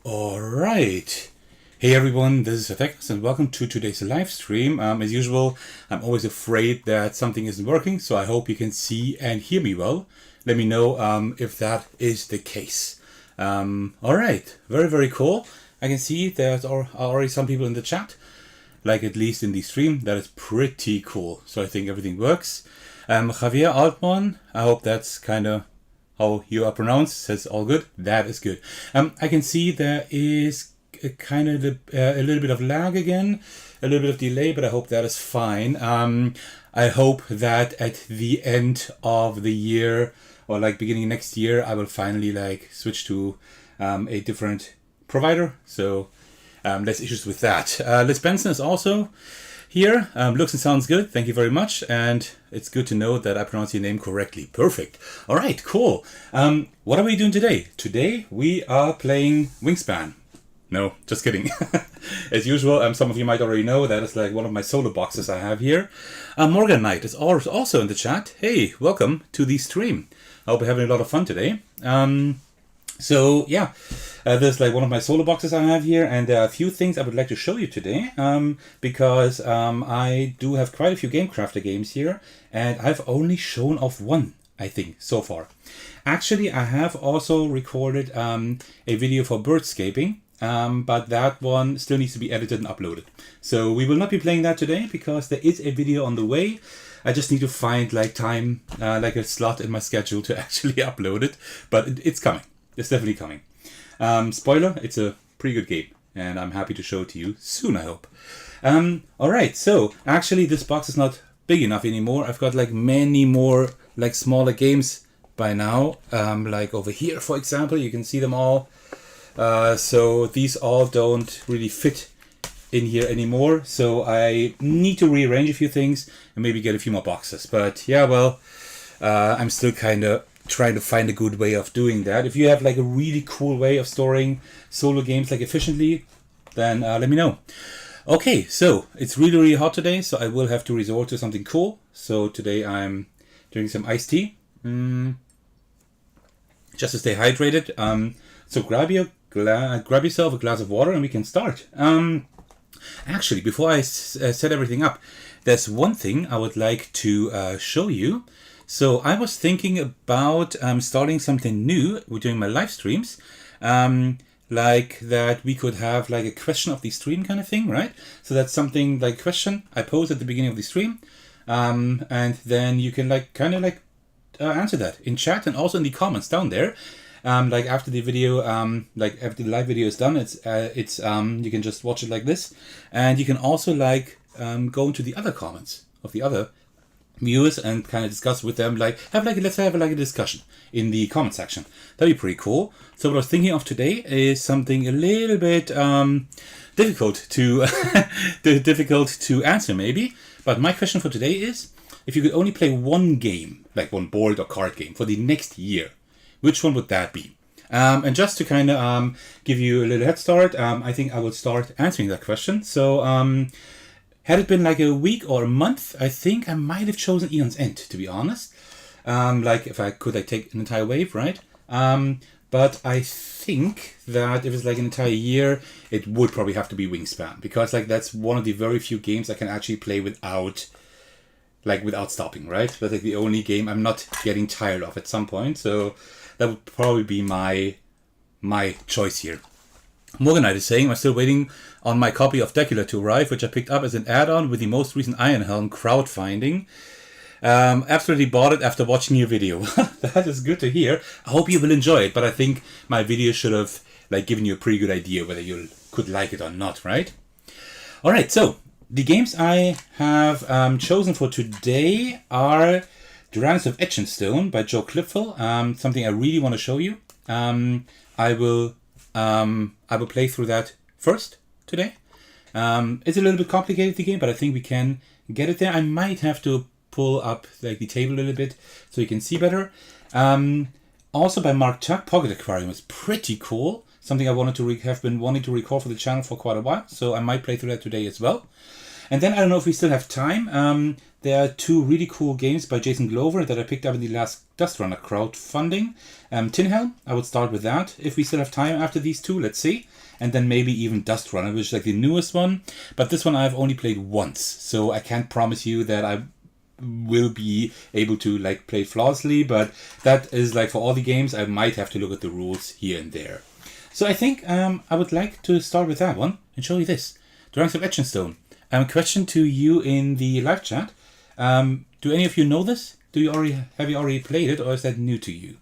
All right. Hey everyone, this is Extravaganza and welcome to today's live stream. As usual, I'm always afraid that something isn't working, so I hope you can see and hear me well. Let me know if that is the case. All right, very cool. I can see there's already some people in the chat, like at least in the stream. That is pretty cool. So I think everything works. Javier Altman, I hope that's kind of how you are pronounced, says all good. That is good. I can see there is kind of a little bit of lag again, a little bit of delay, but I hope that is fine. I hope that at the end of the year or like beginning next year, I will finally like switch to a different provider. So less issues with that. Liz Benson is also here. Looks and sounds good. Thank you very much. And it's good to know that I pronounced your name correctly. Perfect. All right, cool. What are we doing today? Today we are playing Wingspan. No, just kidding. As usual, some of you might already know that is like one of my solo boxes I have here. Morgan Knight is also in the chat. Hey, welcome to the stream. I hope you're having a lot of fun today. So yeah, there's like one of my solo boxes I have here, and there are a few things I would like to show you today, because I do have quite a few Game Crafter games here, and I've only shown off one, I think, so far. Actually, I have also recorded a video for Birdscaping, but that one still needs to be edited and uploaded. So we will not be playing that today because there is a video on the way. I just need to find like time, like a slot in my schedule to actually upload it, but it's coming. It's definitely coming. Spoiler, it's a pretty good game, and I'm happy to show it to you soon, I hope. Alright, so actually this box is not big enough anymore. I've got like many more like smaller games by now. Like over here, for example, you can see them all. So these all don't really fit in here anymore. So I need to rearrange a few things and maybe get a few more boxes. But yeah, well, I'm still kind of trying to find a good way of doing that. If you have like a really cool way of storing solo games like efficiently, then let me know. Okay, so it's really hot today, so I will have to resort to something cool. So today I'm drinking some iced tea, just to stay hydrated. So grab yourself a glass of water and we can start. Actually, before I set everything up, there's one thing I would like to show you. So I was thinking about starting something new during my live streams, like that we could have like a question of the stream kind of thing, right? So that's something like question I pose at the beginning of the stream, and then you can like kind of like answer that in chat and also in the comments down there. Like after the video, like after the live video is done, it's you can just watch it like this, and you can also like go into the other comments of the other viewers and kind of discuss with them, like let's have like a discussion in the comment section. That'd be pretty cool. So what I was thinking of today is something a little bit difficult to difficult to answer maybe. But my question for today is, if you could only play one game, like one board or card game for the next year, which one would that be? And just to kind of give you a little head start, I think I will start answering that question. So had it been like a week or a month, I think I might have chosen Eon's End, to be honest. Like if I could like take an entire wave, right? But I think that if it's like an entire year, it would probably have to be Wingspan, because like that's one of the very few games I can actually play without stopping, right? That's like the only game I'm not getting tired of at some point. So that would probably be my choice here. Morgan Knight is saying, I'm still waiting on my copy of Decula to arrive, which I picked up as an add-on with the most recent Iron Helm crowdfunding. Absolutely bought it after watching your video. That is good to hear. I hope you will enjoy it, but I think my video should have like given you a pretty good idea whether you could like it or not, right? Alright, so the games I have chosen for today are Dragons of Etching by Joe Clipfell, something I really want to show you. I will play through that first today. It's a little bit complicated, the game, but I think we can get it there. I might have to pull up like the table a little bit so you can see better. Also by Mark Tuck, Pocket Aquarium is pretty cool. Something I wanted to have been wanting to record for the channel for quite a while, so I might play through that today as well. And then I don't know if we still have time. There are two really cool games by Jason Glover that I picked up in the last Dust Runner crowdfunding. Tin Helm, I would start with that. If we still have time after these two, let's see. And then maybe even Dust Runner, which is like the newest one. But this one I've only played once, so I can't promise you that I will be able to like play flawlessly. But that is like for all the games, I might have to look at the rules here and there. So I think I would like to start with that one and show you this. Dragons of Etching. Question to you in the live chat. Do any of you know this? Have you already played it, or is that new to you?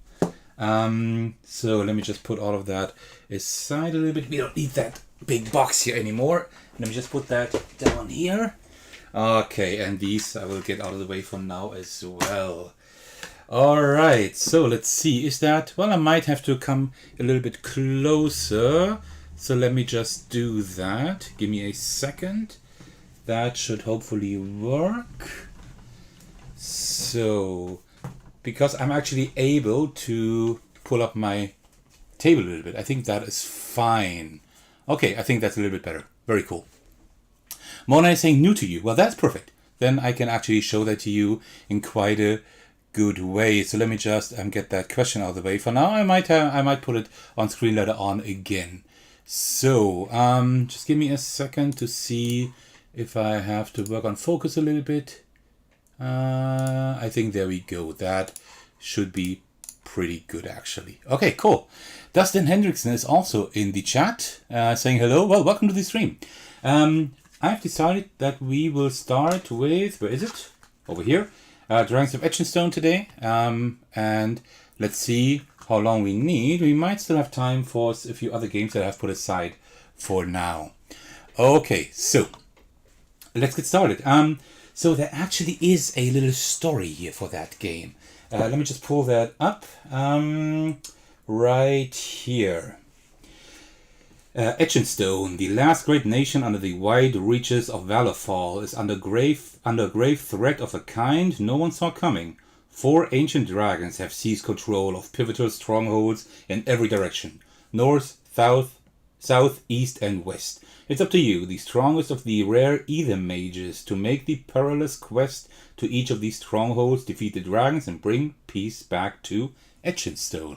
So let me just put all of that aside a little bit. We don't need that big box here anymore. Let me just put that down here. Okay, and these I will get out of the way for now as well. Alright, so let's see. Is that... Well, I might have to come a little bit closer. So let me just do that. Give me a second. That should hopefully work. So, because I'm actually able to pull up my table a little bit, I think that is fine. Okay, I think that's a little bit better. Very cool. Mona is saying new to you. Well, that's perfect. Then I can actually show that to you in quite a good way. So let me just get that question out of the way. For now, I might put it on screen later on again. So, just give me a second to see if I have to work on focus a little bit. I think there we go. That should be pretty good, actually. Okay, cool. Dustin Hendrickson is also in the chat, saying hello. Well, welcome to the stream. I've decided that we will start with, where is it? Over here. Dragons of Etching today. And let's see how long we need. We might still have time for a few other games that I've put aside for now. Okay, so let's get started. So there actually is a little story here for that game. Let me just pull that up right here. Etching, the last great nation under the wide reaches of Valorfall, is under grave threat of a kind no one saw coming. 4 ancient dragons have seized control of pivotal strongholds in every direction: north, south, east, and west. It's up to you, the strongest of the rare Ether mages, to make the perilous quest to each of these strongholds, defeat the dragons, and bring peace back to Etching. So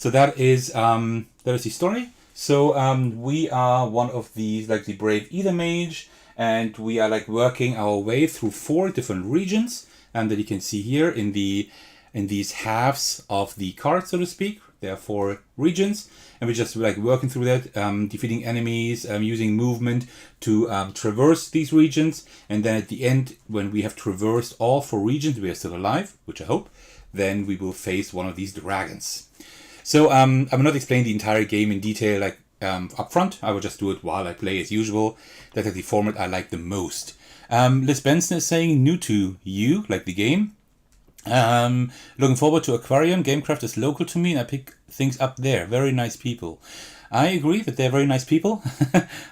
that is the story. So we are one of these, like the brave Ether mage, and we are like working our way through 4 different regions, and that you can see here in these halves of the card, so to speak. There are 4 regions, and we're just like working through that, defeating enemies, using movement to traverse these regions. And then at the end, when we have traversed all 4 regions, we are still alive, which I hope, then we will face one of these dragons. So I will not explain the entire game in detail like up front. I will just do it while I play as usual. That is the format I like the most. Liz Benson is saying new to you, like the game. Looking forward to Aquarium. Gamecraft is local to me and I pick things up there. Very nice people. I agree that they're very nice people.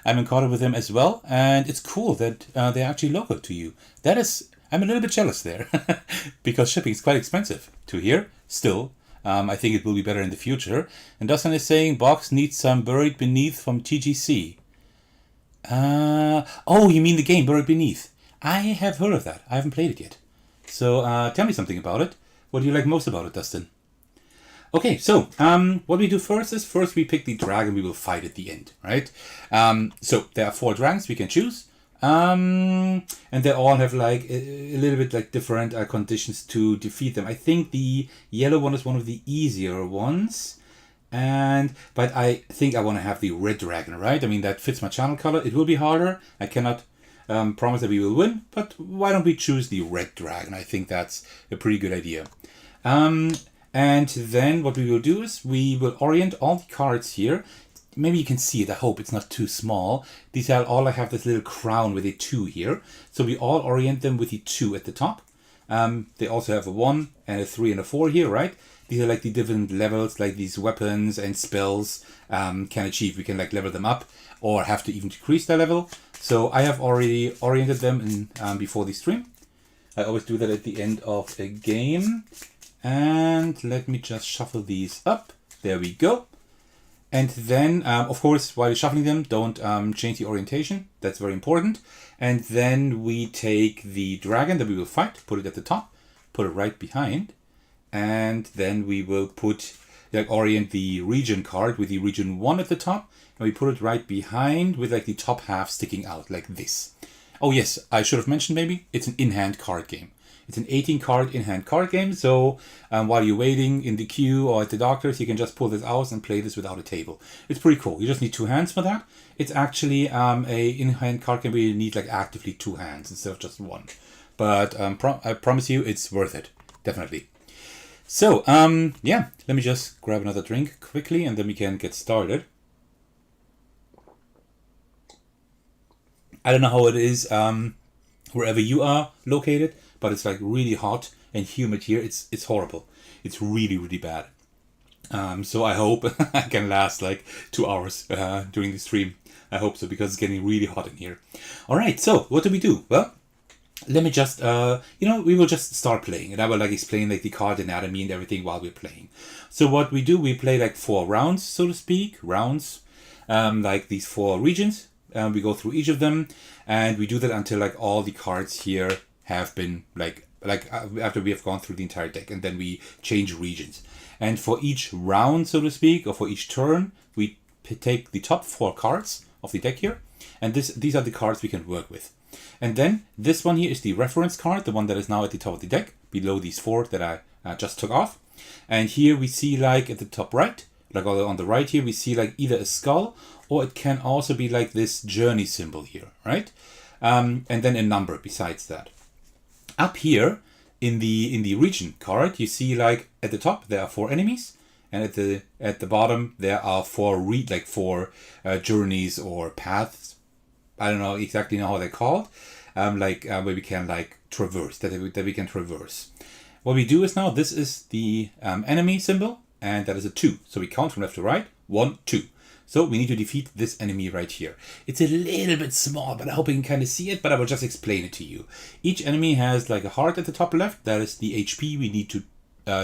I'm in contact with them as well, and it's cool that they're actually local to you. I'm a little bit jealous there because shipping is quite expensive to here still. I think it will be better in the future. And Dustin is saying box needs some Buried Beneath from TGC. Oh, you mean the game Buried Beneath? I have heard of that. I haven't played it yet. So tell me something about it. What do you like most about it, Dustin? Okay, so what we do first is we pick the dragon we will fight at the end, right? So there are 4 dragons we can choose. And they all have like a little bit like different conditions to defeat them. I think the yellow one is one of the easier ones. But I think I want to have the red dragon, right? I mean, that fits my channel color. It will be harder. I cannot promise that we will win, but why don't we choose the red dragon? I think that's a pretty good idea. And then what we will do is we will orient all the cards here. Maybe you can see it. I hope it's not too small. These are all I have this little crown with a 2 here. So we all orient them with the 2 at the top. They also have a 1 and a 3 and a 4 here, right? These are like the different levels, like these weapons and spells can achieve. We can like level them up or have to even decrease their level. So I have already oriented them in, before the stream. I always do that at the end of a game. And let me just shuffle these up. There we go. And then, of course, while you're shuffling them, don't change the orientation. That's very important. And then we take the dragon that we will fight, put it at the top, put it right behind. And then we will put, like, orient the region card with the region 1 at the top. And we put it right behind with, like, the top half sticking out, like this. Oh, yes, I should have mentioned maybe, it's an in-hand card game. It's an 18 card in-hand card game, so while you're waiting in the queue or at the doctor's, you can just pull this out and play this without a table. It's pretty cool. You just need 2 hands for that. It's actually a in-hand card game where you need like actively 2 hands instead of just 1. But I promise you, it's worth it. Definitely. So, yeah, let me just grab another drink quickly and then we can get started. I don't know how it is wherever you are located, but it's like really hot and humid here. It's horrible. It's really, really bad. So I hope I can last like 2 hours during the stream. I hope so, because it's getting really hot in here. All right, so what do we do? Well, let me just, we will just start playing. And I will like explain like the card anatomy and everything while we're playing. So what we do, we play like 4 rounds, so to speak. Rounds, like these 4 regions. We go through each of them, and we do that until like all the cards here have been like after we have gone through the entire deck, and then we change regions. And for each round, so to speak, or for each turn, we take the top 4 cards of the deck here, and these are the cards we can work with. And then this one here is the reference card, the one that is now at the top of the deck, below these 4 that I just took off. And here we see like at the top right, like on the right here, we see like either a skull, or it can also be like this journey symbol here, right? And then a number besides that. Up here in the region card, you see like at the top there are 4 enemies, and at the bottom there are 4 journeys or paths. I don't know exactly how they're called. Where we can like traverse, that we can traverse. What we do is now, this is the enemy symbol, and that is a 2. So we count from left to right, 1, 2. So we need to defeat this enemy right here. It's a little bit small, but I hope you can kind of see it, but I will just explain it to you. Each enemy has like a heart at the top left. That is the HP we need to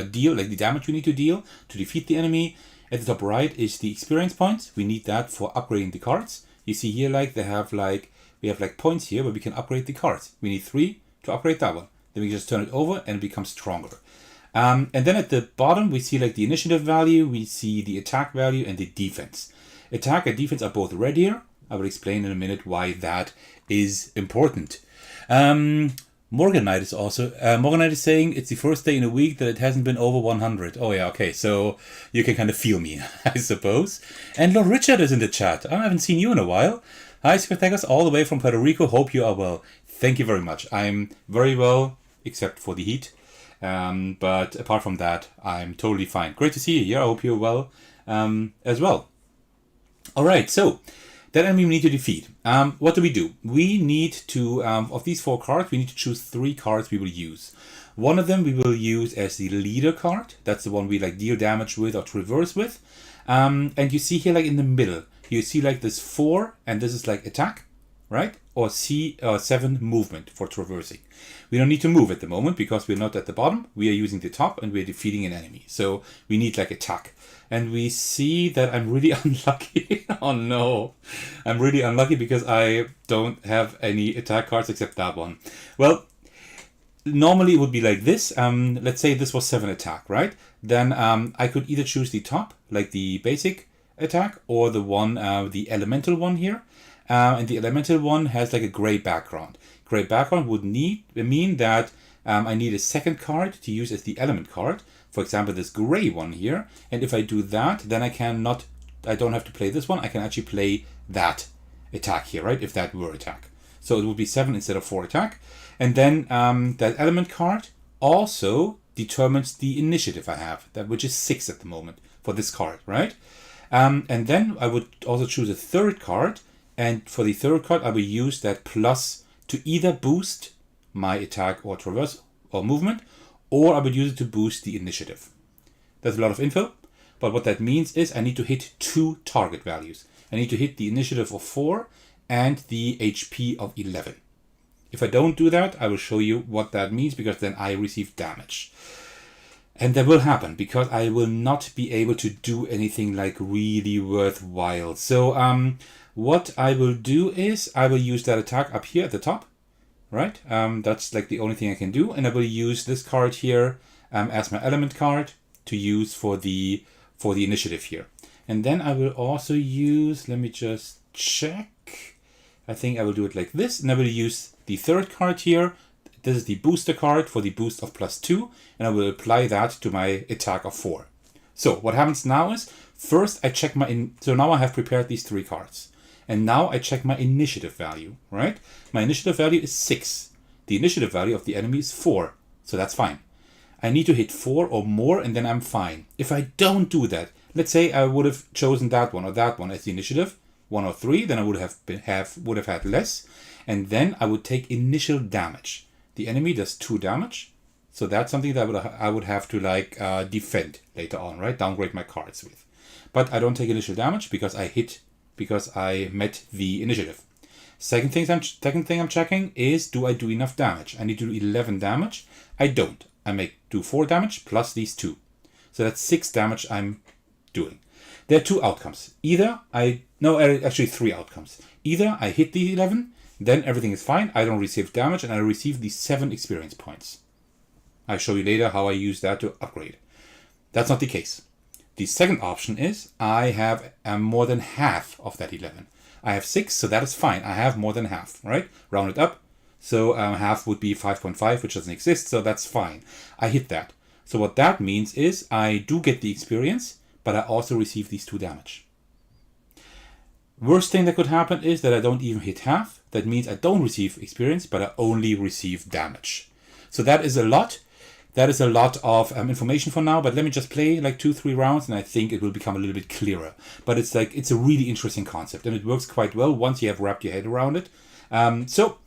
deal, like the damage we need to deal to defeat the enemy. At the top right is the experience points. We need that for upgrading the cards. You see here like we have like points here where we can upgrade the cards. We need 3 to upgrade that one. Then we just turn it over and it becomes stronger. And then at the bottom we see like the initiative value, we see the attack value and the defense. Attack and defense are both red here. I will explain in a minute why that is important. Morganite is also Morganite is saying it's the first day in a week that it hasn't been over 100. Oh yeah, okay, so you can kind of feel me, I suppose. And Lord Richard is in the chat. I haven't seen you in a while. Hi, Squirtagus, all the way from Puerto Rico. Hope you are well. Thank you very much. I'm very well, except for the heat. But apart from that, I'm totally fine. Great to see you here. I hope you're well as well. All right, so that enemy we need to defeat. What do? We need to, of these 4 cards, we need to choose 3 cards we will use. One of them we will use as the leader card. That's the one we like deal damage with or traverse with. And you see here like in the middle, you see like this 4, and this is like attack, right? Or 7 movement for traversing. We don't need to move at the moment because we're not at the bottom. We are using the top and we're defeating an enemy. So we need like attack. And we see that I'm really unlucky. Oh no. I'm really unlucky because I don't have any attack cards except that one. Well, normally it would be like this. Let's say this was 7 attack, right? Then I could either choose the top, like the basic attack, or the one, the elemental one here. And the elemental one has like a gray background. Gray background would mean that I need a second card to use as the element card. For example, this gray one here. And if I do that, then I don't have to play this one. I can actually play that attack here, right? If that were attack. So it would be 7 instead of 4 attack. And then that element card also determines the initiative I have, which is 6 at the moment for this card, right? And then I would also choose a third card. And for the third card, I will use that plus to either boost my attack or traverse or movement, or I would use it to boost the initiative. That's a lot of info, but what that means is I need to hit 2 target values. I need to hit the initiative of 4 and the HP of 11. If I don't do that, I will show you what that means, because then I receive damage. And that will happen because I will not be able to do anything like really worthwhile. So what I will do is I will use that attack up here at the top, right? That's like the only thing I can do. And I will use this card here as my element card to use for the initiative here. And then I will also use, let me just check. I think I will do it like this. And I will use the third card here. This is the booster card for the boost of +2, and I will apply that to my attack of 4. So what happens now is, first I check so now I have prepared these 3 cards. And now I check my initiative value, right? My initiative value is 6. The initiative value of the enemy is 4, so that's fine. I need to hit 4 or more, and then I'm fine. If I don't do that, let's say I would have chosen that one or that one as the initiative, 1 or 3, then I would have had less, and then I would take initial damage. The enemy does 2 damage, so that's something that I would have to like defend later on, right? Downgrade my cards with. But I don't take initial damage because I met the initiative. Second thing I'm checking is, do I do enough damage? I need to do 11 damage. I don't. I do 4 damage plus these 2. So that's 6 damage I'm doing. There are 2 outcomes. Actually 3 outcomes. Either I hit the 11, then everything is fine, I don't receive damage, and I receive these 7 experience points. I'll show you later how I use that to upgrade. That's not the case. The second option is I have more than half of that 11. I have 6, so that is fine. I have more than half, right? Round it up. So half would be 5.5, which doesn't exist, so that's fine. I hit that. So what that means is I do get the experience, but I also receive these 2 damage. Worst thing that could happen is that I don't even hit half. That means I don't receive experience, but I only receive damage. So that is a lot. That is a lot of information for now, but let me just play like 2-3 rounds and I think it will become a little bit clearer. But it's a really interesting concept and it works quite well once you have wrapped your head around it. So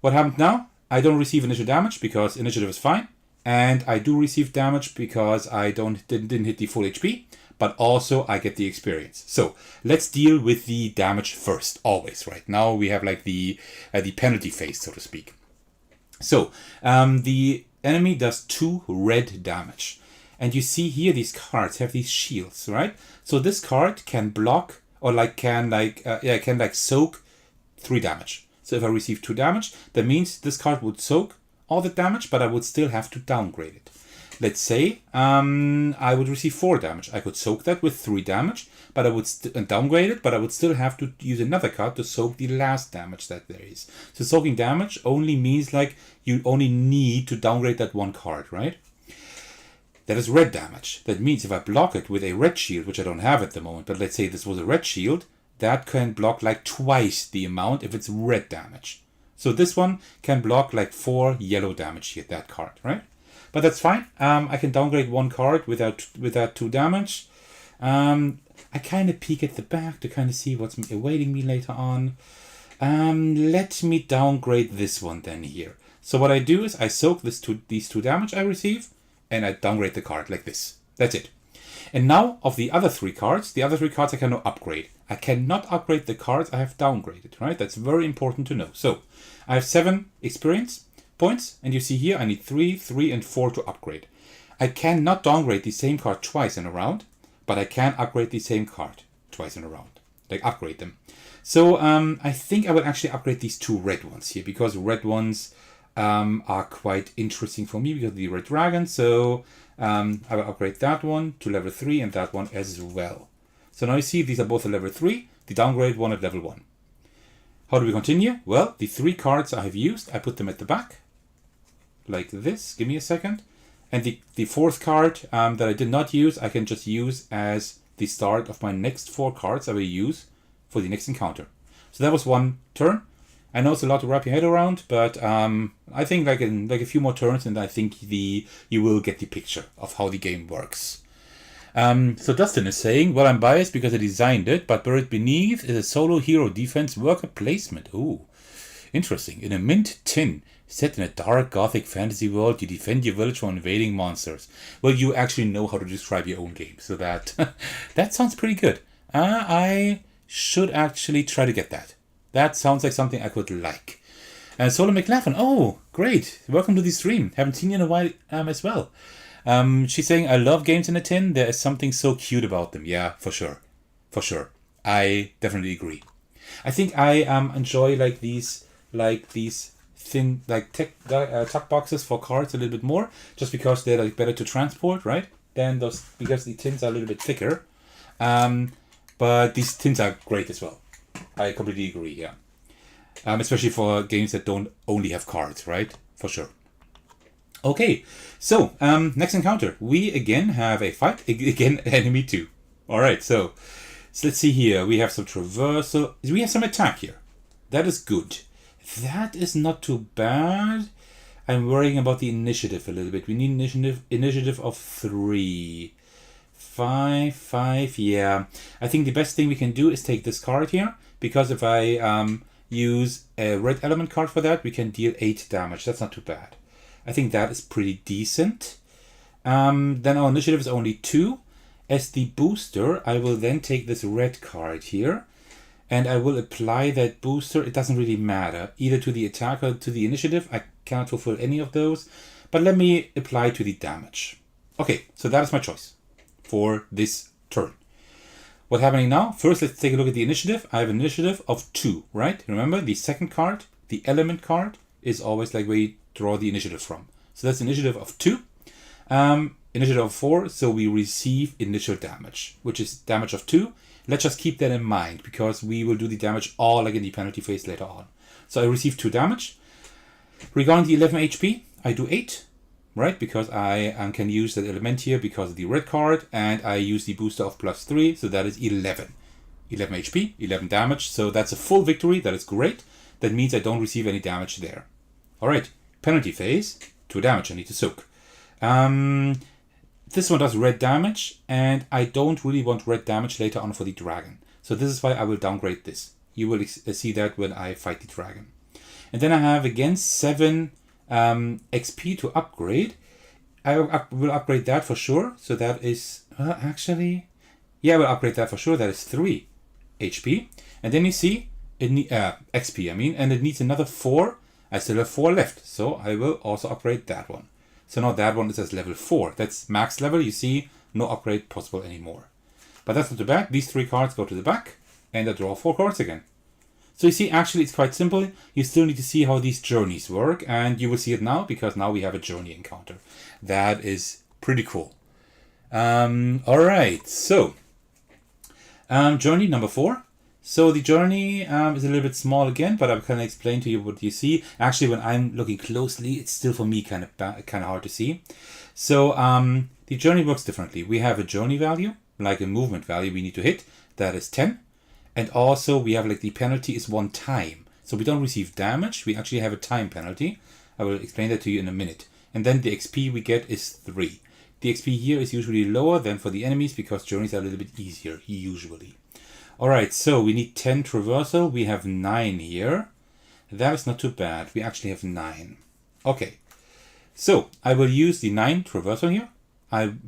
what happened now? I don't receive initial damage because initiative is fine. And I do receive damage because I didn't hit the full HP. But also I get the experience. So let's deal with the damage first, always, right? Now we have like the penalty phase, so to speak. So the enemy does 2 red damage. And you see here these cards have these shields, right? So this card can block or can soak 3 damage. So if I receive 2 damage, that means this card would soak all the damage, but I would still have to downgrade it. Let's say I would receive 4 damage. I could soak that with 3 damage, but I would downgrade it, but I would still have to use another card to soak the last damage that there is. So soaking damage only means like you only need to downgrade that 1 card, right? That is red damage. That means if I block it with a red shield, which I don't have at the moment, but let's say this was a red shield, that can block like twice the amount if it's red damage. So this one can block like 4 yellow damage here, that card, right? But that's fine. I can downgrade 1 card without 2 damage. I kind of peek at the back to kind of see what's awaiting me later on. Let me downgrade this one then here. So what I do is I soak these 2 damage I receive, and I downgrade the card like this. That's it. And now of the other 3 cards, I cannot upgrade. I cannot upgrade the cards I have downgraded, right? That's very important to know. So I have 7 experience points, and you see here I need 3, 3, and 4 to upgrade. I cannot downgrade the same card twice in a round, but I can upgrade the same card twice in a round, like upgrade them. So I think I will actually upgrade these 2 red ones here, because red ones are quite interesting for me because of the red dragon. So I will upgrade that one to level 3 and that one as well. So now you see these are both at level 3, the downgrade one at level 1. How do we continue? Well, the 3 cards I have used, I put them at the back like this. Give me a second. And the 4th card that I did not use, I can just use as the start of my next 4 cards I will use for the next encounter. So that was 1 turn. I know it's a lot to wrap your head around, but I think like in a few more turns, and I think you will get the picture of how the game works. So Dustin is saying, well, I'm biased because I designed it, but buried beneath is a solo hero defense worker placement. Ooh, interesting. In a mint tin, set in a dark gothic fantasy world, you defend your village from invading monsters. Well, you actually know how to describe your own game, so that that sounds pretty good. I should actually try to get that. That sounds like something I could like. And Solo McLaughlin, oh, great. Welcome to the stream. Haven't seen you in a while as well. She's saying, I love games in a tin. There is something so cute about them. Yeah, for sure. For sure. I definitely agree. I think I enjoy like these thin like tuck boxes for cards a little bit more, just because they're like better to transport, right? Than those, because the tins are a little bit thicker. But these tins are great as well. I completely agree. Yeah. Especially for games that don't only have cards, right? For sure. Okay, so next encounter, we again have a fight. Again, enemy 2. All right, so let's see here. We have some traversal. We have some attack here. That is good. That is not too bad. I'm worrying about the initiative a little bit. We need initiative of 3. 5, 5, yeah. I think the best thing we can do is take this card here, because if I use a red element card for that, we can deal 8 damage. That's not too bad. I think that is pretty decent. Then our initiative is only 2. As the booster, I will then take this red card here, and I will apply that booster. It doesn't really matter, either to the attack or to the initiative. I cannot fulfill any of those, but let me apply to the damage. Okay, so that is my choice for this turn. What's happening now? First, let's take a look at the initiative. I have an initiative of 2, right? Remember, the second card, the element card, is always like where you draw the initiative from. So that's initiative of 2. Initiative of 4, so we receive initial damage, which is damage of 2. Let's just keep that in mind, because we will do the damage all like in the penalty phase later on. So I receive 2 damage. Regarding the 11 HP, I do 8, right? Because I can use that element here because of the red card, and I use the booster of +3, so that is 11. 11 HP, 11 damage, so that's a full victory. That is great. That means I don't receive any damage there. All right, penalty phase, 2 damage I need to soak. This one does red damage, and I don't really want red damage later on for the dragon. So this is why I will downgrade this. You will see that when I fight the dragon. And then I have again 7 XP to upgrade. I will upgrade that for sure. So that is, actually, yeah, I will upgrade that for sure. That is 3 HP. And then you see, XP, I mean, and it needs another 4. I still have 4 left. So I will also upgrade that one. So now that one is at level 4. That's max level. You see, no upgrade possible anymore. But that's not too bad. These 3 cards go to the back, and I draw 4 cards again. So you see, actually, it's quite simple. You still need to see how these journeys work, and you will see it now, because now we have a journey encounter. That is pretty cool. All right, so journey number 4. So the journey is a little bit small again, but I can explain to you what you see. Actually, when I'm looking closely, it's still for me kind of hard to see. So the journey works differently. We have a journey value, like a movement value we need to hit. That is 10. And also we have like the penalty is 1 time. So we don't receive damage. We actually have a time penalty. I will explain that to you in a minute. And then the XP we get is 3. The XP here is usually lower than for the enemies, because journeys are a little bit easier, usually. Alright, so we need 10 traversal. We have 9 here. That is not too bad. We actually have 9. Okay, so I will use the 9 traversal here,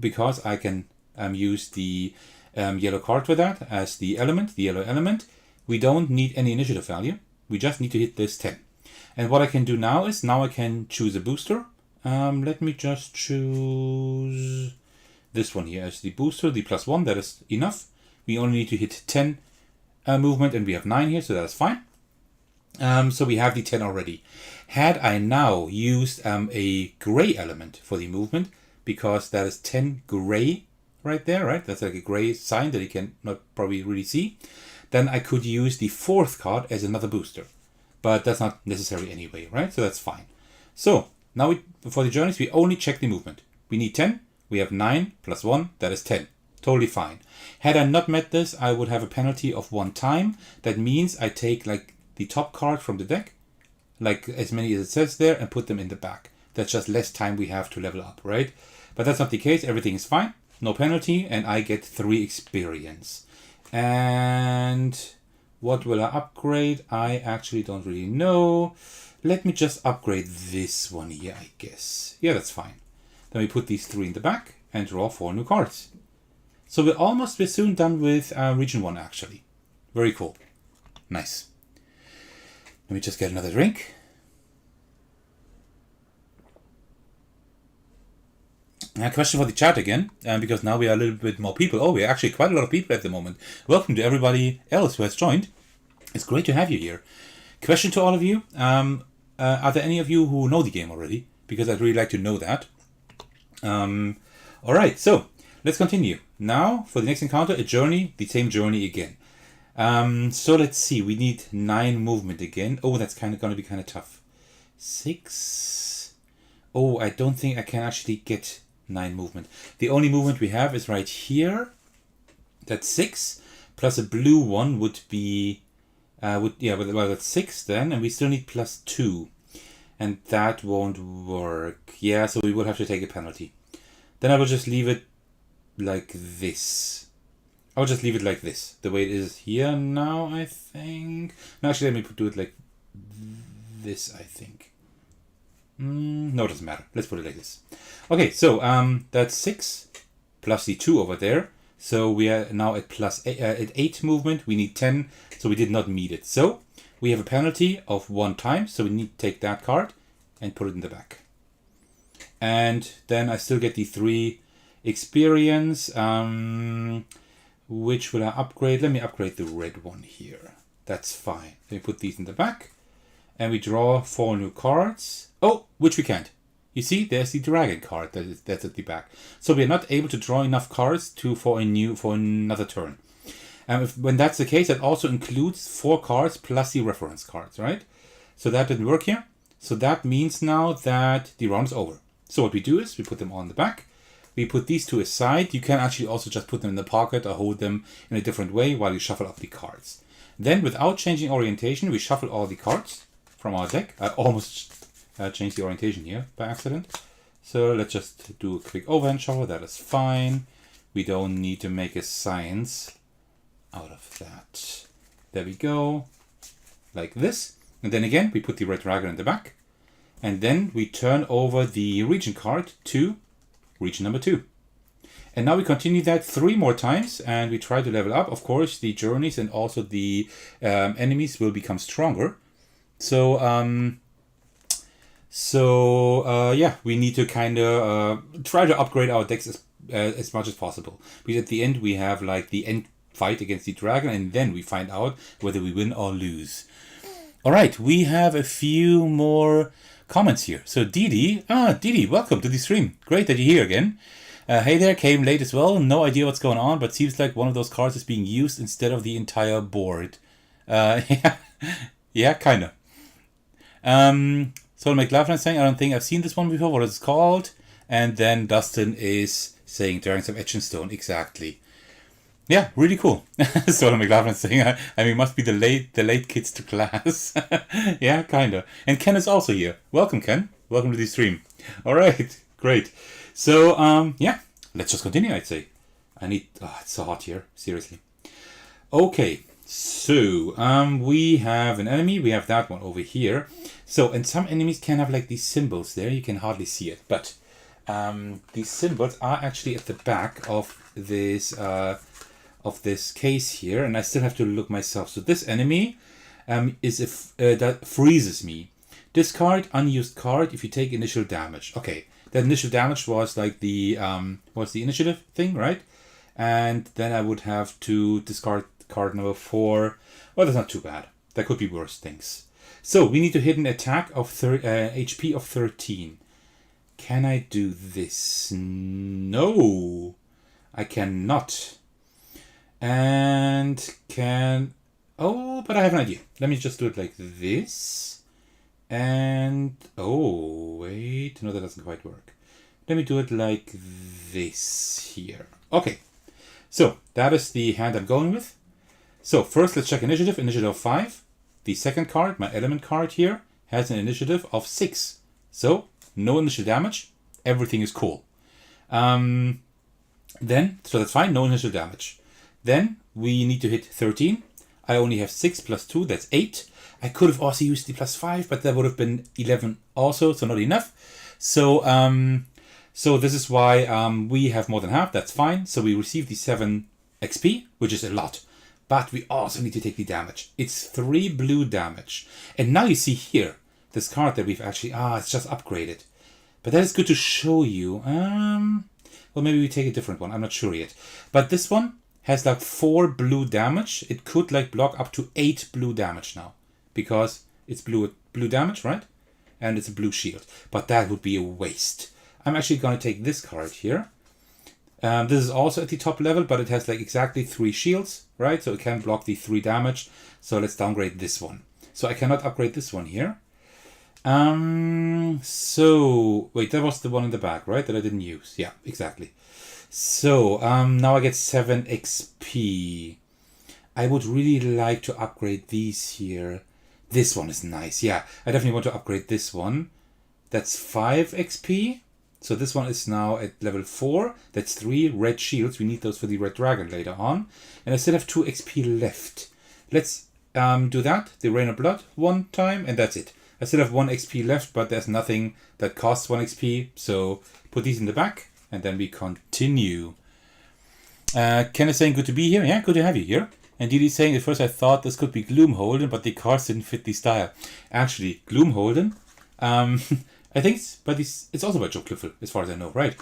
because I can use the yellow card for that as the element, the yellow element. We don't need any initiative value. We just need to hit this 10. And what I can do now is, I can choose a booster. Let me just choose this one here as the booster, the +1. That is enough. We only need to hit 10 movement, and we have 9 here, so that's fine. So we have the 10 already. Had I now used a gray element for the movement, because that is 10 gray right there, right? That's like a gray sign that you can not probably really see. Then I could use the 4th card as another booster. But that's not necessary anyway, right? So that's fine. So now for the journeys, we only check the movement. We need 10. We have 9 + 1. That is 10. Totally fine. Had I not met this, I would have a penalty of 1 time. That means I take like the top card from the deck, like as many as it says there, and put them in the back. That's just less time we have to level up, right? But that's not the case. Everything is fine. No penalty, and I get 3 experience. And what will I upgrade? I actually don't really know. Let me just upgrade this one here, I guess. Yeah, that's fine. Then we put these 3 in the back and draw 4 new cards. So we're soon done with Region 1, actually. Very cool. Nice. Let me just get another drink. A question for the chat again, because now we are a little bit more people. Oh, we're actually quite a lot of people at the moment. Welcome to everybody else who has joined. It's great to have you here. Question to all of you. Are there any of you who know the game already? Because I'd really like to know that. Alright, so let's continue. Now, for the next encounter, a journey, the same journey again. So let's see, we need 9 movement again. Oh, that's going to be kind of tough. 6. Oh, I don't think I can actually get 9 movement. The only movement we have is right here. That's 6. Plus a blue one would be... well, that's 6 then. And we still need plus 2. And that won't work. Yeah, so we will have to take a penalty. Then I will just leave it like this. I'll just leave it like this. The way it is here now, I think. No, actually, let me do it like this, I think. No, it doesn't matter. Let's put it like this. Okay, so that's 6 plus the 2 over there. So we are now at at 8 movement. We need 10, so we did not meet it. So we have a penalty of 1 time. So we need to take that card and put it in the back. And then I still get the 3 experience. Which will I upgrade? Let me upgrade the red one here. That's fine. Let me put these in the back. And we draw 4 new cards. Oh, which we can't. You see, there's the dragon card that's at the back. So we are not able to draw enough cards for another turn. When that's the case, that also includes 4 cards plus the reference cards, right? So that didn't work here. So that means now that the round is over. So what we do is we put them on the back. We put these 2 aside. You can actually also just put them in the pocket or hold them in a different way while you shuffle up the cards. Then, without changing orientation, we shuffle all the cards from our deck. I almost changed the orientation here by accident. So let's just do a quick overhand shuffle. That is fine. We don't need to make a science out of that. There we go. Like this. And then again, we put the red dragon in the back. And then we turn over the region card to region number 2. And now we continue that 3 more times and we try to level up. Of course, the journeys and also the enemies will become stronger. So, yeah, we need to kind of try to upgrade our decks as much as possible. Because at the end, we have like the end fight against the dragon and then we find out whether we win or lose. All right, we have a few more comments here. So Didi, welcome to the stream. Great that you're here again. Hey there, came late as well. No idea what's going on, but seems like one of those cards is being used instead of the entire board. Yeah, kind of. So McLaughlin is saying, I don't think I've seen this one before. What is it called? And then Dustin is saying, Dragons of Etching Stone. Exactly. Yeah, really cool. So McLaughlin is saying, I mean, must be the late kids to class. Yeah, kind of. And Ken is also here. Welcome, Ken. Welcome to the stream. All right, great. So, yeah, let's just continue, I'd say. It's so hot here, seriously. Okay, so, we have an enemy. We have that one over here. So, and some enemies can have like these symbols there. You can hardly see it, but these symbols are actually at the back of this case here, and I still have to look myself. So this enemy is that freezes me. Discard unused card if you take initial damage. Okay, that initial damage was like the initiative thing, right? And then I would have to discard card number 4. Well, that's not too bad. There could be worse things. So we need to hit an attack of HP of 13. Can I do this? No, I cannot. And but I have an idea. Let me just do it like this. And, wait, no, that doesn't quite work. Let me do it like this here. Okay, so that is the hand I'm going with. So first let's check initiative. Initiative of 5. The second card, my element card here, has an initiative of 6. So no initial damage. Everything is cool. So that's fine. No initial damage. Then we need to hit 13. I only have 6 plus 2. That's 8. I could have also used the plus 5, but that would have been 11 also, so not enough. So this is why we have more than half. That's fine. So we receive the 7 XP, which is a lot. But we also need to take the damage. It's 3 blue damage. And now you see here, this card that we've actually... it's just upgraded. But that is good to show you. Well, maybe we take a different one. I'm not sure yet. But this one has like 4 blue damage. It could like block up to 8 blue damage now. Because it's blue damage, right? And it's a blue shield. But that would be a waste. I'm actually going to take this card here. This is also at the top level, but it has like exactly 3 shields, right? So it can block the 3 damage. So let's downgrade this one. So I cannot upgrade this one here. So wait, that was the one in the back, right? That I didn't use. Yeah, exactly. So now I get 7 XP. I would really like to upgrade these here. This one is nice. Yeah, I definitely want to upgrade this one. That's 5 XP. So this one is now at level 4. That's 3 red shields. We need those for the red dragon later on. And I still have 2 XP left. Let's do that. The Rain of Blood one time, and that's it. I still have 1 XP left, but there's nothing that costs 1 XP. So put these in the back, and then we continue. Ken is saying, good to be here. Yeah, good to have you here. And Didi is saying, at first I thought this could be Gloomholden, but the cards didn't fit the style. Actually, Gloomholden, I think it's also by Joe Clifford, as far as I know, right?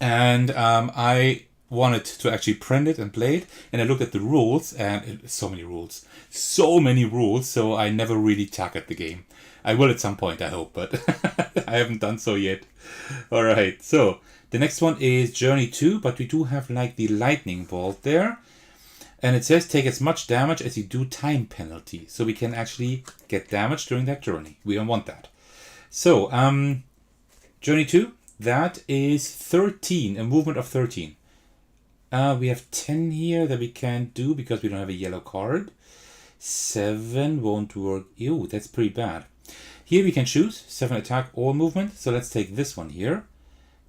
I wanted to actually print it and play it, and I looked at the rules, and so many rules, so I never really tackled the game. I will at some point, I hope, but I haven't done so yet. Alright, so the next one is Journey 2, but we do have like the lightning bolt there. And it says take as much damage as you do time penalty. So we can actually get damage during that journey. We don't want that. So, Journey 2, that is 13, a movement of 13. We have 10 here that we can't do because we don't have a yellow card. 7 won't work. Ew, that's pretty bad. Here we can choose 7 attack or movement. So let's take this one here.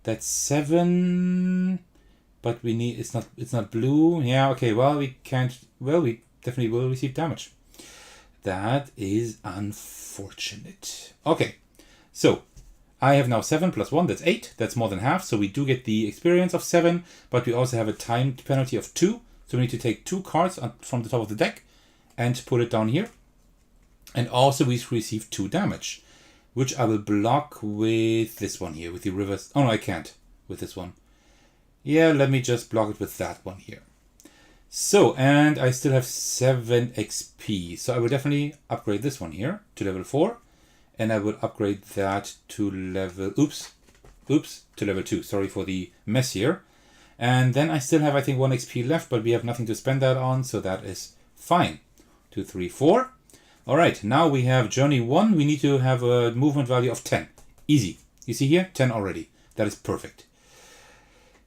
That's 7... But we need, it's not blue. Yeah, okay, well, we can't, well, we definitely will receive damage. That is unfortunate. Okay, so I have now 7 plus 1, that's 8. That's more than half, so we do get the experience of 7, but we also have a time penalty of 2. So we need to take 2 cards from the top of the deck and put it down here. And also we receive 2 damage, which I will block with this one here, with the reverse. Oh no, I can't with this one. Yeah, let me just block it with that one here. So, and I still have 7 XP. So I will definitely upgrade this one here to level 4. And I will upgrade that to level, to level 2. Sorry for the mess here. And then I still have, I think, 1 XP left, but we have nothing to spend that on. So that is fine. 2, 3, 4. All right, now we have Journey 1. We need to have a movement value of 10. Easy. You see here? 10 already. That is perfect.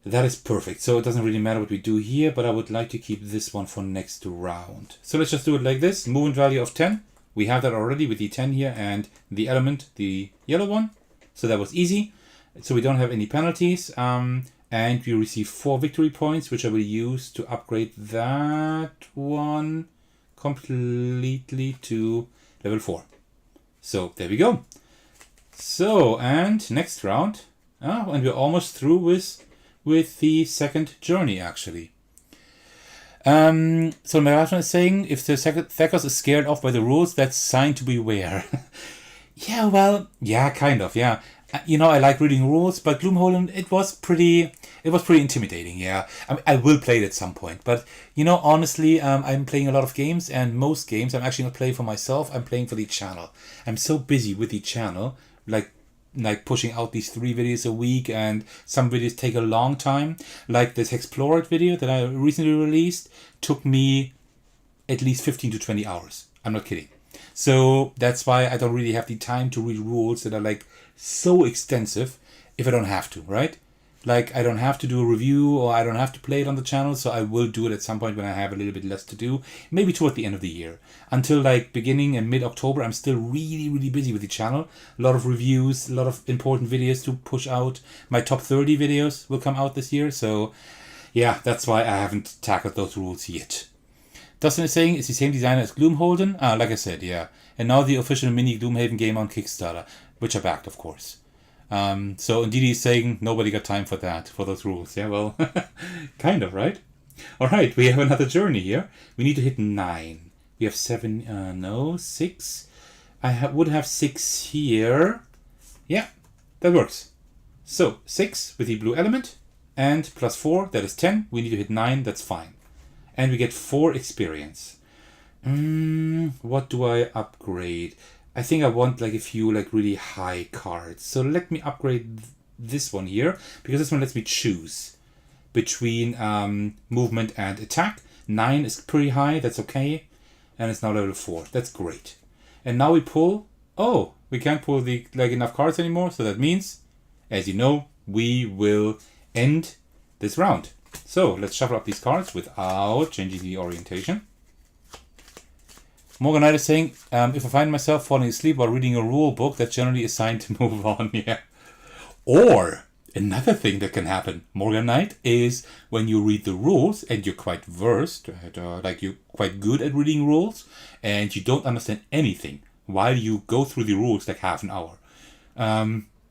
That is perfect. So it doesn't really matter what we do here, but I would like to keep this one for next round. So let's just do it like this. Movement value of 10. We have that already with the 10 here and the element, the yellow one. So that was easy. So we don't have any penalties. And we receive 4 victory points, which I will use to upgrade that one completely to level 4. So there we go. So, and next round. And we're almost through with the second journey, actually. So my last one is saying, if the Thekos is scared off by the rules, that's sign to beware. Yeah, well, yeah, kind of, yeah. You know, I like reading rules, but Gloomholden, it was pretty intimidating, yeah. I mean, I will play it at some point, but, you know, honestly, I'm playing a lot of games, and most games I'm actually not playing for myself, I'm playing for the channel. I'm so busy with the channel, like pushing out these 3 videos a week, and some videos take a long time. Like this Explore It video that I recently released took me at least 15 to 20 hours. I'm not kidding. So that's why I don't really have the time to read rules that are like so extensive if I don't have to, right? Like I don't have to do a review or I don't have to play it on the channel, so I will do it at some point when I have a little bit less to do, maybe toward the end of the year. Until like beginning and mid-October, I'm still really busy with the channel. A lot of reviews, a lot of important videos to push out. My top 30 videos will come out this year, so yeah, that's why I haven't tackled those rules yet. Dustin is saying it's the same designer as Gloomholden. Like I said, yeah. And now the official mini Gloomhaven game on Kickstarter, which I backed, of course. So Ndidi is saying nobody got time for that, for those rules. Yeah, well, kind of, right? All right, we have another journey here. We need to hit 9. We have 7, no, 6. I would have 6 here. Yeah, that works. So 6 with the blue element and +4, that is 10. We need to hit 9, that's fine. And we get 4 experience. What do I upgrade? I think I want like a few like really high cards. So let me upgrade this one here, because this one lets me choose between movement and attack. 9 is pretty high, that's okay. And it's now level 4, that's great. And now we pull, oh, we can't pull the like enough cards anymore. So that means, as you know, we will end this round. So let's shuffle up these cards without changing the orientation. Morganite is saying, if I find myself falling asleep while reading a rule book, that's generally a sign to move on. Yeah. Or another thing that can happen, Morganite, is when you read the rules and you're quite versed, like you're quite good at reading rules, and you don't understand anything while you go through the rules like half an hour.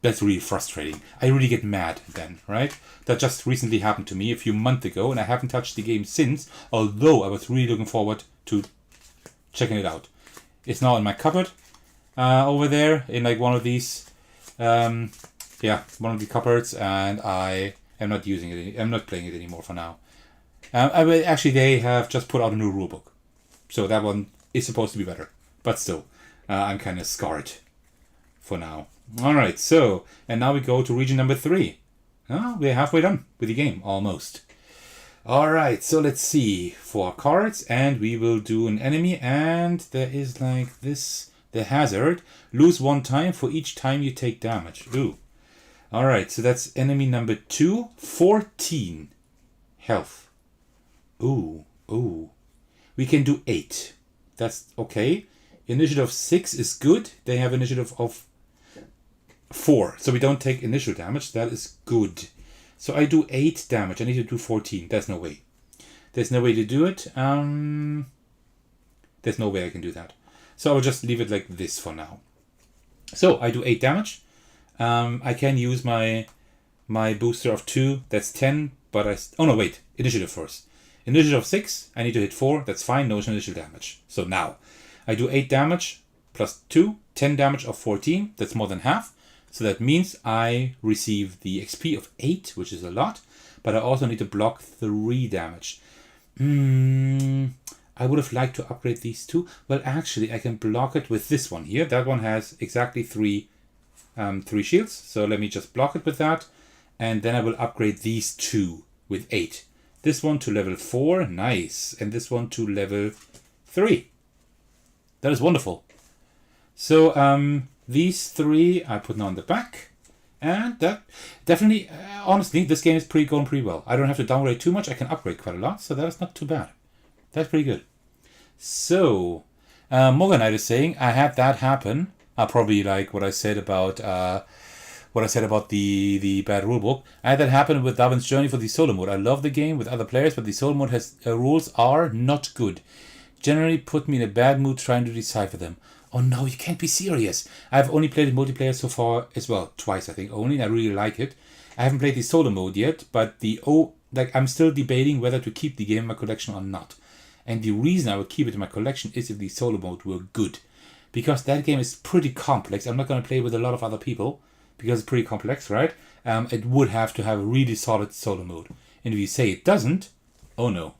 That's really frustrating. I really get mad then, right? That just recently happened to me a few months ago, and I haven't touched the game since, although I was really looking forward to checking it out. It's now in my cupboard over there in like one of these, one of the cupboards, and I am not using it. I'm not playing it anymore for now. Actually, they have just put out a new rulebook, so that one is supposed to be better. But still, I'm kind of scarred for now. All right, so and now we go to region number 3. We're halfway done with the game almost. All right, so let's see, 4 cards, and we will do an enemy, and there is like this, the hazard, lose 1 time for each time you take damage. Ooh. All right, so that's enemy number 2, 14 health. Ooh. We can do 8. That's okay. Initiative 6 is good. They have initiative of 4, so we don't take initial damage. That is good. So I do 8 damage. I need to do 14. There's no way. There's no way to do it. There's no way I can do that. So I will just leave it like this for now. So I do 8 damage. I can use my booster of 2. That's 10. But oh no, wait. Initiative first. Initiative of 6. I need to hit 4. That's fine. No initial damage. So now I do 8 damage plus 2. 10 damage of 14. That's more than half. So that means I receive the XP of 8, which is a lot, but I also need to block 3 damage. I would have liked to upgrade these 2. Well, actually, I can block it with this one here. That one has exactly 3 shields. So let me just block it with that. And then I will upgrade these 2 with 8. This one to level 4, nice. And this one to level 3. That is wonderful. So, these 3 I put now on the back, and that definitely, honestly, this game is going pretty well. I don't have to downgrade too much. I can upgrade quite a lot, so that is not too bad. That's pretty good. So, Morganite is saying I had that happen. Probably like what I said about the bad rulebook. I had that happen with Darwin's Journey for the solo mode. I love the game with other players, but the solo mode has rules are not good. Generally, put me in a bad mood trying to decipher them. Oh no, you can't be serious. I've only played in multiplayer so far as well, twice I think only, and I really like it. I haven't played the solo mode yet, but I'm still debating whether to keep the game in my collection or not. And the reason I would keep it in my collection is if the solo mode were good. Because that game is pretty complex. I'm not going to play with a lot of other people, because it's pretty complex, right? It would have to have a really solid solo mode. And if you say it doesn't, oh no,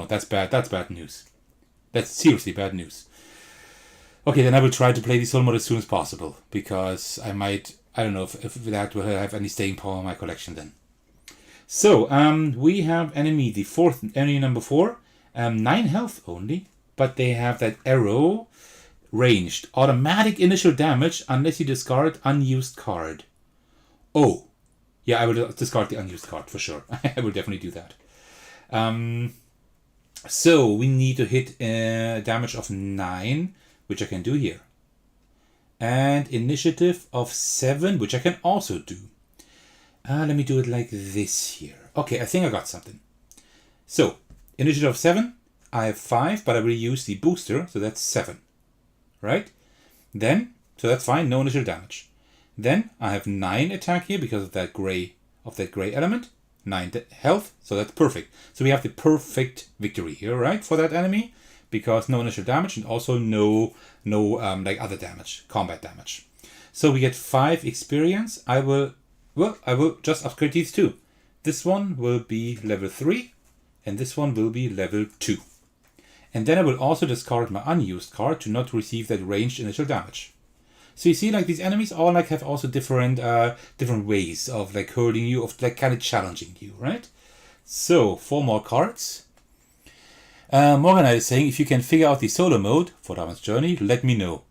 that's bad. That's bad news. That's seriously bad news. Okay, then I will try to play the solo mode as soon as possible, because I don't know if that will have any staying power in my collection then. So, we have enemy number 4, 9 health only, but they have that arrow ranged. Automatic initial damage unless you discard unused card. Oh, yeah, I will discard the unused card for sure. I will definitely do that. So, we need to hit damage of 9, which I can do here. And initiative of 7, which I can also do. Let me do it like this here. Okay, I think I got something. So, initiative of 7, I have 5, but I will use the booster, so that's 7. Right? Then, so that's fine, no initial damage. Then I have 9 attack here because of that gray element. 9 health, so that's perfect. So we have the perfect victory here, right, for that enemy. Because no initial damage and also no like other damage, combat damage. So we get 5 experience. I will just upgrade these two. This one will be level 3 and this one will be level 2. And then I will also discard my unused card to not receive that ranged initial damage. So you see, like, these enemies all like have also different ways of like hurting you, of like kind of challenging you, right? So 4 more cards. Morgana is saying, if you can figure out the solo mode for Damon's Journey, let me know.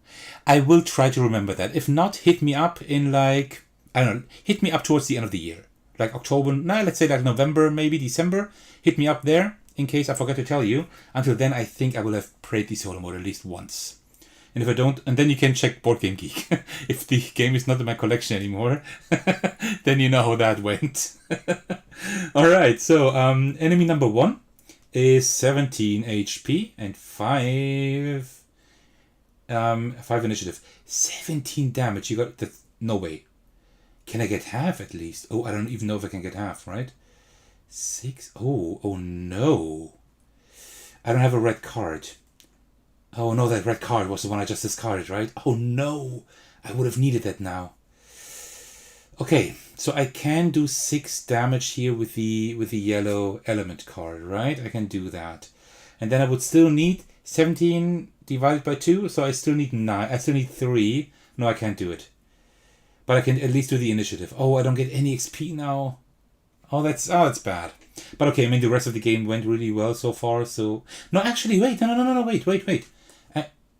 I will try to remember that. If not, hit me up in like, I don't know, hit me up towards the end of the year. Like October, let's say like November, maybe December. Hit me up there in case I forget to tell you. Until then, I think I will have played the solo mode at least once. And if I don't, and then you can check Board Game Geek. If the game is not in my collection anymore, then you know how that went. Alright, so enemy number 1 is 17 HP and 5 initiative. 17 damage. You got that? No way. Can I get half at least? Oh, I don't even know if I can get half, right? 6. Oh no. I don't have a red card. Oh no, that red card was the one I just discarded, right? Oh no. I would have needed that now. Okay, so I can do 6 damage here with the yellow element card, right? I can do that. And then I would still need 17 divided by 2, so I still need 9. I still need 3. No, I can't do it. But I can at least do the initiative. Oh, I don't get any XP now. Oh, that's bad. But okay, I mean, the rest of the game went really well so far, so... No, actually, wait. No, wait.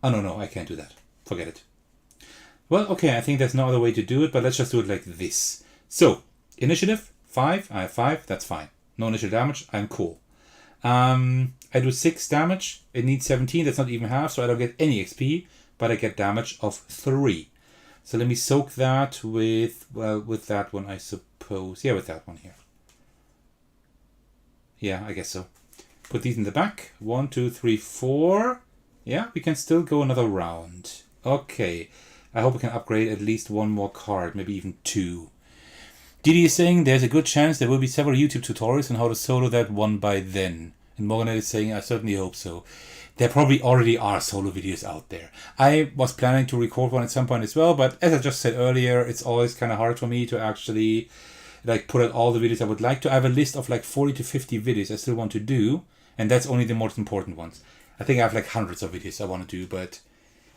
Oh, no, I can't do that. Forget it. Well, okay, I think there's no other way to do it, but let's just do it like this. So, initiative, 5. I have 5. That's fine. No initial damage. I'm cool. I do 6 damage. It needs 17. That's not even half, so I don't get any XP, but I get damage of 3. So let me soak that with that one, I suppose. Yeah, with that one here. Yeah, I guess so. Put these in the back. 1, 2, 3, 4. Yeah, we can still go another round. Okay. I hope we can upgrade at least 1 more card, maybe even 2. Didi is saying there's a good chance there will be several YouTube tutorials on how to solo that one by then. And Morgan is saying I certainly hope so. There probably already are solo videos out there. I was planning to record one at some point as well, but as I just said earlier, it's always kind of hard for me to actually like put out all the videos I would like to. I have a list of like 40 to 50 videos I still want to do, and that's only the most important ones. I think I have like hundreds of videos I want to do, but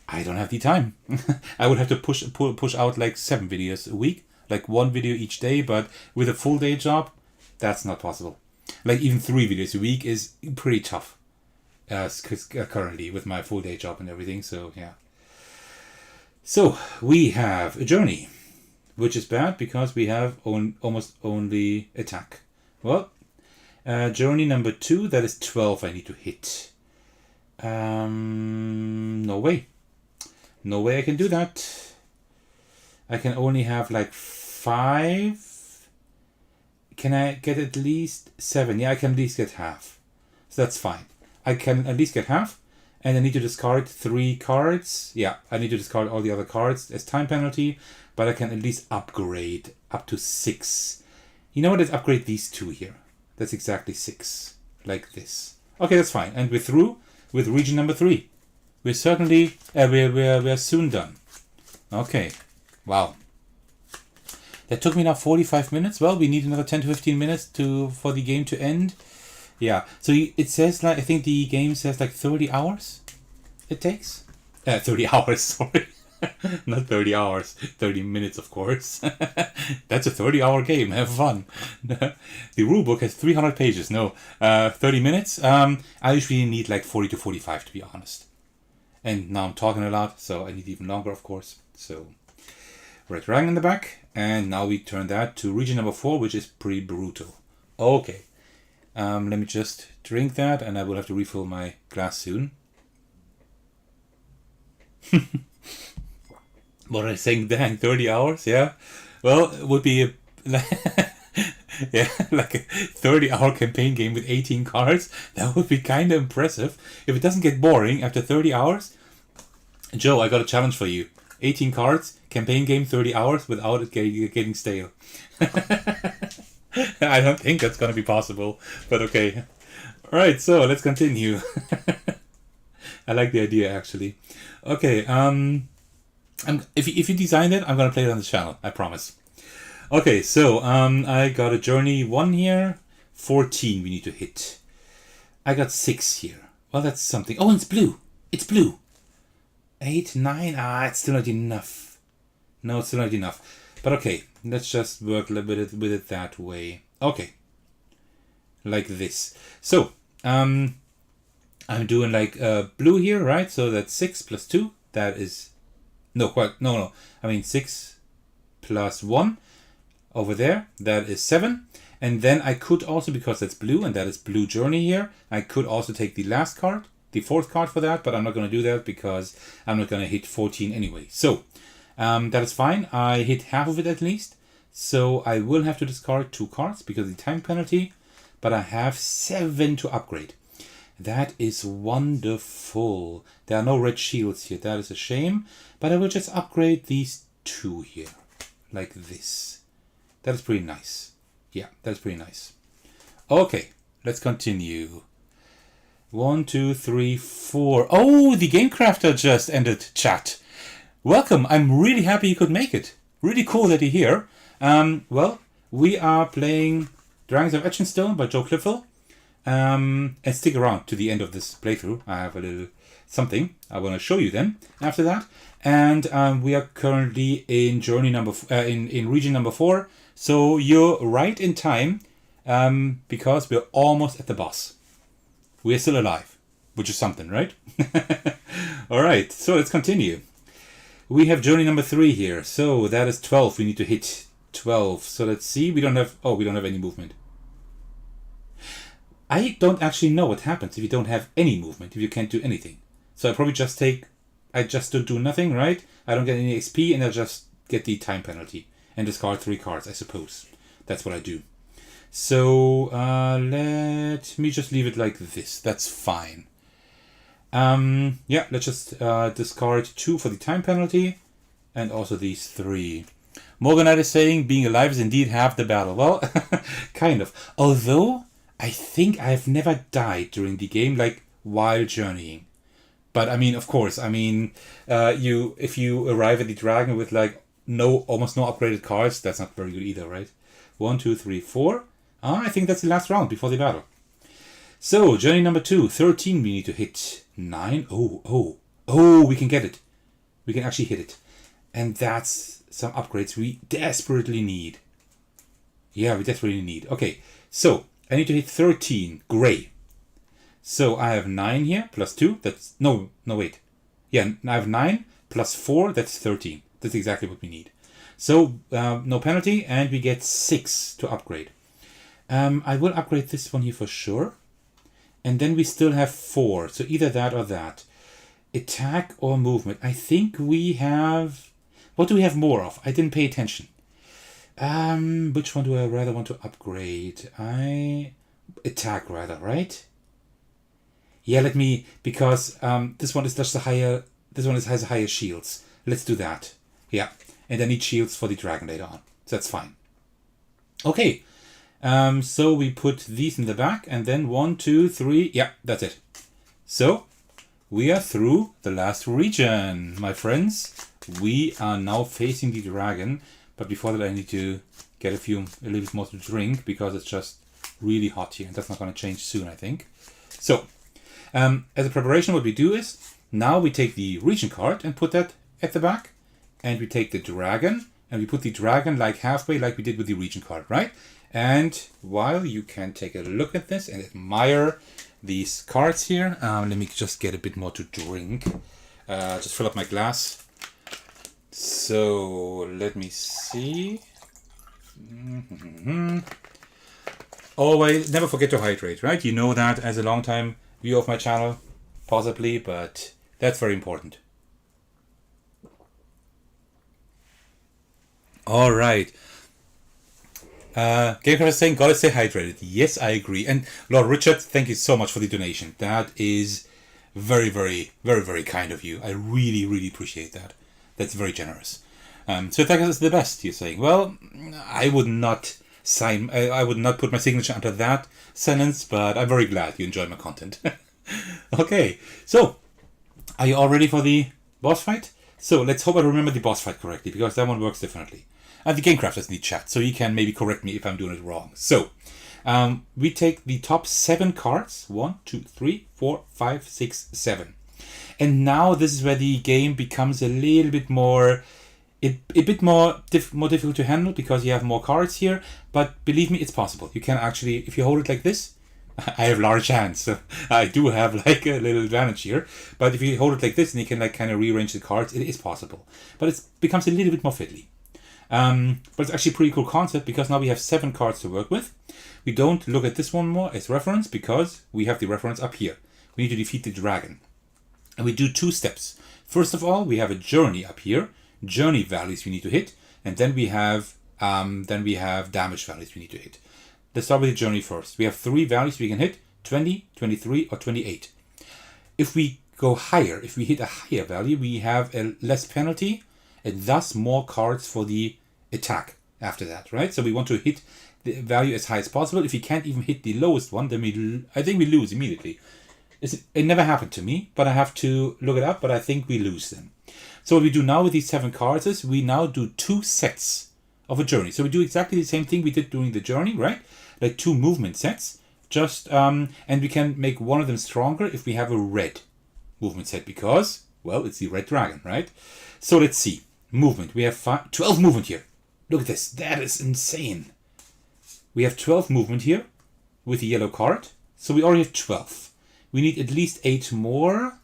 I don't have the time. I would have to push out like 7 videos a week, like 1 video each day, but with a full day job, that's not possible. Like even 3 videos a week is pretty tough. Currently with my full day job and everything, so yeah. So we have a journey, which is bad because we have almost only attack. Well, journey number 2, that is 12 I need to hit. No way I can do that. I can only have like 5. Can I get at least 7? Yeah, I can at least get half, so that's fine. I can at least get half, and I need to discard 3 cards. Yeah, I need to discard all the other cards as time penalty, but I can at least upgrade up to 6. You know what? Let's upgrade these 2 here. That's exactly 6, like this. Okay, that's fine. And we're through with region number 3. We're certainly we're soon done. Okay, wow. That took me now 45 minutes. Well, we need another 10 to 15 minutes for the game to end. Yeah, so it says like, I think the game says like 30 hours it takes. 30 hours, sorry. Not 30 hours, 30 minutes, of course. That's a 30-hour game, have fun. The rulebook has 300 pages, no, 30 minutes. I usually need like 40 to 45 to be honest. And now I'm talking a lot, so I need even longer, of course. So, Red Dragon in the back, and now we turn that to region number 4, which is pretty brutal. Okay. Let me just drink that, and I will have to refill my glass soon. What am I saying? Dang, 30 hours? Yeah. Well, it would be yeah, like a 30-hour campaign game with 18 cards. That would be kind of impressive. If it doesn't get boring after 30 hours, Joe, I got a challenge for you. 18 cards, campaign game, 30 hours without it getting stale. I don't think that's going to be possible, but okay. Alright, so let's continue. I like the idea, actually. Okay, if you designed it, I'm gonna play it on the channel. I promise. Okay, so I got a journey 1 here, 14 we need to hit. I got 6 here. Well, that's something. Oh, and it's blue. It's blue. 8, 9. It's still not enough. No, it's still not enough. But okay, let's just work a little bit with it that way. Okay, like this. So I'm doing like blue here, right? So that's 6 plus 2. That is no. I mean 6 plus 1 over there. That is 7. And then I could also, because that's blue and that is blue journey here, I could also take the last card, the 4th card for that, but I'm not going to do that because I'm not going to hit 14 anyway. So that is fine. I hit half of it at least. So I will have to discard 2 cards because of the time penalty, but I have 7 to upgrade. That is wonderful. There are no red shields here. That is a shame, but I will just upgrade these 2 here like this. That is pretty nice. Yeah, that's pretty nice. Okay, let's continue. 1, 2, 3, 4. Oh, the Game Crafter just ended chat. Welcome. I'm really happy you could make it. Really cool that you're here. Well, we are playing Dragons of Etching by Joe Cliffel. And stick around to the end of this playthrough. I have a little something I want to show you then after that. And we are currently in journey number in region number 4. So you're right in time because we're almost at the boss. We're still alive, which is something, right? All right, so let's continue. We have journey number 3 here. So that is 12. We need to hit 12. So let's see. We don't have any movement. I don't actually know what happens if you don't have any movement, if you can't do anything. So I probably just don't do nothing, right? I don't get any XP and I just get the time penalty and discard 3 cards, I suppose. That's what I do. So let me just leave it like this. That's fine. Yeah, let's just discard 2 for the time penalty and also these 3. Morganite is saying being alive is indeed half the battle. Well, kind of. Although I think I've never died during the game, like while journeying. But I mean, of course, I mean, if you arrive at the dragon with like almost no upgraded cards, that's not very good either, right? 1, 2, 3, 4. I think that's the last round before the battle. So journey number 2, 13. We need to hit 9. Oh, we can get it. We can actually hit it, and that's some upgrades we desperately need. Yeah, we desperately need. Okay, so I need to hit 13. Gray. So I have 9 here, plus 2. That's... No, wait. Yeah, I have 9 plus 4. That's 13. That's exactly what we need. So, no penalty, and we get 6 to upgrade. I will upgrade this one here for sure. And then we still have 4. So either that or that. Attack or movement. I think we have... What do we have more of? I didn't pay attention. Which one do I rather want to upgrade? Attack rather, right? Yeah, because this one is just a higher, has higher shields. Let's do that. Yeah, and I need shields for the dragon later on. So that's fine. Okay, so we put these in the back and then 1, 2, 3. Yeah, that's it. So we are through the last region, my friends. We are now facing the dragon. But before that, I need to get a little bit more to drink because it's just really hot here. And that's not going to change soon, I think. So, as a preparation, what we do is now we take the region card and put that at the back. And we take the dragon and we put the dragon like halfway like we did with the region card, right? And while you can take a look at this and admire these cards here, let me just get a bit more to drink. Just fill up my glass. So let me see. Always never forget to hydrate, right? You know that as a long time viewer of my channel, possibly, but that's very important. All right. Gamecraft is saying, gotta stay hydrated. Yes, I agree. And Lord Richard, thank you so much for the donation. That is very, very, very, very kind of you. I really, really appreciate that. That's very generous. So thank you is the best, you're saying. Well, I would not I would not put my signature under that sentence, but I'm very glad you enjoy my content. Okay, so are you all ready for the boss fight? So let's hope I remember the boss fight correctly, because that one works differently. The Gamecraft doesn't need chat, so he can maybe correct me if I'm doing it wrong. So, we take the top 7 cards. 1, 2, 3, 4, 5, 6, 7. And now this is where the game becomes a little bit more... a bit more difficult to handle, because you have more cards here. But believe me, it's possible. You can actually, if you hold it like this... I have large hands, so I do have like a little advantage here. But if you hold it like this, and you can like kind of rearrange the cards, it is possible. But it becomes a little bit more fiddly. But it's actually a pretty cool concept, because now we have 7 cards to work with. We don't look at this one more as reference, because we have the reference up here. We need to defeat the dragon. And we do 2 steps. First of all, we have a journey up here. Journey values we need to hit. And then we have damage values we need to hit. Let's start with the journey first. We have 3 values we can hit, 20, 23, or 28. If we go higher, if we hit a higher value, we have a less penalty, and thus more cards for the attack after that, right? So we want to hit the value as high as possible. If we can't even hit the lowest one, then I think we lose immediately. It never happened to me, but I have to look it up, but I think we lose then. So what we do now with these 7 cards is we now do 2 sets of a journey. So we do exactly the same thing we did during the journey, right? Like 2 movement sets, just and we can make one of them stronger if we have a red movement set, because, well, it's the red dragon, right? So let's see. Movement. We have 12 movement here. Look at this. That is insane. We have 12 movement here with the yellow card. So we already have 12. We need at least 8 more.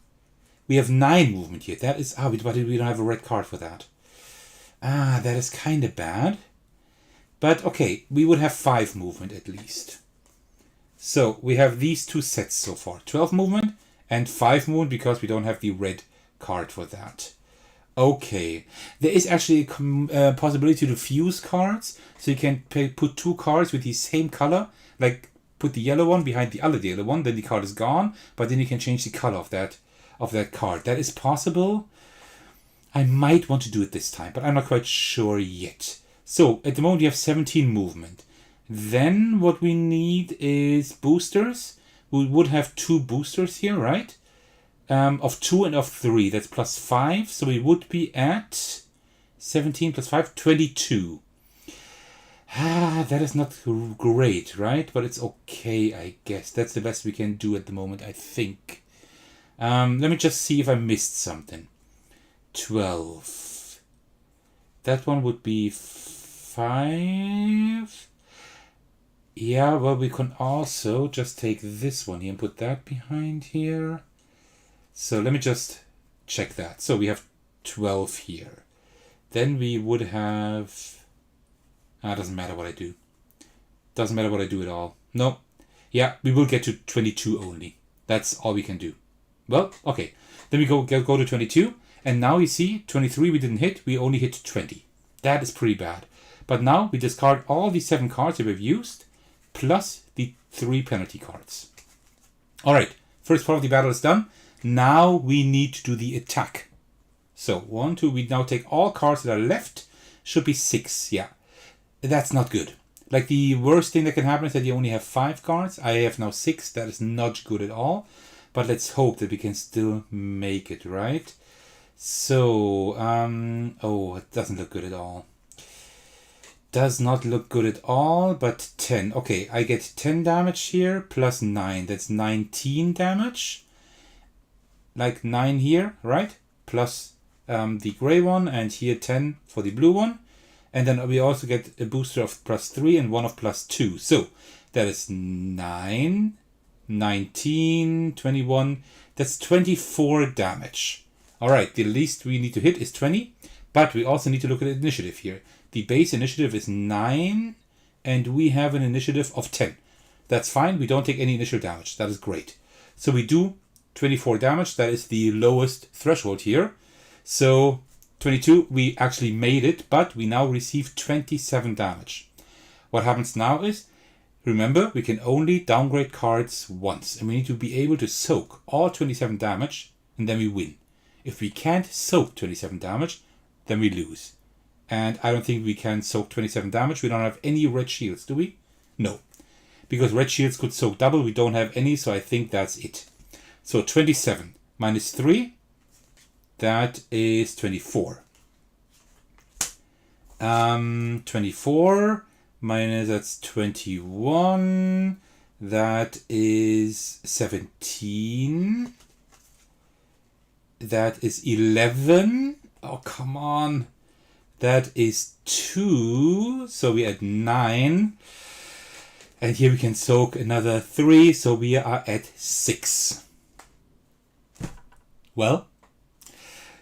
We have 9 movement here. That is... we don't have a red card for that. That is kind of bad. But okay, we would have 5 movement at least. So we have these 2 sets so far. 12 movement and 5 movement, because we don't have the red card for that. Okay. There is actually a possibility to fuse cards. So you can put 2 cards with the same color. Like put the yellow one behind the other yellow one. Then the card is gone. But then you can change the color of that card. That is possible. I might want to do it this time, but I'm not quite sure yet. So, at the moment we have 17 movement. Then what we need is boosters. We would have 2 boosters here, right? Of 2 and of 3. That's plus 5. So we would be at 17 plus 5, 22. That is not great, right? But it's okay, I guess. That's the best we can do at the moment, I think. Let me just see if I missed something. 12. That one would be 5. Yeah, well, we can also just take this one here and put that behind here. So let me just check that. So we have 12 here. Then we would have... doesn't matter what I do. Doesn't matter what I do at all. No. Yeah, we will get to 22 only. That's all we can do. Well, okay. Then we go to 22. And now you see, 23 we didn't hit. We only hit 20. That is pretty bad. But now we discard all the 7 cards that we've used, plus the 3 penalty cards. Alright, first part of the battle is done. Now we need to do the attack. So, 1, 2, we now take all cards that are left. Should be 6, yeah. That's not good. Like, the worst thing that can happen is that you only have 5 cards. I have now 6. That is not good at all. But let's hope that we can still make it, right? So, it doesn't look good at all. Does not look good at all, but 10. Okay, I get 10 damage here, plus 9. That's 19 damage. Like 9 here, right? Plus the gray one, and here 10 for the blue one. And then we also get a booster of plus 3 and one of plus 2. So, that is 9, 19, 21. That's 24 damage. Alright, the least we need to hit is 20. But we also need to look at initiative here. The base initiative is 9, and we have an initiative of 10. That's fine, we don't take any initial damage. That is great. So we do 24 damage, that is the lowest threshold here. So 22, we actually made it, but we now receive 27 damage. What happens now is, remember, we can only downgrade cards once, and we need to be able to soak all 27 damage, and then we win. If we can't soak 27 damage, then we lose. And I don't think we can soak 27 damage. We don't have any red shields, do we? No. Because red shields could soak double. We don't have any, so I think that's it. So 27 minus 3. that is 24. 24 minus, that's 21. That is 17. That is 11. Oh, come on. That is 2. So we add 9. And here we can soak another 3. So we are at 6. Well,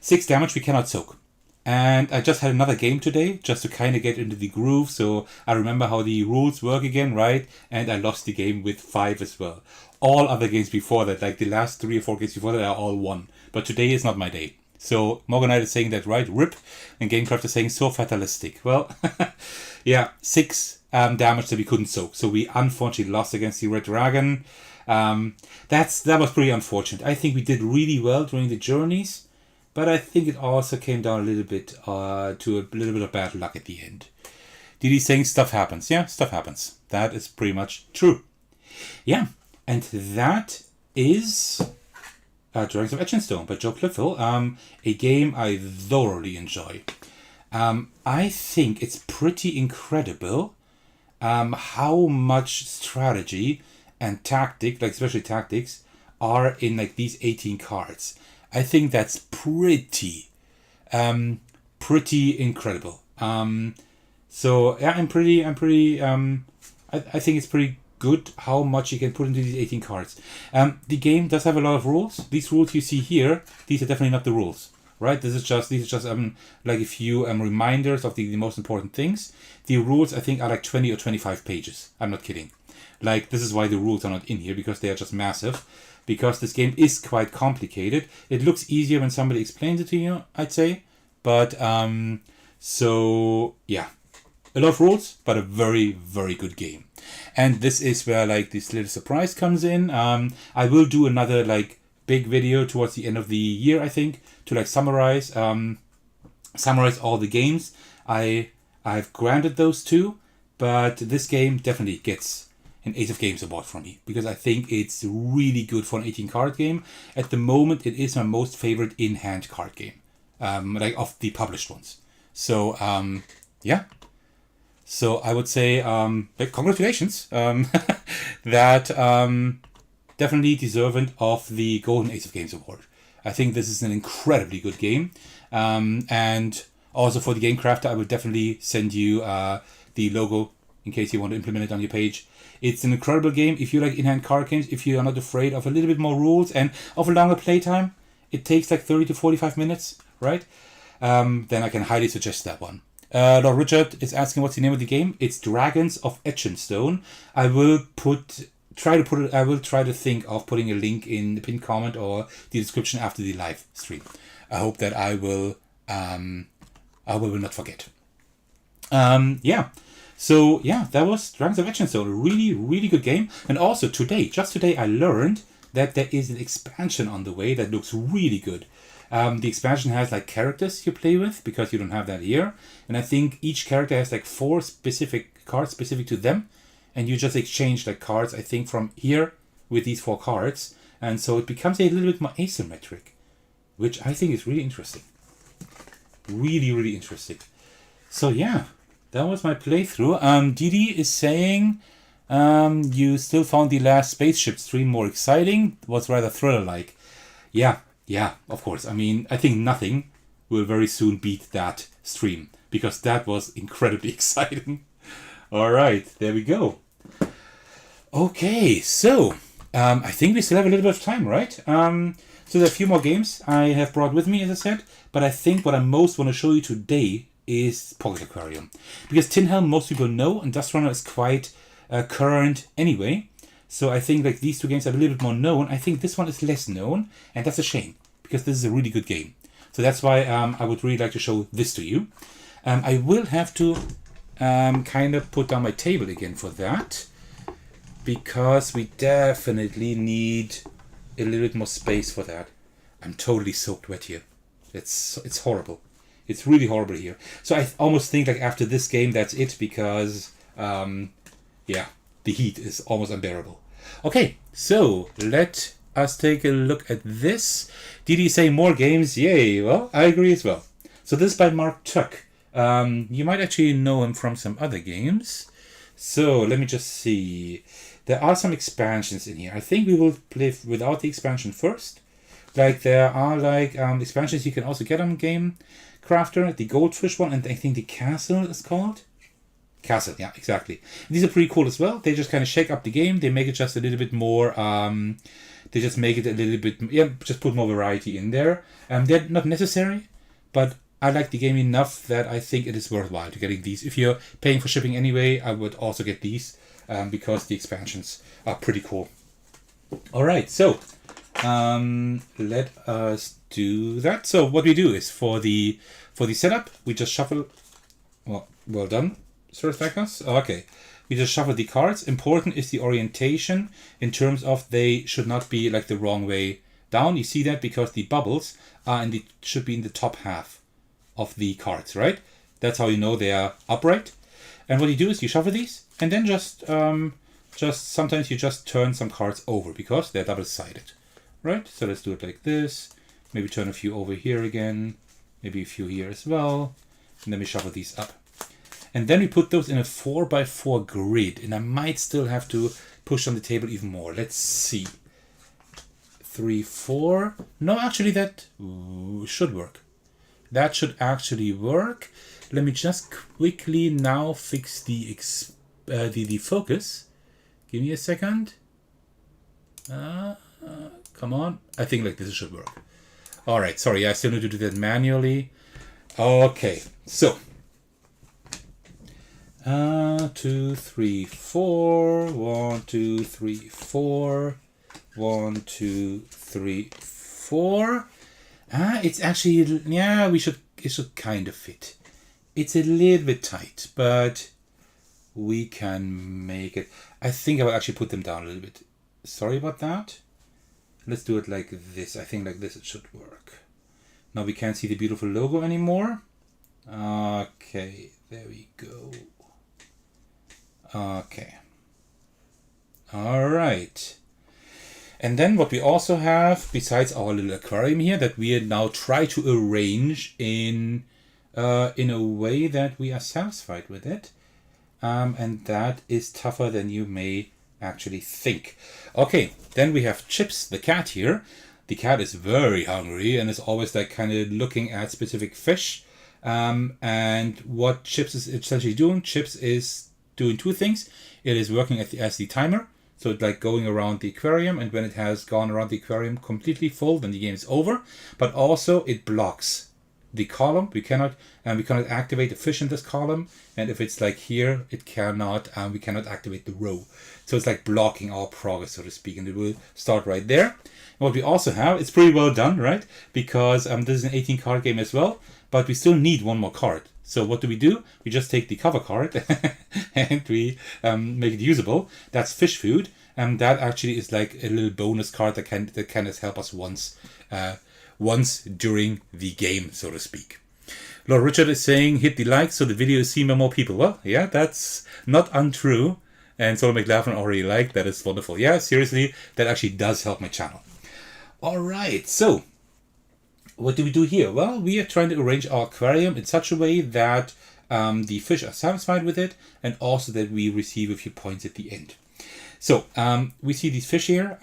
6 damage we cannot soak. And I just had another game today, just to kind of get into the groove, so I remember how the rules work again, right? And I lost the game with 5 as well. All other games before that, like the last 3 or 4 games before that, are all 1. But today is not my day. So Morganite is saying that, right? RIP. And Gamecraft is saying, so fatalistic. Well, yeah, 6 damage that we couldn't soak. So we unfortunately lost against the Red Dragon. That was pretty unfortunate. I think we did really well during the journeys. But I think it also came down a little bit to a little bit of bad luck at the end. Didi saying stuff happens. Yeah, stuff happens. That is pretty much true. Yeah, and that is Dragons of Etching by Joe Cliffel. A game I thoroughly enjoy. I think it's pretty incredible how much strategy and tactic, like especially tactics, are in like these 18 cards. I think that's pretty incredible. So yeah, I think it's pretty good how much you can put into these 18 cards. The game does have a lot of rules. These rules you see here, these are definitely not the rules, right? These are just like a few reminders of the most important things. The rules I think are like 20 or 25 pages. I'm not kidding. Like, this is why the rules are not in here, because they are just massive. Because this game is quite complicated. It looks easier when somebody explains it to you, I'd say. But, so, yeah. A lot of rules, but a very, very good game. And this is where, like, this little surprise comes in. I will do another, like, big video towards the end of the year, I think, to, like, summarize all the games. I've granted those two, but this game definitely gets an Ace of Games award from me, because I think it's really good for an 18 card game. At the moment, it is my most favorite in-hand card game, like of the published ones. So, yeah. So I would say, congratulations. That definitely deserving of the Golden Ace of Games award. I think this is an incredibly good game. And also for the Game Crafter, I will definitely send you the logo in case you want to implement it on your page. It's an incredible game. If you like in-hand card games, if you are not afraid of a little bit more rules and of a longer playtime, it takes like 30 to 45 minutes, right? Then I can highly suggest that one. Lord Richard is asking what's the name of the game. It's Dragons of Etching. I will try to think of putting a link in the pinned comment or the description after the live stream. I hope that I will not forget. Yeah. So yeah, that was Dragons of Etching. A really, really good game. And also just today, I learned that there is an expansion on the way that looks really good. The expansion has like characters you play with, because you don't have that here. And I think each character has like 4 specific cards specific to them. And you just exchange like cards, I think, from here with these 4 cards. And so it becomes a little bit more asymmetric, which I think is really interesting. Really, really interesting. So yeah. That was my playthrough. Didi is saying you still found the last spaceship stream more exciting. It was rather thriller-like. Yeah, of course. I mean, I think nothing will very soon beat that stream, because that was incredibly exciting. All right, there we go. Okay, so I think we still have a little bit of time, right? So there are a few more games I have brought with me, as I said. But I think what I most want to show you today is Pocket Aquarium, because Tin Helm most people know, and Dust Runner is quite current anyway. So I think like these 2 games are a little bit more known. I think this one is less known, and that's a shame, because this is a really good game. So that's why I would really like to show this to you. I will have to kind of put down my table again for that, because we definitely need a little bit more space for that. I'm totally soaked wet here. It's horrible. It's really horrible here. So I almost think like after this game, that's it, because, yeah, the heat is almost unbearable. Okay, so let us take a look at this. Did he say more games? Yay! Well, I agree as well. So this is by Mark Tuck. You might actually know him from some other games. So let me just see. There are some expansions in here. I think we will play without the expansion first. Like there are like expansions you can also get on Game Crafter. The Goldfish one, and I think the Castle is called. Castle, yeah, exactly. These are pretty cool as well. They just kind of shake up the game. They make it just a little bit more. They just make it a little bit. Yeah, just put more variety in there. They're not necessary, but I like the game enough that I think it is worthwhile to getting these. If you're paying for shipping anyway, I would also get these because the expansions are pretty cool. All right, so let us do that. So what we do is for the setup, we just shuffle. Well done, Sir Thackus. Okay, we just shuffle the cards. Important is the orientation in terms of they should not be like the wrong way down. You see that because the bubbles are should be in the top half of the cards, right? That's how you know they are upright. And what you do is you shuffle these, and then just sometimes you just turn some cards over because they're double-sided, right? So let's do it like this. Maybe turn a few over here again, maybe a few here as well, and then we shuffle these up. And then we put those in a 4x4 grid, and I might still have to push on the table even more. Let's see. 3, 4. No, actually that should work. That should actually work. Let me just quickly now fix the focus. Give me a second. Come on. I think like this should work. All right. Sorry, I still need to do that manually. Okay. So 2, 3, 4. 1, 2, 3, 4. 1, 2, 3, 4. It's actually, yeah, it should kind of fit. It's a little bit tight, but we can make it. I think I will actually put them down a little bit. Sorry about that. Let's do it like this. I think like this it should work. Now we can't see the beautiful logo anymore. Okay, there we go. Okay. All right. And then what we also have, besides our little aquarium here, that we now try to arrange in a way that we are satisfied with it. And that is tougher than you may actually think. Okay, then we have Chips, the cat here. The cat is very hungry and is always like kind of looking at specific fish. And what Chips is essentially doing, Chips is doing two things. It is working as the timer. So it's like going around the aquarium, and when it has gone around the aquarium completely full, then the game is over. But also it blocks the column. We cannot activate a fish in this column, and if it's like here, it cannot. We cannot activate the row. So it's like blocking our progress, so to speak, and it will start right there. And what we also have, it's pretty well done, right? Because this is an 18 card game as well, but we still need one more card. So what do? We just take the cover card and we make it usable. That's fish food, and that actually is like a little bonus card that can help us once during the game, so to speak. Lord Richard is saying, hit the like so the video is seen by more people. Well, yeah, that's not untrue. And Solo McLaughlin already liked. That is wonderful. Yeah, seriously, that actually does help my channel. All right, so what do we do here? Well, we are trying to arrange our aquarium in such a way that the fish are satisfied with it, and also that we receive a few points at the end. So we see these fish here.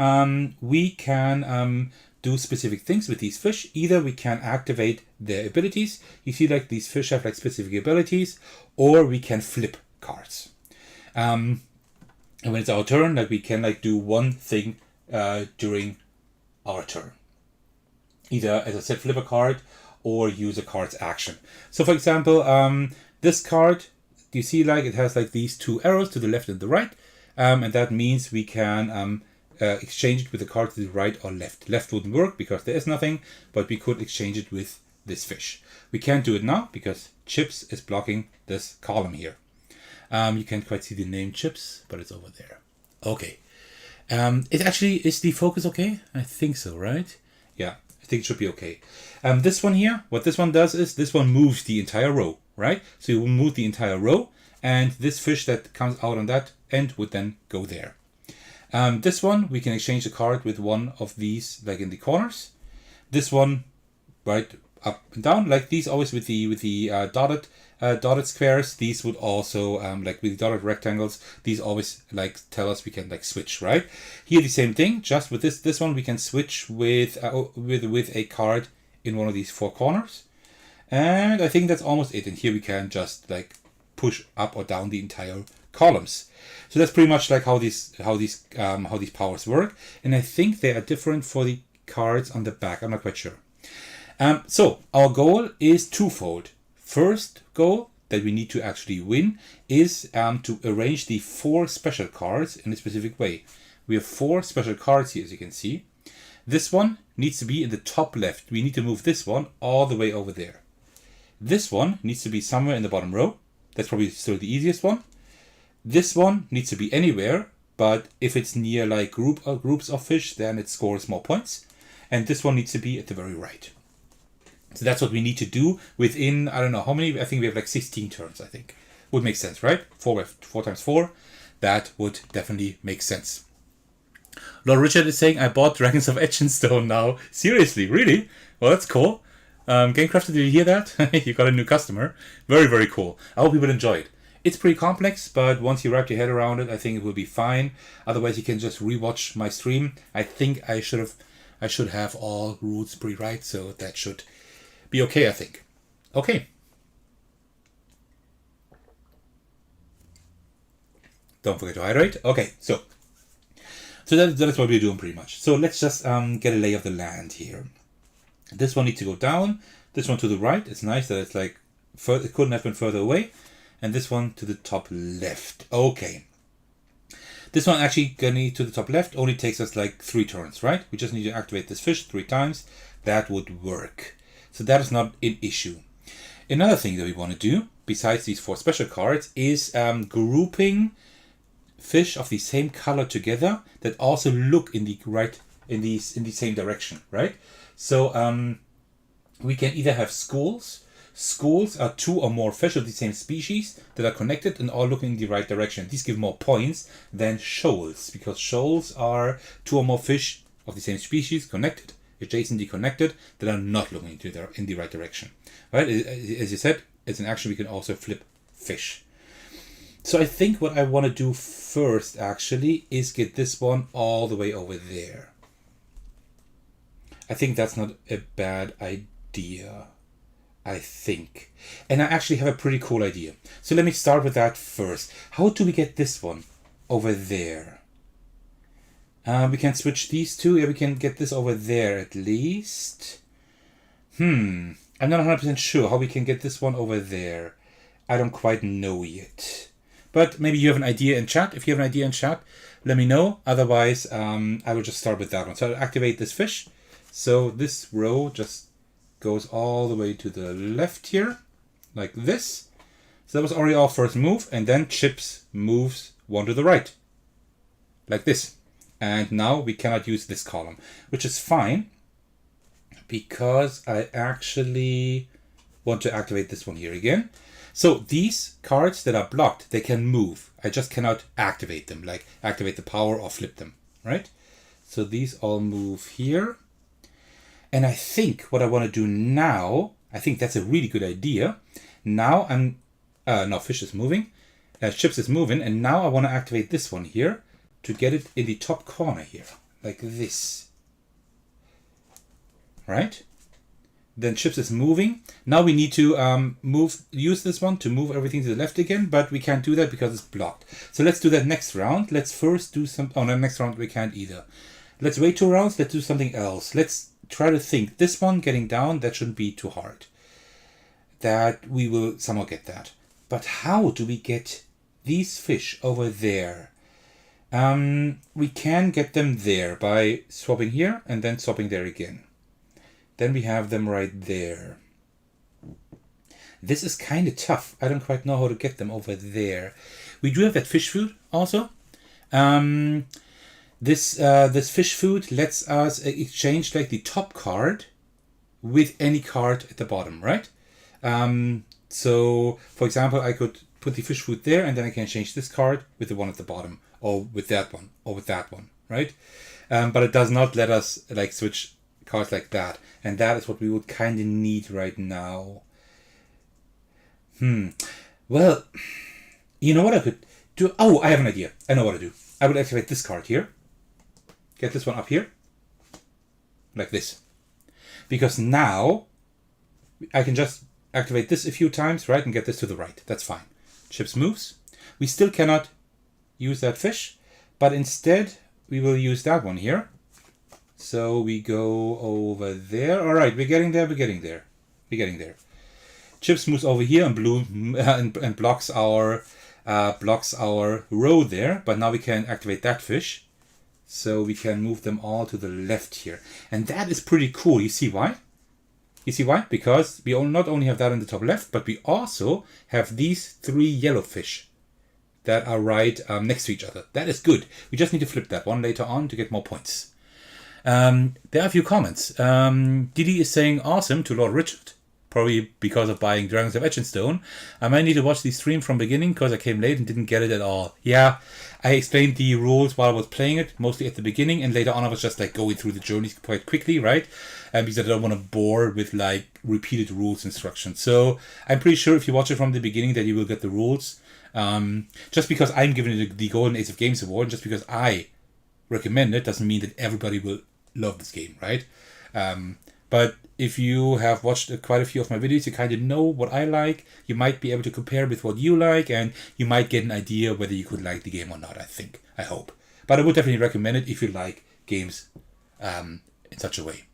We can do specific things with these fish. Either we can activate their abilities. You see like these fish have like specific abilities, or we can flip cards. And when it's our turn, like we can like do one thing during our turn. Either, as I said, flip a card or use a card's action. So for example, this card, you see like it has like these two arrows to the left and the right. And that means we can exchange it with a card to the right or left. Left wouldn't work because there is nothing, but we could exchange it with this fish. We can't do it now because Chips is blocking this column here. You can't quite see the name Chips, but it's over there. Okay. It actually, is the focus okay? I think so, right? Yeah. I think it should be okay. This one here, what this one does is this one moves the entire row, right? So you will move the entire row, and this fish that comes out on that end would then go there. This one, we can exchange the card with one of these, like in the corners. This one, right, up and down, like these always with the dotted squares. These would also, like with the dotted rectangles, these always like tell us we can like switch, right? Here the same thing, just with this one we can switch with a card in one of these four corners. And I think that's almost it. And here we can just like push up or down the entire columns. So that's pretty much like how these powers work. And I think they are different for the cards on the back. I'm not quite sure. So our goal is twofold. First goal that we need to actually win is to arrange the 4 special cards in a specific way. We have 4 special cards here, as you can see. This one needs to be in the top left. We need to move this one all the way over there. This one needs to be somewhere in the bottom row. That's probably still the easiest one. This one needs to be anywhere, but if it's near like groups of fish, then it scores more points. And this one needs to be at the very right. So that's what we need to do within, I don't know how many, I think we have like 16 turns, I think. Would make sense, right? 4 times 4. That would definitely make sense. Lord Richard is saying, I bought Dragons of Etching Stone now. Seriously, really? Well, that's cool. Gamecrafter, did you hear that? You got a new customer. Very, very cool. I hope you will enjoy it. It's pretty complex, but once you wrap your head around it, I think it will be fine. Otherwise, you can just rewatch my stream. I think I should have all rules pre-write, so that should be okay, I think. Okay. Don't forget to hydrate. Okay, so that's what we're doing pretty much. So let's just get a lay of the land here. This one needs to go down. This one to the right. It's nice that it's like it couldn't have been further away. And this one to the top left. Okay. This one actually going to the top left only takes us like 3 turns, right? We just need to activate this fish 3 times. That would work. So that is not an issue. Another thing that we want to do, besides these 4 special cards, is grouping fish of the same color together that also look in the same direction, right? So we can either have schools. Schools are 2 or more fish of the same species that are connected and all looking in the right direction. These give more points than shoals, because shoals are 2 or more fish of the same species connected, adjacently connected, that are not looking in the right direction. Right? As you said, as an action, we can also flip fish. So I think what I want to do first, actually, is get this one all the way over there. I think that's not a bad idea. I think. And I actually have a pretty cool idea. So let me start with that first. How do we get this one over there? We can switch these 2. Yeah, we can get this over there at least. I'm not 100% sure how we can get this one over there. I don't quite know yet. But maybe you have an idea in chat. If you have an idea in chat, let me know. Otherwise, I will just start with that one. So I'll activate this fish. So this row just goes all the way to the left here, like this. So that was already our first move, and then Chips moves 1 to the right, like this. And now we cannot use this column, which is fine, because I actually want to activate this one here again. So these cards that are blocked, they can move. I just cannot activate them, like activate the power or flip them, right? So these all move here. And I think what I want to do now, I think that's a really good idea. Now now fish is moving, Chips is moving, and now I want to activate this one here to get it in the top corner here, like this. Right? Then Chips is moving. Now we need to use this one to move everything to the left again, but we can't do that because it's blocked. So let's do that next round. Let's first do no, next round we can't either. Let's wait 2 rounds. Let's do something else. Let's try to think. This one getting down, that shouldn't be too hard. That we will somehow get that. But how do we get these fish over there? We can get them there by swapping here and then swapping there again. Then we have them right there. This is kind of tough. I don't quite know how to get them over there. We do have that fish food also. This fish food lets us exchange like the top card with any card at the bottom, right? So, for example, I could put the fish food there, and then I can change this card with the one at the bottom. or with that one, or with that one, right? But it does not let us like switch cards like that, and that is what we would kind of need right now. Well, you know what I could do? Oh, I have an idea. I know what to do. I would activate this card here. Get this one up here. Like this. Because now I can just activate this a few times, right? And get this to the right. That's fine. Chips moves. We still cannot use that fish. But instead, we will use that one here. So we go over there. All right, we're getting there. We're getting there. We're getting there. Chips moves over here and blue and blocks our row there. But now we can activate that fish. So we can move them all to the left here. And that is pretty cool. You see why? You see why? Because we not only have that in the top left, but we also have these 3 yellow fish that are right next to each other. That is good. We just need to flip that one later on to get more points. There are a few comments. Didi is saying awesome to Lord Richard. Probably because of buying Dragons of Etching. I might need to watch the stream from beginning because I came late and didn't get it at all. Yeah, I explained the rules while I was playing it, mostly at the beginning, and later on I was just like going through the journeys quite quickly, right? Because I don't want to bore with like repeated rules instructions. So I'm pretty sure if you watch it from the beginning that you will get the rules. Just because I'm giving it the Golden Ace of Games award, just because I recommend it, doesn't mean that everybody will love this game, right? But if you have watched quite a few of my videos, you kind of know what I like. You might be able to compare with what you like, and you might get an idea whether you could like the game or not, I hope. But I would definitely recommend it if you like games in such a way.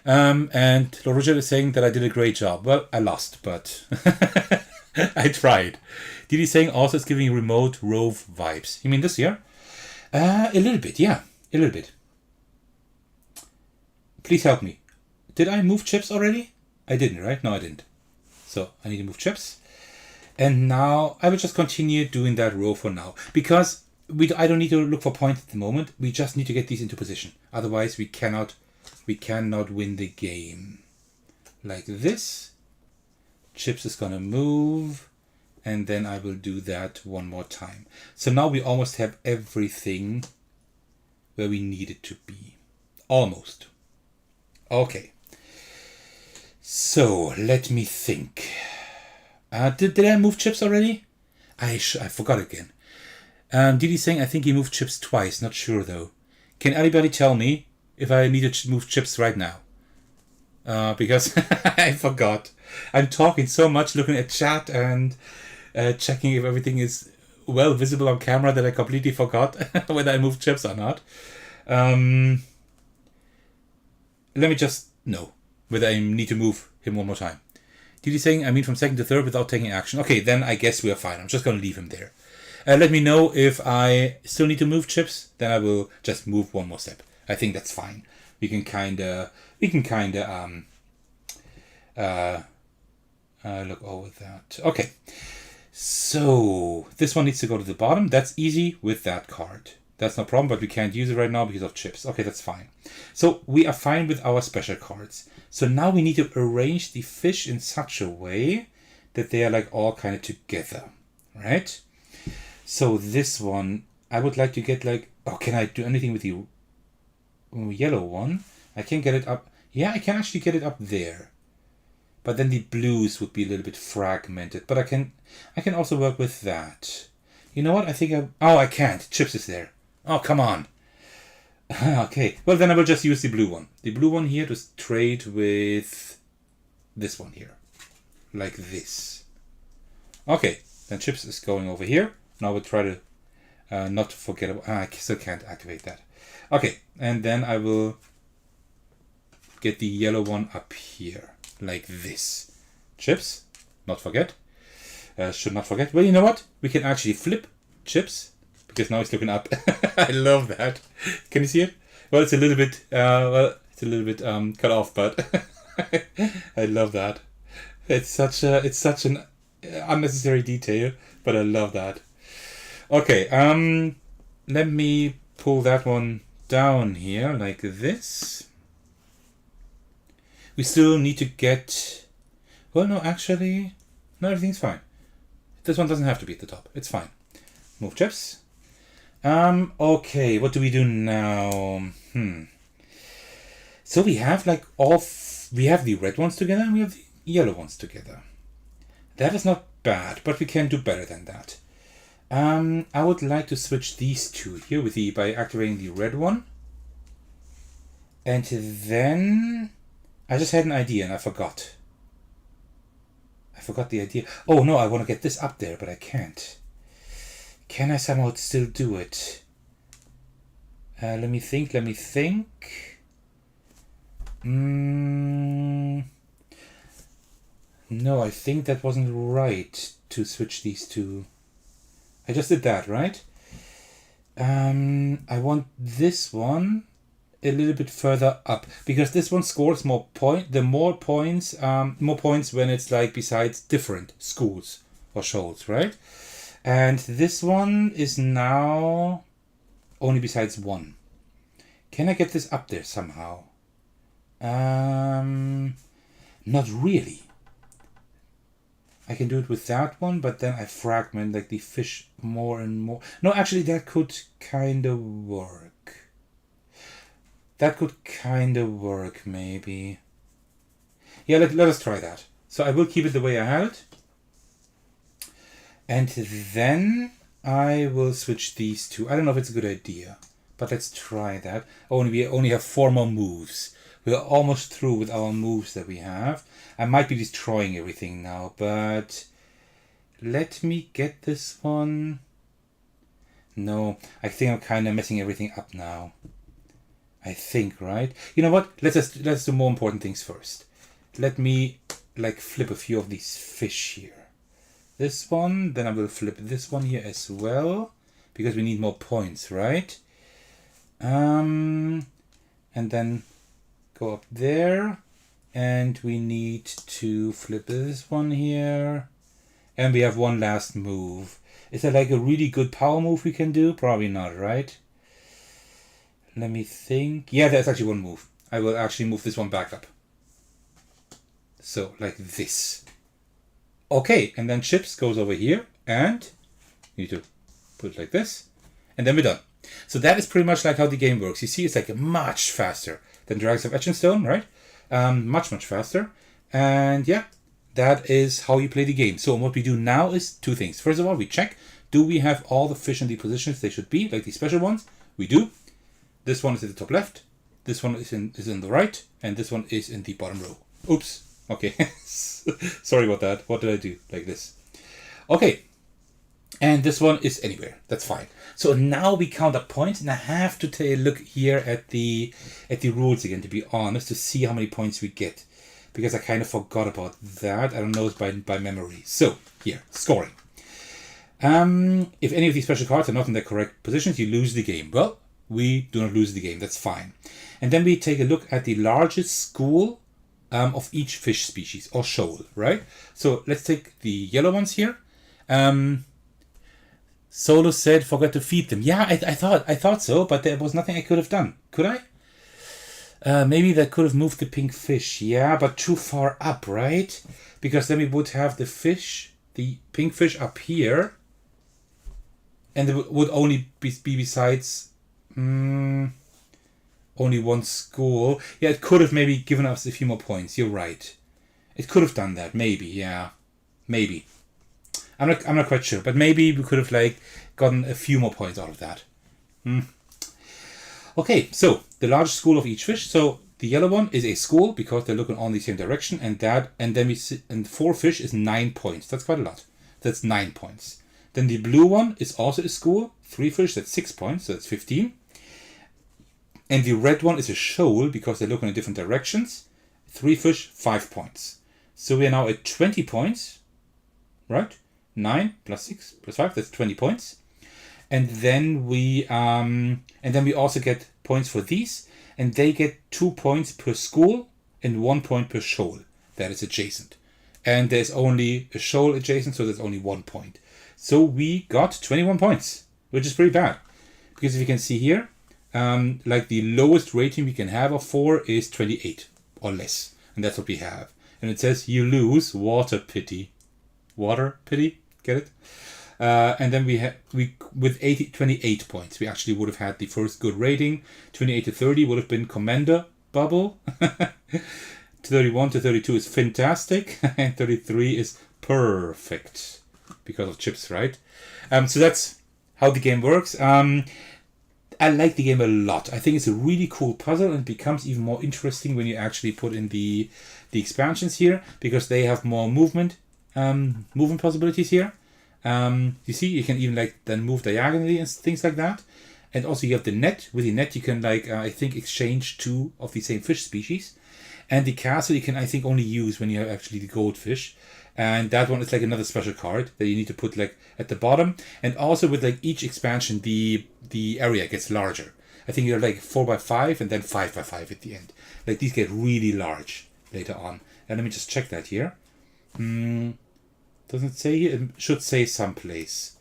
And Lord Richard is saying that I did a great job. Well, I lost, but I tried. Did he saying also it's giving remote Rove vibes? You mean this year? A little bit, yeah. A little bit. Please help me. Did I move chips already? I didn't, right? No, I didn't. So I need to move chips. And now I will just continue doing that row for now. Because I don't need to look for points at the moment. We just need to get these into position. Otherwise we cannot win the game. Like this. Chips is gonna move. And then I will do that one more time. So now we almost have everything where we need it to be. Almost. Okay. So, let me think. Did I move chips already? I forgot again. Didi saying I think he moved chips twice. Not sure though. Can anybody tell me if I need to move chips right now? Because I forgot. I'm talking so much, looking at chat and checking if everything is well visible on camera that I completely forgot whether I moved chips or not. Let me just know whether I need to move him one more time. Did he saying I mean from second to third without taking action? Okay, then I guess we are fine. I'm just going to leave him there. Let me know if I still need to move chips. Then I will just move one more step. I think that's fine. We can kind of look over that. Okay. So this one needs to go to the bottom. That's easy with that card. That's no problem, but we can't use it right now because of chips. Okay, that's fine. So we are fine with our special cards. So now we need to arrange the fish in such a way that they are like all kind of together, right? So this one, I would like to get like, oh, can I do anything with the yellow one? I can get it up. Yeah, I can actually get it up there. But then the blues would be a little bit fragmented. But I can also work with that. You know what? I think I can't. Chips is there. Oh, come on. Okay. Well, then I will just use the blue one. The blue one here to trade with this one here. Like this. Okay. Then Chips is going over here. Now we'll try to not forget. I still can't activate that. Okay. And then I will get the yellow one up here. Like this. Chips. Not forget. Should not forget. Well, you know what? We can actually flip Chips. Because now it's looking up. I love that. Can you see it? Well, it's a little bit cut off, but I love that. It's such an unnecessary detail, but I love that. Okay, let me pull that one down here like this. We still need to get. Well, no, actually, no, everything's fine. This one doesn't have to be at the top. It's fine. Move chips. Okay, what do we do now? So we have like we have the red ones together and we have the yellow ones together. That is not bad, but we can do better than that. I would like to switch these two here by activating the red one. And then I just had an idea and I forgot. I forgot the idea. Oh no, I want to get this up there, but I can't. Can I somehow still do it? Let me think. No, I think that wasn't right to switch these two. I just did that, right? I want this one a little bit further up because this one scores more points when it's like besides different schools or shoals, right? And this one is now only besides one. Can I get this up there somehow? Not really. I can do it with that one, but then I fragment like the fish more and more. No, actually that could kind of work. Maybe. Yeah, let us try that. So I will keep it the way I had it. And then I will switch these two. I don't know if it's a good idea, but let's try that. We only have 4 more moves. We're almost through with our moves that we have. I might be destroying everything now, but let me get this one. No, I think I'm kind of messing everything up now. I think, right? You know what? Let's do more important things first. Let me like flip a few of these fish here. This one, then I will flip this one here as well, because we need more points, right? And then go up there, and we need to flip this one here, and we have one last move. Is that like a really good power move we can do? Probably not, right? Let me think. Yeah, there's actually one move. I will actually move this one back up. So, like this. Okay, and then Chips goes over here, and you need to put it like this, and then we're done. So that is pretty much like how the game works. You see, it's like much faster than Dragons of Etching, right? Much faster. And yeah, that is how you play the game. So what we do now is 2 things. First of all, we check, do we have all the fish in the positions they should be, like the special ones? We do. This one is at the top left, this one is in the right, and this one is in the bottom row. Oops. Okay. Sorry about that. What did I do? Like this. Okay. And this one is anywhere. That's fine. So now we count up points, and I have to take a look here at the rules again, to be honest, to see how many points we get, because I kind of forgot about that. I don't know it by memory. So here, scoring. If any of these special cards are not in their correct positions, you lose the game. Well, we do not lose the game. That's fine. And then we take a look at the largest school of each fish species or shoal, right? So let's take the yellow ones here. Solo said, forgot to feed them. Yeah, I thought so, but there was nothing I could have done. Could I? Maybe that could have moved the pink fish. Yeah, but too far up, right? Because then we would have the pink fish up here, and there would only be besides only one school. Yeah, it could have maybe given us a few more points. You're right. It could have done that. Maybe. Yeah. Maybe. I'm not quite sure, but maybe we could have like gotten a few more points out of that. Okay, so the largest school of each fish. So the yellow one is a school because they're looking on the same direction, and then we see, and 4 fish is 9 points. That's quite a lot. That's 9 points. Then the blue one is also a school. 3 fish, that's 6 points, so that's 15. And the red one is a shoal because they're looking in different directions. 3 fish, 5 points. So we are now at 20 points, right? 9 plus 6 plus 5, that's 20 points. And then we also get points for these, and they get 2 points per school and 1 point per shoal that is adjacent. And there's only a shoal adjacent, so there's only 1 point. So we got 21 points, which is pretty bad. Because if you can see here, like the lowest rating we can have of 4 is 28 or less. And that's what we have. And it says you lose water pity. Water pity? Get it? And then we with 28 points, we actually would have had the first good rating. 28 to 30 would have been Commander Bubble. 31 to 32 is fantastic, and 33 is perfect because of chips, right? So that's how the game works. I like the game a lot. I think it's a really cool puzzle, and it becomes even more interesting when you actually put in the expansions here, because they have more movement possibilities here. You see, you can even like then move diagonally and things like that. And also you have the net. With the net you can like I think exchange 2 of the same fish species. And the castle you can I think only use when you have actually the goldfish. And that one is like another special card that you need to put like at the bottom. And also with like each expansion the area gets larger. I think you're like 4x5 and then 5x5 at the end. Like these get really large later on. And let me just check that here. Doesn't say here. It should say someplace.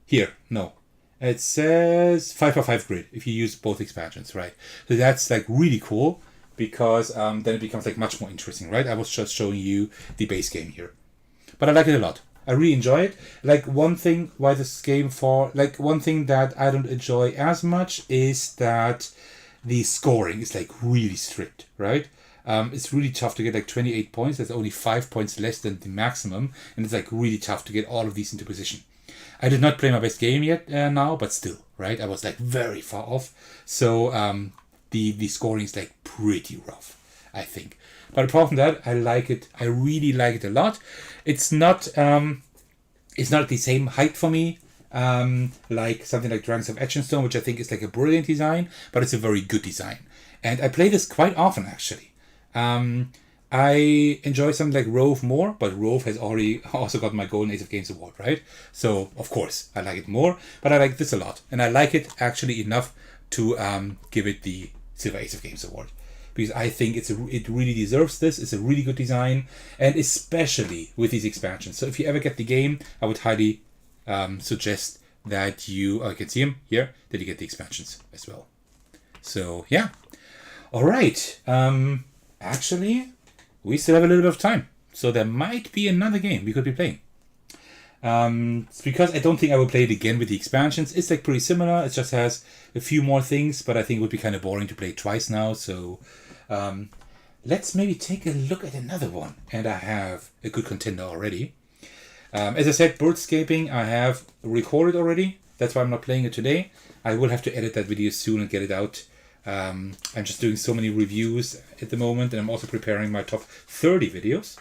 Here, no. It says 5x5 grid if you use both expansions, right? So that's like really cool, because then it becomes like much more interesting, right? I was just showing you the base game here. But I like it a lot. I really enjoy it. Like one thing one thing that I don't enjoy as much is that the scoring is like really strict, right? It's really tough to get like 28 points. That's only 5 points less than the maximum. And it's like really tough to get all of these into position. I did not play my best game yet now, but still, right? I was like very far off. So the scoring is like pretty rough, I think. But apart from that, I like it. I really like it a lot. It's not the same height for me. Like something like Dragons of Etching, which I think is like a brilliant design, but it's a very good design. And I play this quite often actually. I enjoy something like Rove more, but Rove has already also got my Golden Ace of Games award, right? So of course I like it more, but I like this a lot, and I like it actually enough to give it the Silver Ace of Games award, because I think it really deserves this. It's a really good design, and especially with these expansions. So if you ever get the game, I would highly suggest that you can see them here, that you get the expansions as well. So yeah, all right. Actually, we still have a little bit of time, so there might be another game we could be playing. It's because I don't think I will play it again with the expansions. It's like pretty similar. It just has a few more things, but I think it would be kind of boring to play it twice now. So let's maybe take a look at another one. And I have a good contender already. As I said, Birdscaping I have recorded already. That's why I'm not playing it today. I will have to edit that video soon and get it out. I'm just doing so many reviews at the moment, and I'm also preparing my top 30 videos.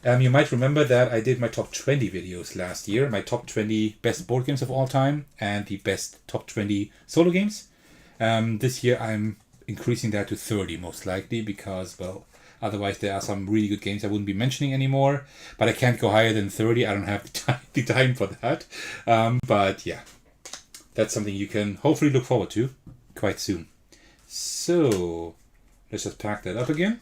You might remember that I did my top 20 videos last year, my top 20 best board games of all time and the best top 20 solo games. This year I'm increasing that to 30 most likely, because, well, otherwise there are some really good games I wouldn't be mentioning anymore, but I can't go higher than 30. I don't have the time for that. But yeah, that's something you can hopefully look forward to quite soon. So let's just pack that up again.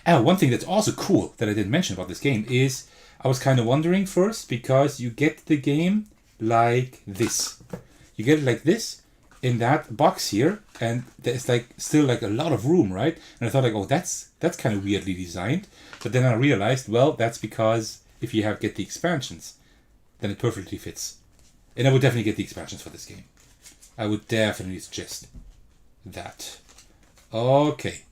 One thing that's also cool that I didn't mention about this game is I was kind of wondering first, because you get the game like this. You get it like this in that box here, and there's like still like a lot of room, right? And I thought like, oh, that's kind of weirdly designed. But then I realized, well, that's because if you get the expansions, then it perfectly fits. And I would definitely get the expansions for this game. I would definitely suggest that. Okay.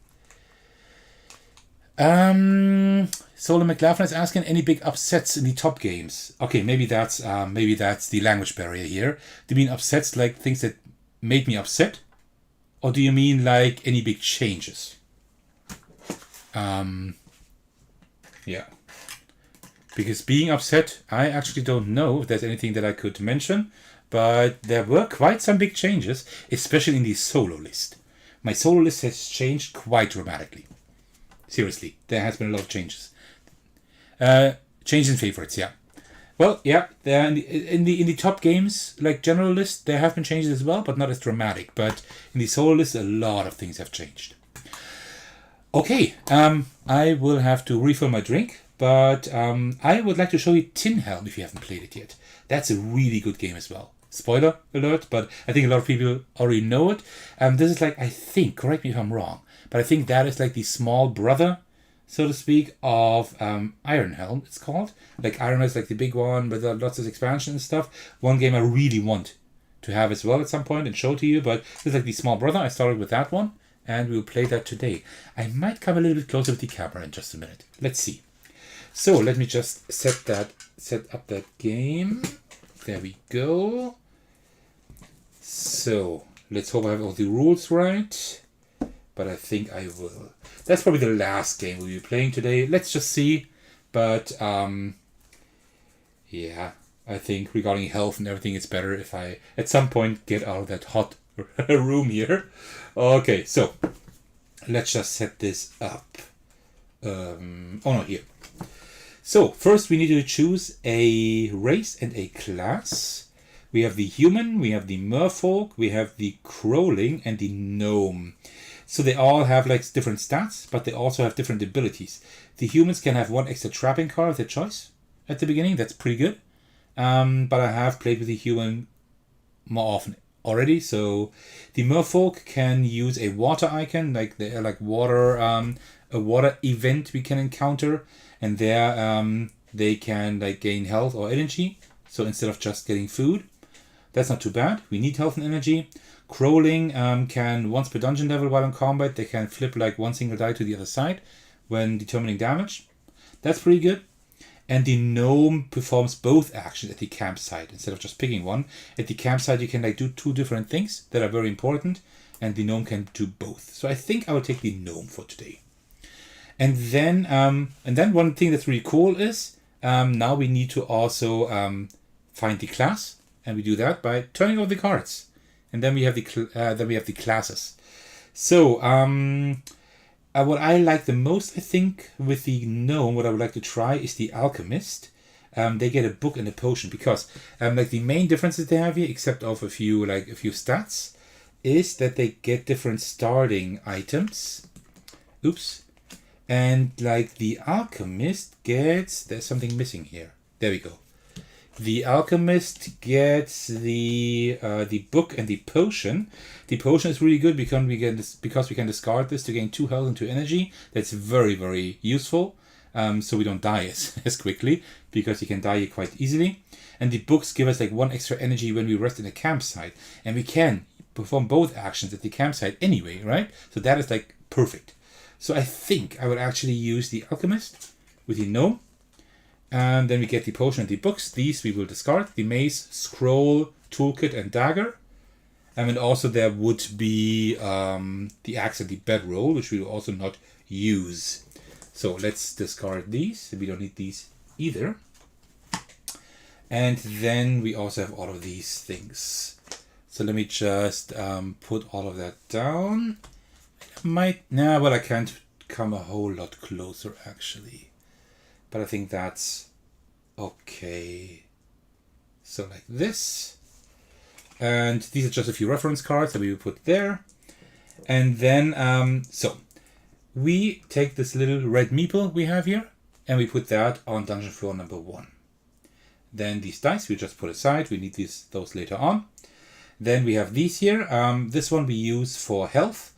Solar McLaughlin is asking, any big upsets in the top games? Okay, maybe that's the language barrier here. Do you mean upsets like things that made me upset? Or do you mean like any big changes? Yeah. Because being upset, I actually don't know if there's anything that I could mention, but there were quite some big changes, especially in the solo list. My solo list has changed quite dramatically. Seriously, there has been a lot of changes. Changes in favorites, yeah. Well, yeah, in the top games, like general list, there have been changes as well, but not as dramatic. But in the solo list, a lot of things have changed. Okay, I will have to refill my drink, but I would like to show you Tin Helm if you haven't played it yet. That's a really good game as well. Spoiler alert, but I think a lot of people already know it. This is like, I think, correct me if I'm wrong, but I think that is like the small brother so to speak, of Iron Helm, it's called. Like Iron is like the big one with lots of expansion and stuff. One game I really want to have as well at some point and show to you, but this is like the small brother. I started with that one, and we'll play that today. I might come a little bit closer with the camera in just a minute. Let's see. So let me just set up that game. There we go. So let's hope I have all the rules right. But I think I will. That's probably the last game we'll be playing today. Let's just see. But yeah, I think regarding health and everything, it's better if I at some point get out of that hot room here. Okay, so let's just set this up. Oh no, here. So first we need to choose a race and a class. We have the human, we have the merfolk, we have the crawling, and the gnome. So they all have like different stats, but they also have different abilities. The humans can have one extra trapping card of their choice at the beginning. That's pretty good. But I have played with the human more often already. So the merfolk can use a water icon, like the water, a water event we can encounter, and there they can like gain health or energy. So instead of just getting food, that's not too bad. We need health and energy. Crawling can, once per dungeon level while in combat, they can flip like one single die to the other side when determining damage. That's pretty good. And the gnome performs both actions at the campsite instead of just picking one. At the campsite you can like do two different things that are very important, and the gnome can do both. So I think I will take the gnome for today. And then one thing that's really cool is now we need to also find the class, and we do that by turning over the cards. And then we have the classes. So what I like the most, I think, with the gnome, what I would like to try is the alchemist. They get a book and a potion because like the main differences they have here, except of a few stats, is that they get different starting items. Oops. And like the alchemist gets, there's something missing here. There we go. The alchemist gets the book and the potion. The potion is really good because we can discard this to gain 2 health and 2 energy. That's very, very useful. So we don't die as quickly, because you can die quite easily. And the books give us like 1 extra energy when we rest in a campsite, and we can perform both actions at the campsite anyway, right? So that is like perfect. So I think I would actually use the alchemist with the gnome. And then we get the potion and the books. These we will discard. The mace, scroll, toolkit, and dagger. And also there would be the axe and the bedroll, which we will also not use. So let's discard these. We don't need these either. And then we also have all of these things. So let me just put all of that down. But I can't come a whole lot closer actually. But I think that's okay. So like this. And these are just a few reference cards that we will put there. And then, so we take this little red meeple we have here, and we put that on dungeon floor number 1. Then these dice we just put aside. We need those later on. Then we have these here. This one we use for health.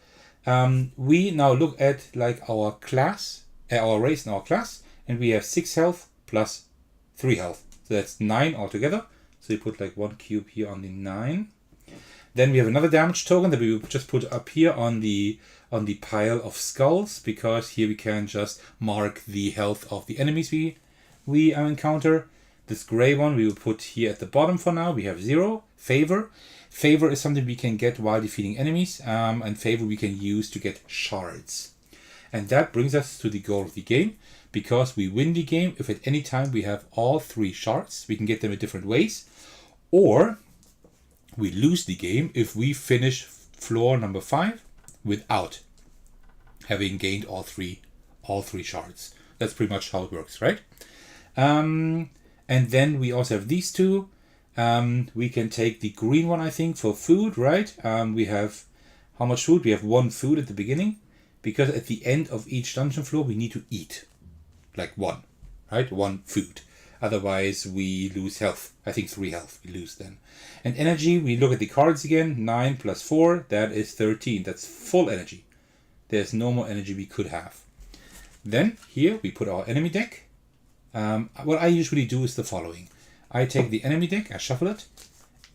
We now look at like our class, our race and our class. And we have 6 health plus 3 health. So that's 9 altogether. So you put like 1 cube here on the 9. Then we have another damage token that we will just put up here on the pile of skulls, because here we can just mark the health of the enemies we encounter. This gray one we will put here at the bottom for now. We have 0. Favor. Favor is something we can get while defeating enemies. And favor we can use to get shards. And that brings us to the goal of the game. Because we win the game if at any time we have all 3 shards. We can get them in different ways. Or we lose the game if we finish floor number 5 without having gained all three shards. That's pretty much how it works, right? And then we also have these two. We can take the green one, I think, for food, right? We have how much food? We have 1 food at the beginning. Because at the end of each dungeon floor we need to eat. Like 1, right? 1 food. Otherwise we lose health. I think 3 health we lose then. And energy, we look at the cards again. 9 plus 4, that is 13. That's full energy. There's no more energy we could have. Then here we put our enemy deck. What I usually do is the following. I take the enemy deck, I shuffle it,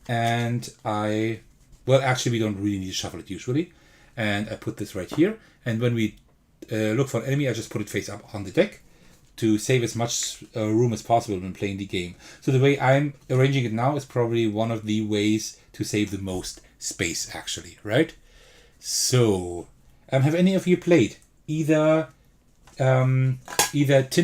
and well, actually we don't really need to shuffle it usually. And I put this right here. And when we look for an enemy, I just put it face up on the deck to save as much room as possible when playing the game. So the way I'm arranging it now is probably one of the ways to save the most space, actually, right? So, have any of you played either Tin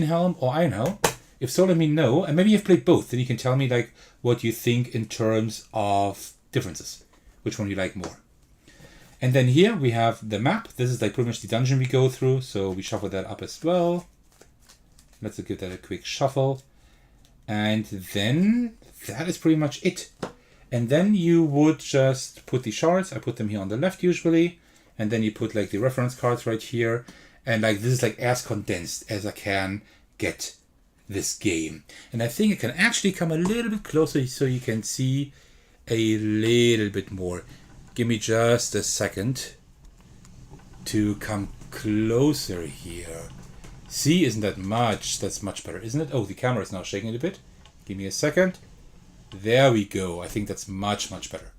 Helm or Iron Helm? If so, let me know. And maybe you've played both, then you can tell me like what you think in terms of differences, which one you like more. And then here we have the map. This is like pretty much the dungeon we go through, so we shuffle that up as well. Let's give that a quick shuffle. And then that is pretty much it. And then you would just put the shards. I put them here on the left usually. And then you put like the reference cards right here. And like this is like as condensed as I can get this game. And I think it can actually come a little bit closer so you can see a little bit more. Give me just a second to come closer here. See, isn't that much? That's much better, isn't it? Oh, the camera is now shaking a bit. Give me a second. There we go. I think that's much, much better.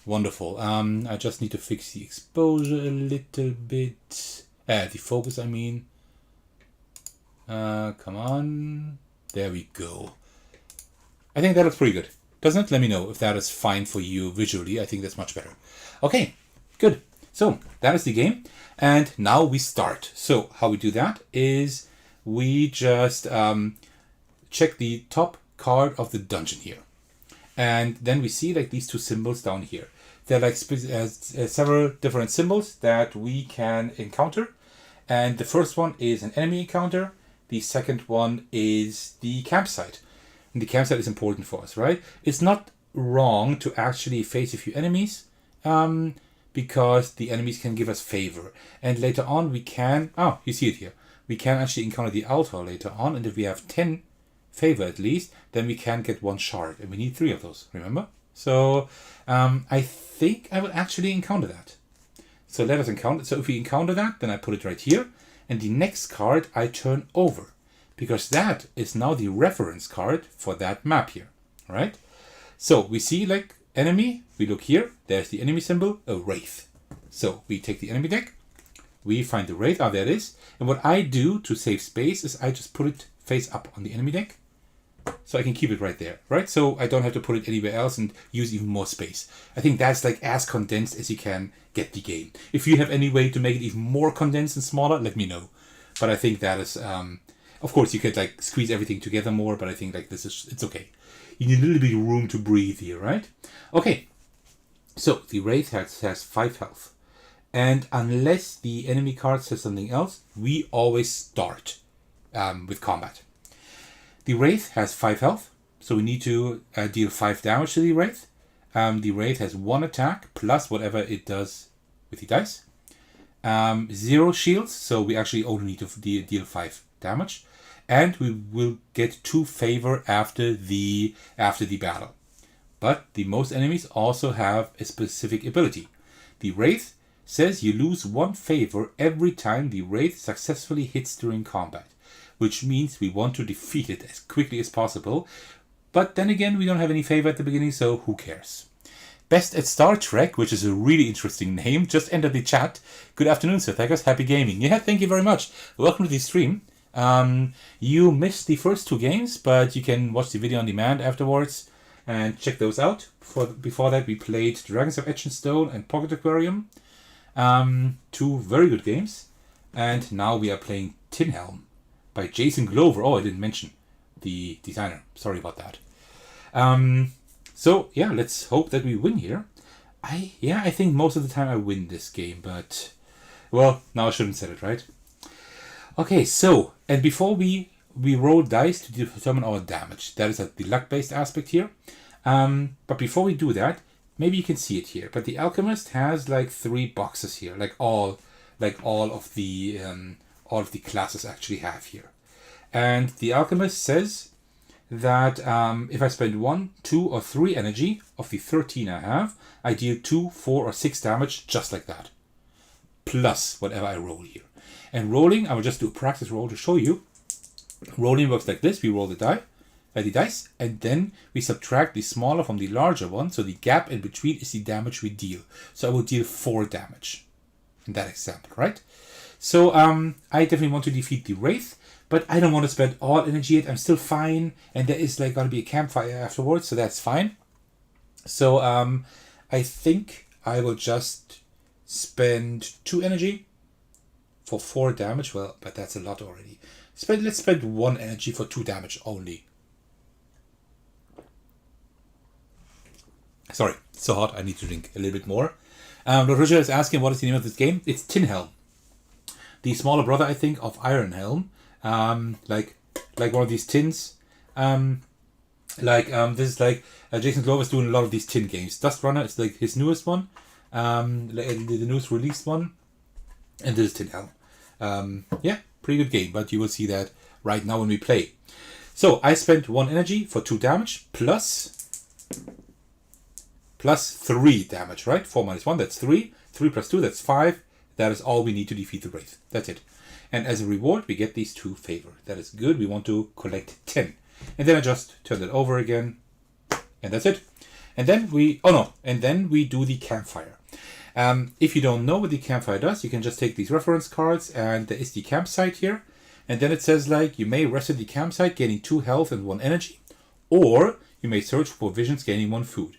Wonderful. I just need to fix the exposure a little bit. The focus, I mean. Come on. There we go. I think that looks pretty good. Doesn't it? Let me know if that is fine for you visually. I think that's much better. Okay, good. So that is the game. And now we start. So how we do that is we just check the top card of the dungeon here. And then we see like these two symbols down here. They're like several different symbols that we can encounter. And the first one is an enemy encounter. The second one is the campsite. And the campsite is important for us, right? It's not wrong to actually face a few enemies because the enemies can give us favor. And later on we can, you see it here. We can actually encounter the altar later on. And if we have 10 favor at least, then we can get 1 shard. And we need 3 of those, remember? So I think I will actually encounter that. So let us encounter. So if we encounter that, then I put it right here. And the next card I turn over. Because that is now the reference card for that map here. Right? So we see like enemy. We look here. There's the enemy symbol, a wraith. So we take the enemy deck. We find the wraith. There it is. And what I do to save space is I just put it face up on the enemy deck. So I can keep it right there, right? So I don't have to put it anywhere else and use even more space. I think that's like as condensed as you can get the game. If you have any way to make it even more condensed and smaller, let me know. But I think that is, of course you could like squeeze everything together more, but I think like it's okay. You need a little bit of room to breathe here, right? Okay, so the Wraith has 5 health. And unless the enemy card says something else, we always start with combat. The Wraith has 5 health, so we need to deal 5 damage to the Wraith. The Wraith has 1 attack, plus whatever it does with the dice. 0 shields, so we actually only need to deal 5 damage. And we will get 2 favor after the battle. But the most enemies also have a specific ability. The Wraith says you lose 1 favor every time the Wraith successfully hits during combat. Which means we want to defeat it as quickly as possible. But then again, we don't have any favor at the beginning, so who cares? Best at Star Trek, which is a really interesting name, just entered the chat. Good afternoon, Sir Thackers. Happy gaming. Yeah, thank you very much. Welcome to the stream. You missed the first 2 games, but you can watch the video on demand afterwards and check those out. Before that, we played Dragons of Etching and Pocket Aquarium. 2 very good games. And now we are playing Tin Helm by Jason Glover. Oh, I didn't mention the designer. Sorry about that. So, yeah, let's hope that we win here. I think most of the time I win this game, but... Well, now I shouldn't say it, right? Okay, so, and before we roll dice to determine our damage. That is the luck-based aspect here. But before we do that, maybe you can see it here. But the Alchemist has like 3 boxes here, like all of the classes actually have here. And the Alchemist says that if I spend 1, 2, or 3 energy of the 13 I have, I deal 2, 4, or 6 damage just like that. Plus whatever I roll here. And rolling, I will just do a practice roll to show you. Rolling works like this. We roll the dice, and then we subtract the smaller from the larger one, so the gap in between is the damage we deal. So I will deal 4 damage in that example, right? So I definitely want to defeat the Wraith, but I don't want to spend all energy yet. I'm still fine, and there is like going to be a campfire afterwards, so that's fine. So I think I will just spend 2 energy for 4 damage. Well, but that's a lot already. Let's spend 1 energy for 2 damage only. Sorry, it's so hot. I need to drink a little bit more. Roger is asking what is the name of this game. It's Tin Helm, the smaller brother, I think, of Iron Helm. Like one of these tins. This is like Jason Glover's doing a lot of these tin games. Dust Runner is like his newest one, the newest released one, and this is Tin Helm. Yeah, pretty good game, but you will see that right now when we play. So I spent 1 energy for 2 damage plus 3 damage, right? 4 minus 1, that's 3. 3 plus 2, that's 5. That is all we need to defeat the Wraith. That's it. And as a reward, we get these 2 favor. That is good. We want to collect 10. And then I just turn that over again. And that's it. And then we do the campfire. If you don't know what the campfire does, you can just take these reference cards, and there is the campsite here. And then it says like, you may rest at the campsite gaining 2 health and 1 energy. Or you may search for provisions gaining 1 food.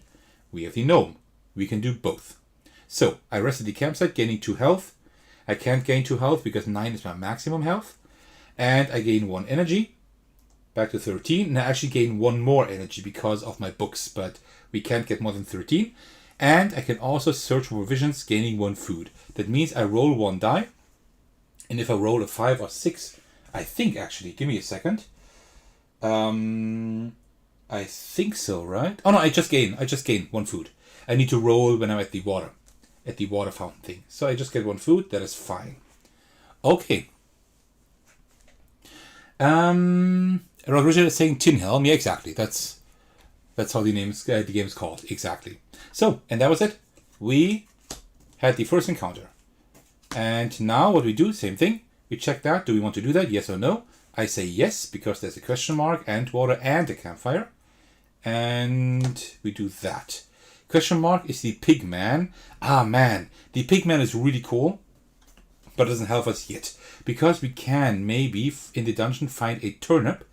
We have the gnome. We can do both. So I rest at the campsite gaining 2 health. I can't gain 2 health because 9 is my maximum health. And I gain 1 energy. Back to 13. And I actually gain 1 more energy because of my books. But we can't get more than 13. And I can also search for provisions gaining 1 food. That means I roll 1 die. And if I roll a 5 or 6, I think actually, give me a second. I think so, right? Oh no, I just gain 1 food. I need to roll when I'm at the water fountain thing. So I just get 1 food. That is fine. Okay. Roger is saying Tin Helm. Yeah, exactly. That's how the game is called. Exactly. So, and that was it. We had the first encounter. And now what we do, same thing. We check that. Do we want to do that? Yes or no? I say yes, because there's a question mark and water and a campfire. And we do that. Question mark is the pigman. Ah, man. The pigman is really cool, but it doesn't help us yet. Because we can maybe in the dungeon find a turnip.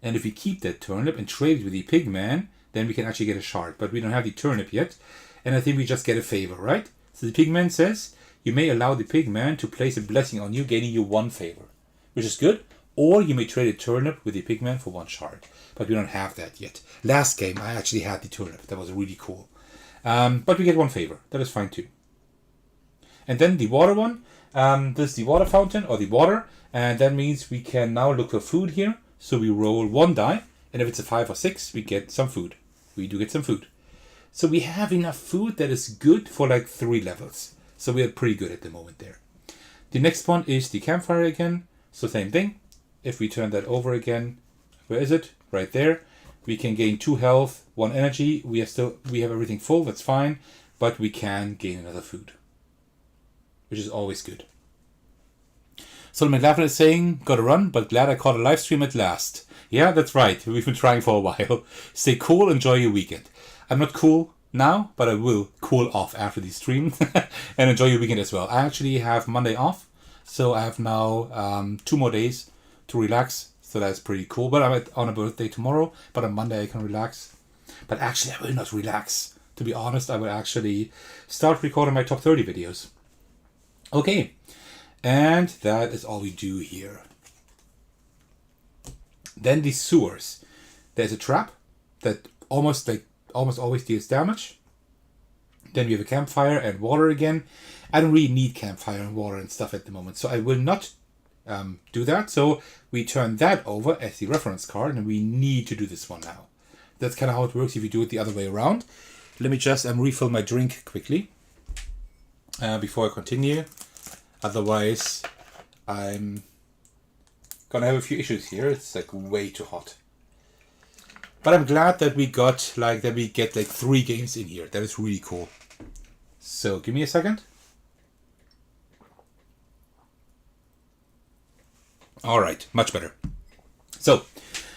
And if we keep that turnip and trade it with the pigman, then we can actually get a shard. But we don't have the turnip yet. And I think we just get a favor, right? So the pigman says, you may allow the pigman to place a blessing on you, gaining you 1 favor. Which is good. Or you may trade a turnip with the pigman for 1 shard. But we don't have that yet. Last game, I actually had the turnip. That was really cool. But we get 1 favor. That is fine too. And then the water one. This is the water fountain, or the water. And that means we can now look for food here. So we roll 1 die. And if it's a 5 or 6, we get some food. We do get some food. So we have enough food that is good for like 3 levels. So we are pretty good at the moment there. The next one is the campfire again. So same thing. If we turn that over again, where is it? Right there. We can gain 2 health, 1 energy. We have everything full. That's fine. But we can gain another food, which is always good. So McLaughlin is saying, gotta run, but glad I caught a live stream at last. Yeah, that's right. We've been trying for a while. Stay cool. Enjoy your weekend. I'm not cool now, but I will cool off after the stream and enjoy your weekend as well. I actually have Monday off, so I have now 2 more days to relax. So that's pretty cool. But I'm on a birthday tomorrow, but on Monday I can relax. But actually I will not relax. To be honest, I will actually start recording my top 30 videos. Okay. And that is all we do here. Then the sewers. There's a trap that almost always deals damage. Then we have a campfire and water again. I don't really need campfire and water and stuff at the moment, so I will not do that. So we turn that over as the reference card, and we need to do this one now. That's kind of how it works if you do it the other way around. Let me just refill my drink quickly before I continue. Otherwise, I'm gonna have a few issues here. It's like way too hot. But I'm glad that we get like 3 games in here. That is really cool. So give me a second. All right, much better. So,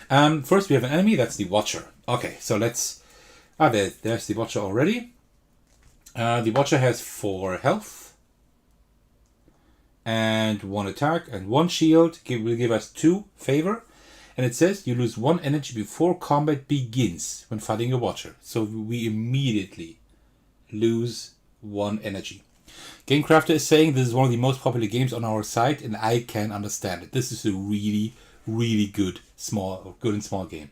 first we have an enemy, that's the Watcher. Okay, so let's... there's the Watcher already. The Watcher has 4 health. And 1 attack and 1 shield. Will give us 2 favor. And it says you lose 1 energy before combat begins when fighting a Watcher. So we immediately lose 1 energy. Gamecrafter is saying this is one of the most popular games on our site, and I can understand it. This is a really, really good and small game.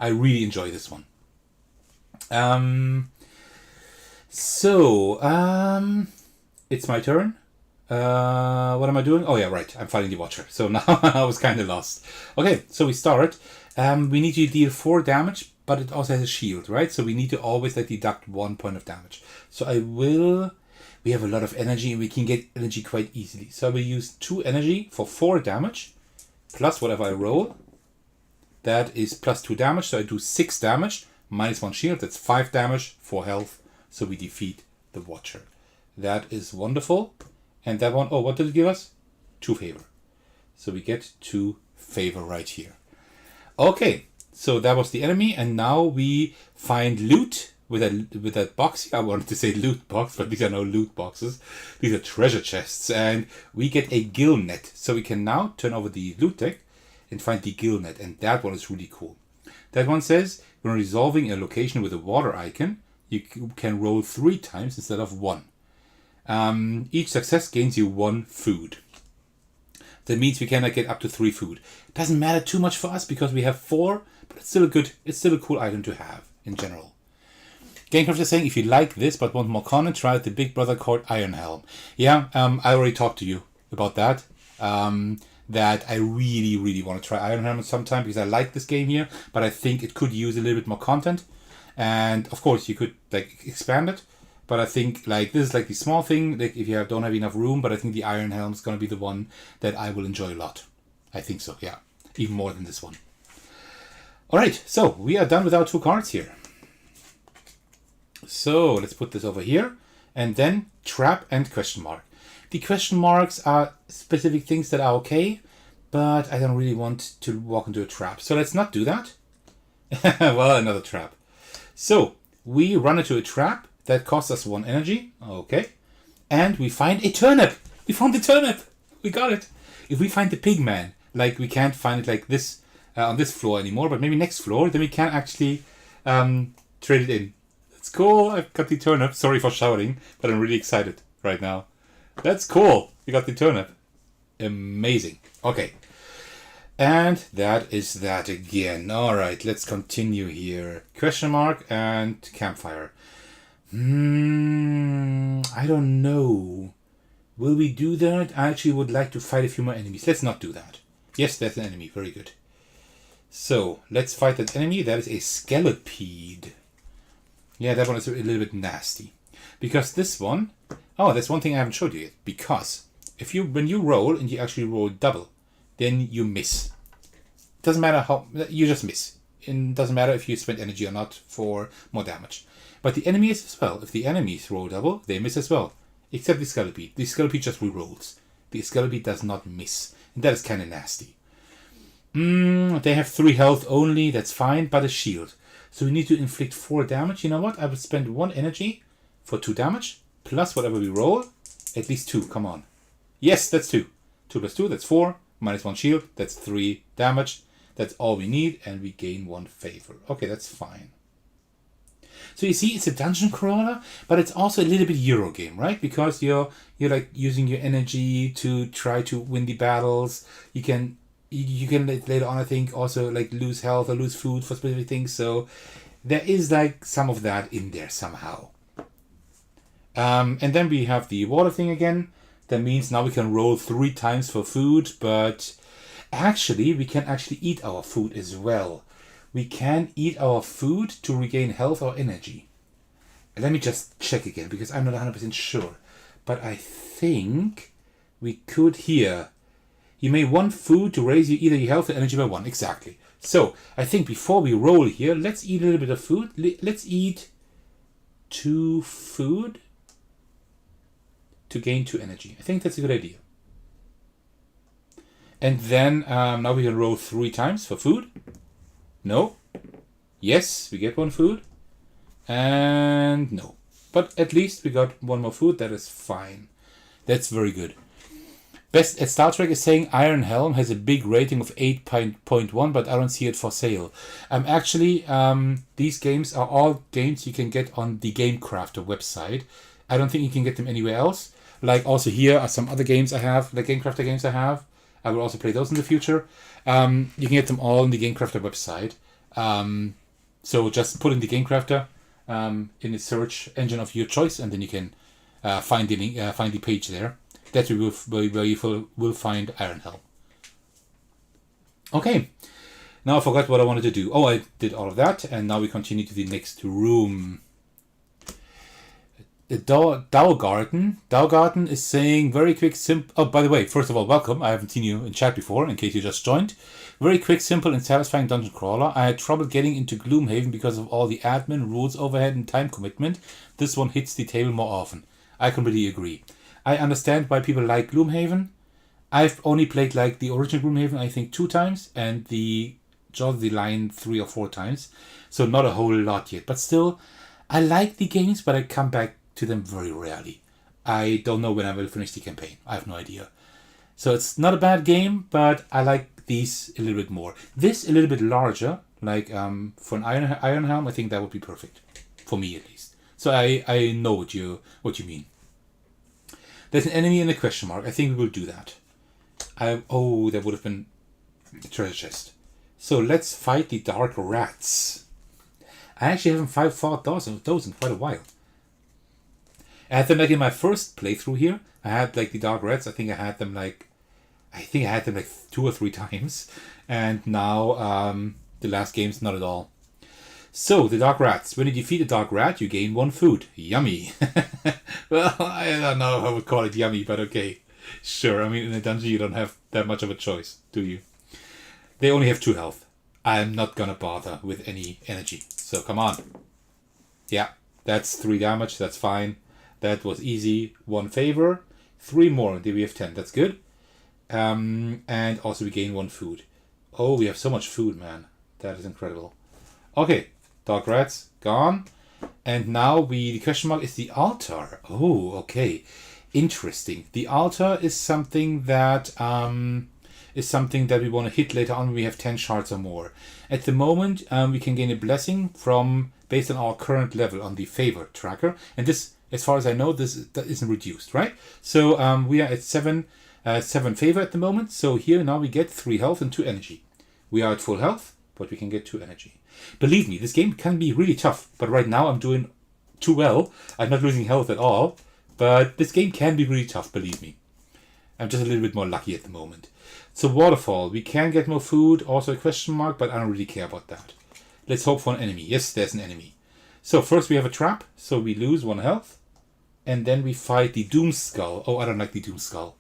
I really enjoy this one. It's my turn. What am I doing? Oh yeah, right. I'm fighting the Watcher. So now I was kind of lost. Okay, so we start. We need to deal 4 damage, but it also has a shield, right? So we need to always deduct 1 point of damage. So we have a lot of energy and we can get energy quite easily. So I will use 2 energy for 4 damage, plus whatever I roll. That is plus 2 damage, so I do 6 damage, minus 1 shield, that's 5 damage, 4 health. So we defeat the Watcher. That is wonderful. And that one, what did it give us? 2 favor. So we get 2 favor right here. Okay, so that was the enemy, and now we find loot with that box. I wanted to say loot box, but these are no loot boxes. These are treasure chests, and we get a gill net. So we can now turn over the loot deck and find the gill net, and that one is really cool. That one says when resolving a location with a water icon, you can roll 3 times instead of 1. Each success gains you 1 food. That means we cannot get up to 3 food. Doesn't matter too much for us because we have 4, but it's still a cool item to have in general. Gamecraft is saying if you like this but want more content, try out the big brother called Iron Helm. Yeah, I already talked to you about that. That I really, really want to try Iron Helm sometime because I like this game here, but I think it could use a little bit more content. And of course you could expand it. But I think this is the small thing, if you don't have enough room, but I think the Iron Helm is going to be the one that I will enjoy a lot. I think so, yeah. Even more than this one. Alright, so we are done with our 2 cards here. So let's put this over here. And then trap and question mark. The question marks are specific things that are okay, but I don't really want to walk into a trap. So let's not do that. Well, another trap. So we run into a trap. That costs us 1 energy. Okay. And we find a turnip. We found the turnip. We got it. If we find the pig man, we can't find it like this on this floor anymore, but maybe next floor, then we can actually trade it in. That's cool. I've got the turnip. Sorry for shouting, but I'm really excited right now. That's cool. We got the turnip. Amazing. Okay. And that is that again. All right. Let's continue here. Question mark and campfire. I don't know. Will we do that? I actually would like to fight a few more enemies. Let's not do that. Yes, that's an enemy. Very good. So, let's fight that enemy. That is a Skelepede. Yeah, that one is a little bit nasty. Because this one... Oh, that's one thing I haven't showed you yet. Because when you roll and you actually roll double, then you miss. Doesn't matter how... You just miss. It doesn't matter if you spend energy or not for more damage. But the enemies as well. If the enemies roll double, they miss as well. Except the Skelepede. The Skelepede just re-rolls. The Skelepede does not miss. And that is kind of nasty. They have 3 health only. That's fine. But a shield. So we need to inflict 4 damage. You know what? I will spend 1 energy for 2 damage. Plus whatever we roll. At least 2. Come on. Yes, that's 2. 2 plus 2, that's 4. Minus 1 shield. That's 3 damage. That's all we need. And we gain 1 favor. Okay, that's fine. So you see, it's a dungeon crawler, but it's also a little bit Euro game, right? Because you're using your energy to try to win the battles. You can later on, I think, also lose health or lose food for specific things. So there is some of that in there somehow. And then we have the water thing again. That means now we can roll 3 times for food, but actually we can actually eat our food as well. We can eat our food to regain health or energy. Let me just check again because I'm not 100% sure. But I think we could here. You may want food to raise either your health or energy by 1. Exactly. So I think before we roll here, let's eat a little bit of food. Let's eat 2 food to gain 2 energy. I think that's a good idea. And then now we can roll 3 times for food. No. Yes, we get 1 food. And no. But at least we got 1 more food. That is fine. That's very good. Best at Star Trek is saying Iron Helm has a big rating of 8.1, but I don't see it for sale. Actually, these games are all games you can get on the Game Crafter website. I don't think you can get them anywhere else. Like also here are some other games I have, the Game Crafter games I have. I will also play those in the future. You can get them all on the Game Crafter website. So just put in the Game Crafter in the search engine of your choice, and then you can find the link, find the page there. That's where you will find Iron Helm. Okay, now I forgot what I wanted to do. Oh, I did all of that, and now we continue to the next room. The Dow Garden is saying very quick, simple. Oh, by the way, first of all, welcome. I haven't seen you in chat before, in case you just joined. Very quick, simple, and satisfying dungeon crawler. I had trouble getting into Gloomhaven because of all the admin, rules, overhead, and time commitment. This one hits the table more often. I completely agree. I understand why people like Gloomhaven. I've only played like the original Gloomhaven, I think 2 times, and the Jaws of the Lion 3 or 4 times. So not a whole lot yet. But still, I like the games, but I come back to them very rarely. I don't know when I will finish the campaign. I have no idea. So it's not a bad game, but I like these a little bit more. This a little bit larger, like for an Iron Helm, I think that would be perfect. For me at least. So I know what you mean. There's an enemy in a question mark. I think we will do that. Oh, that would have been a treasure chest. So let's fight the dark rats. I actually haven't fought those in quite a while. I had them like in my first playthrough here. I had like the dark rats. I think I had them like 2 or 3 times. And now the last game's not at all. So, the dark rats. When you defeat a dark rat, you gain 1 food. Yummy. Well, I don't know if I would call it yummy, but okay. Sure, I mean, in a dungeon you don't have that much of a choice, do you? They only have 2 health. I'm not gonna bother with any energy. So, come on. Yeah, that's 3 damage. That's fine. That was easy. 1 favor. 3 more. There we have 10. That's good. And also we gain 1 food. Oh, we have so much food, man. That is incredible. Okay. Dark rats, gone. And now the question mark is the altar. Oh, okay. Interesting. The altar is something that we want to hit later on when we have 10 shards or more. At the moment, we can gain a blessing based on our current level on the favor tracker. And this, as far as I know, that isn't reduced, right? So we are at 7 favor at the moment. So here now we get 3 health and 2 energy. We are at full health, but we can get 2 energy. Believe me, this game can be really tough, but right now I'm doing too well. I'm not losing health at all, but this game can be really tough, believe me. I'm just a little bit more lucky at the moment. So waterfall, we can get more food, also a question mark, but I don't really care about that. Let's hope for an enemy. Yes, there's an enemy. So first we have a trap, so we lose 1 health, and then we fight the Doom Skull. Oh, I don't like the Doom Skull.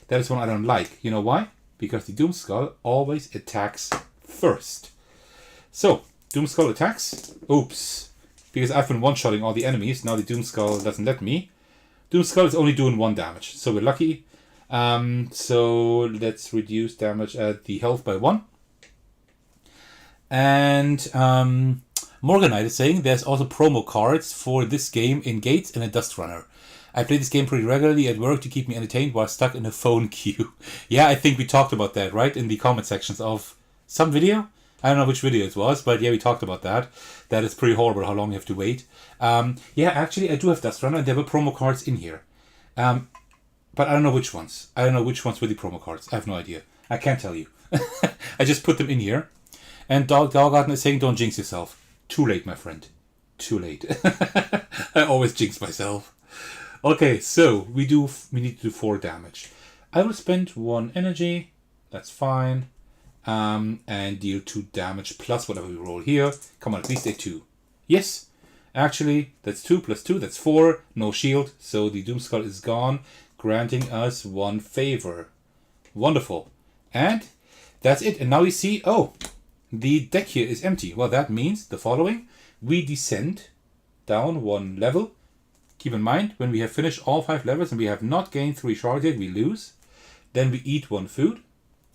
That is one I don't like. You know why? Because the Doom Skull always attacks first. So, Doom Skull attacks. Oops. Because I've been one-shotting all the enemies. Now the Doom Skull doesn't let me. Doom Skull is only doing 1 damage. So we're lucky. So let's reduce damage at the health by 1. And Morganite is saying there's also promo cards for this game in Gates and a Dust Runner. I play this game pretty regularly at work to keep me entertained while stuck in a phone queue. Yeah, I think we talked about that, right? In the comment sections of some video. I don't know which video it was, but yeah, we talked about that. That is pretty horrible how long you have to wait. Yeah, actually, I do have Dust Runner, and there were promo cards in here. But I don't know which ones. I don't know which ones were the promo cards. I have no idea. I can't tell you. I just put them in here. And Doggarten is saying, don't jinx yourself. Too late, my friend. Too late. I always jinx myself. Okay, so we need to do 4 damage. I will spend 1 energy. That's fine. And deal 2 damage plus whatever we roll here. Come on, at least a 2. Yes, actually, that's 2 plus 2, that's 4. No shield, so the Doom Skull is gone, granting us 1 favor. Wonderful. And that's it. And now we see, oh, the deck here is empty. Well, that means the following. We descend down 1 level. Keep in mind, when we have finished all 5 levels and we have not gained 3 shards yet, we lose. Then we eat 1 food.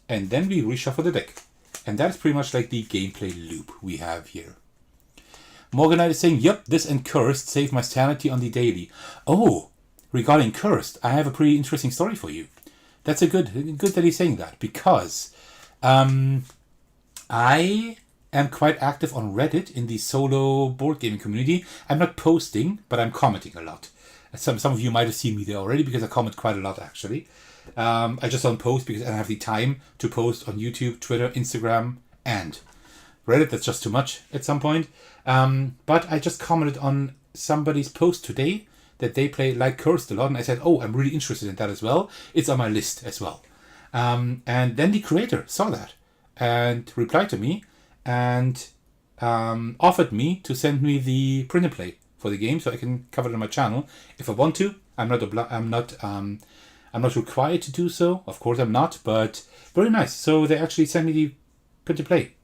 and then we reshuffle the deck. And that's pretty much like the gameplay loop we have here. Morganite is saying, yep, this and Cursed save my sanity on the daily. Oh, regarding Cursed, I have a pretty interesting story for you. That's a good that he's saying that, because I am quite active on Reddit in the solo board gaming community. I'm not posting, but I'm commenting a lot. Some of you might have seen me there already, because I comment quite a lot, actually. I just don't post because I don't have the time to post on YouTube, Twitter, Instagram, and Reddit. That's just too much at some point. But I just commented on somebody's post today that they play like Cursed a lot, and I said, oh, I'm really interested in that as well. It's on my list as well. And then the creator saw that and replied to me and offered me to send me the print and play for the game so I can cover it on my channel if I want to. I'm not required to do so. Of course I'm not, but very nice. So they actually sent me the print and play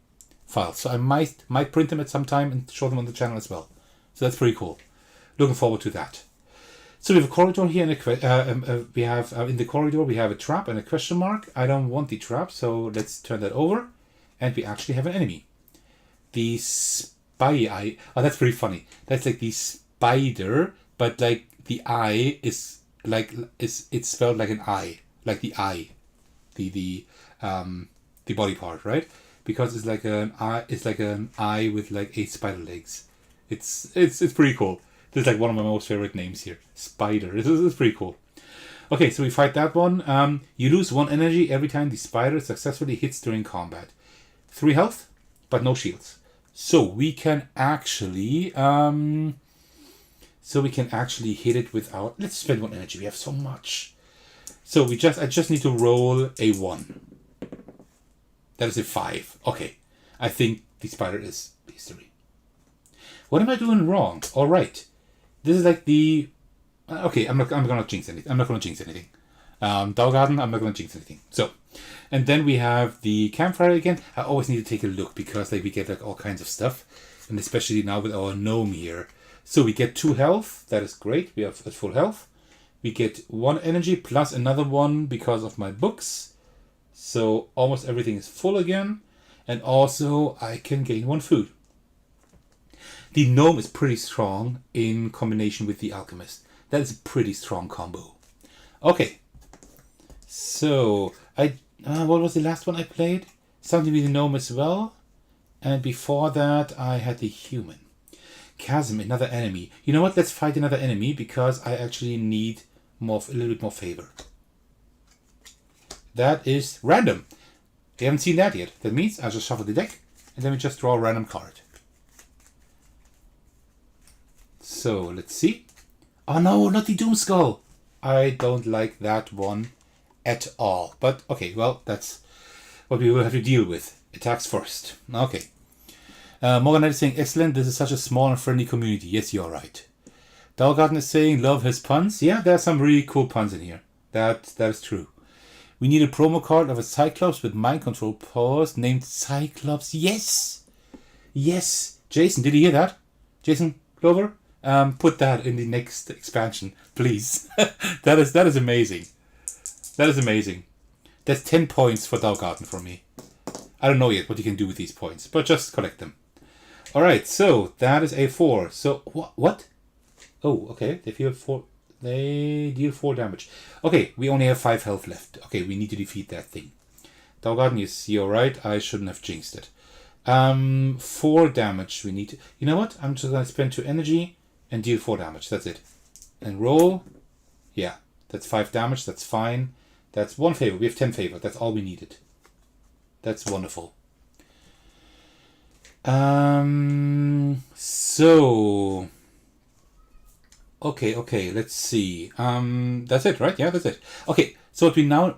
files. So I might print them at some time and show them on the channel as well. So that's pretty cool. Looking forward to that. So we have a corridor here, and we have in the corridor we have a trap and a question mark. I don't want the trap, so let's turn that over, and we actually have an enemy. The spy eye. Oh, that's pretty funny. That's like the spider, but like the eye is it's spelled like an eye, like the eye, the body part, right? Because it's like an eye. It's like an eye with like 8 spider legs. It's pretty cool. This is like one of my most favorite names here. Spider. This is pretty cool. Okay, so we fight that one. You lose 1 energy every time the spider successfully hits during combat. 3 health, but no shields. So we can actually hit it without. Let's spend 1 energy. We have so much. So I just need to roll a 1. That is a 5. Okay, I think the spider is history. What am I doing wrong? All right. This is like the... okay, I'm not gonna jinx anything. Daugarden, I'm not gonna jinx anything. So, and then we have the campfire again. I always need to take a look because like we get like all kinds of stuff. And especially now with our gnome here. So we get 2 health. That is great. We have at full health. We get 1 energy plus another 1 because of my books. So almost everything is full again. And also I can gain 1 food. The gnome is pretty strong in combination with the alchemist. That is a pretty strong combo. Okay. So, what was the last one I played? Something with the gnome as well. And before that, I had the human. Chasm, another enemy. You know what? Let's fight another enemy because I actually need a little bit more favor. That is random. I haven't seen that yet. That means I'll just shuffle the deck and then we just draw a random card. So, let's see. Oh no, not the Doom Skull. I don't like that one at all. But, okay, well, that's what we will have to deal with. Attacks first. Okay. Morgan is saying, excellent, this is such a small and friendly community. Yes, you're right. Dalgarden is saying, love his puns. Yeah, there are some really cool puns in here. That is true. We need a promo card of a Cyclops with mind control powers named Cyclops. Yes! Yes! Jason, did you hear that? Jason Glover? Put that in the next expansion, please. that is amazing. That is amazing. That's 10 points for Dalgarden for me. I don't know yet what you can do with these points, but just collect them. Alright, so that is a 4. So, what? Oh, okay. They deal 4 damage. Okay, we only have 5 health left. Okay, we need to defeat that thing. Dalgarden, you're right. I shouldn't have jinxed it. 4 damage we need to... You know what? I'm just going to spend 2 energy and deal 4 damage. That's it. And roll. Yeah, that's 5 damage. That's fine. That's 1 favor. We have 10 favor. That's all we needed. That's wonderful. So... Okay, let's see. That's it, right? Yeah, that's it. Okay, so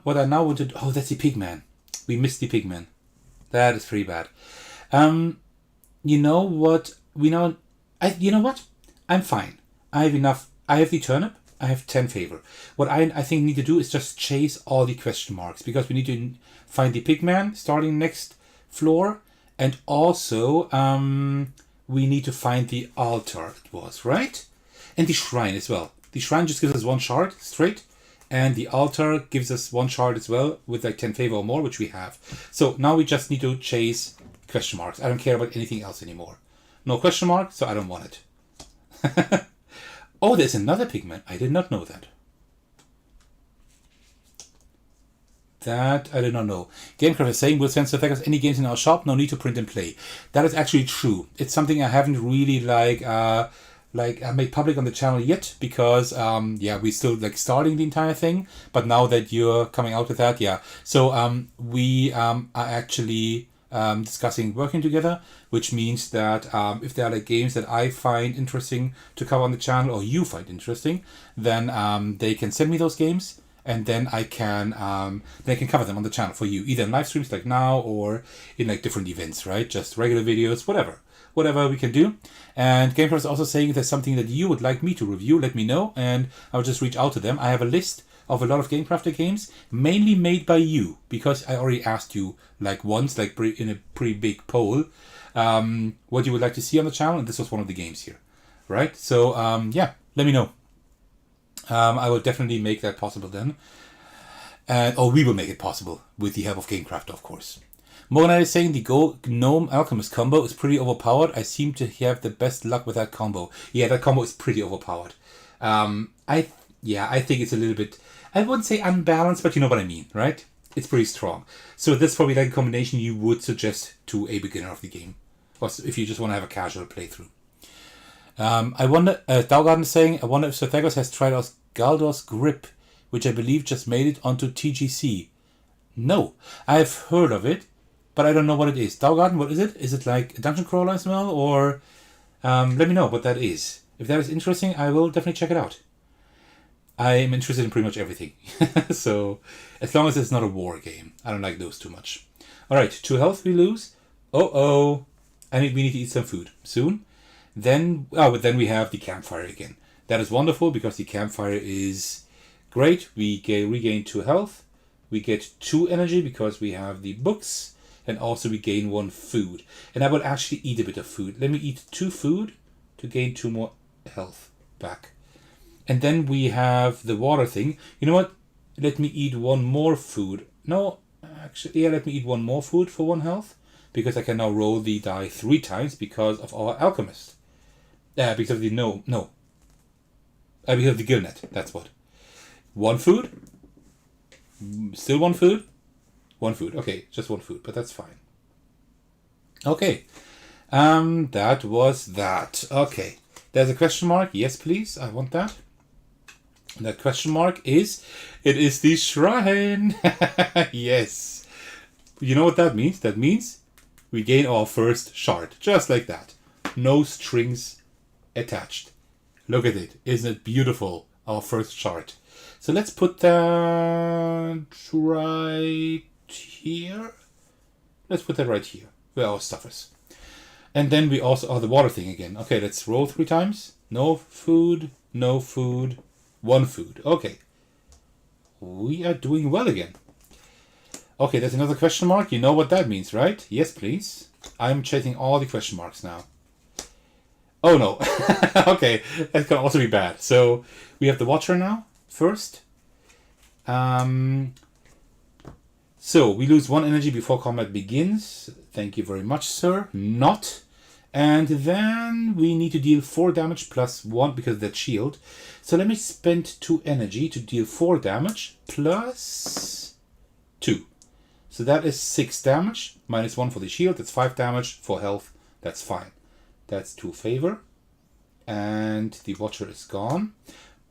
what I now want to do... Oh, that's the pigman. We missed the pigman. That is pretty bad. You know what? You know what? I'm fine. I have enough. I have the turnip. I have 10 favor. What I think need to do is just chase all the question marks because we need to find the pigman starting next floor, and also we need to find the altar. It was right, and the shrine as well. The shrine just gives us 1 shard straight, And the altar gives us 1 shard as well with like 10 favor or more, which we have. So now we just need to chase question marks. I don't care about anything else anymore. No question mark, so I don't want it. Oh, there's another pigment. I did not know that. That I did not know. Gamecraft is saying, we'll send Surfactors any games in our shop, no need to print and play. That is actually true. It's something I haven't really made public on the channel yet, because we're still like starting the entire thing. But now that you're coming out with that, yeah. So we are actually discussing working together, which means that if there are like games that I find interesting to cover on the channel, or you find interesting, then they can send me those games. And then I can cover them on the channel for you, either in live streams like now, or in like different events, right? Just regular videos, whatever we can do. And GameCraft is also saying if there's something that you would like me to review, let me know, and I'll just reach out to them. I have a list of a lot of GameCrafter games, mainly made by you, because I already asked you like once, like in a pretty big poll, what you would like to see on the channel, and this was one of the games here, right? So let me know. I will definitely make that possible then. We will make it possible with the help of GameCraft, of course. Morgan is saying the Gnome Alchemist combo is pretty overpowered. I seem to have the best luck with that combo. Yeah, that combo is pretty overpowered. I think it's a little bit, I wouldn't say unbalanced, but you know what I mean, right? It's pretty strong. So this is probably like a combination you would suggest to a beginner of the game, or if you just want to have a casual playthrough. I wonder, Daugarden is saying, I wonder if Surfactors has tried out Galdor's Grip, which I believe just made it onto TGC. No, I've heard of it, but I don't know what it is. Daugarden, what is it? Is it like a dungeon crawler as well? Or let me know what that is. If that is interesting, I will definitely check it out. I am interested in pretty much everything. So, as long as it's not a war game. I don't like those too much. Alright, 2 health we lose. We need to eat some food soon. Then we have the campfire again. That is wonderful because the campfire is great. We regain 2 health. We get 2 energy because we have the books. And also we gain 1 food. And I will actually eat a bit of food. Let me eat 2 food to gain 2 more health back. And then we have the water thing. You know what? Let me eat 1 more food. No, actually, yeah, let me eat 1 more food for 1 health. Because I can now roll the die 3 times because of our alchemist. Because of the because of the gillnet, that's what. 1 food? Still 1 food? 1 food, okay, just 1 food, but that's fine. Okay, that was that. Okay, there's a question mark, yes please, I want that. That question mark is, it is the shrine. Yes. You know what that means? That means we gain our first shard, just like that. No strings attached. Look at it. Isn't it beautiful? Our first chart. So let's put that right here. Let's put that right here where our stuff is. And then we also the water thing again. Okay, let's roll 3 times. No food, 1 food. Okay. We are doing well again. Okay, there's another question mark. You know what that means, right? Yes, please. I'm checking all the question marks now. Oh no. Okay, that can also be bad. So we have the Watcher now first. So we lose 1 energy before combat begins. Thank you very much, sir. Not. And then we need to deal 4 damage plus 1 because of that shield. So let me spend 2 energy to deal 4 damage plus 2. So that is 6 damage minus 1 for the shield. That's 5 damage for health. That's fine. That's 2 favor. And the Watcher is gone.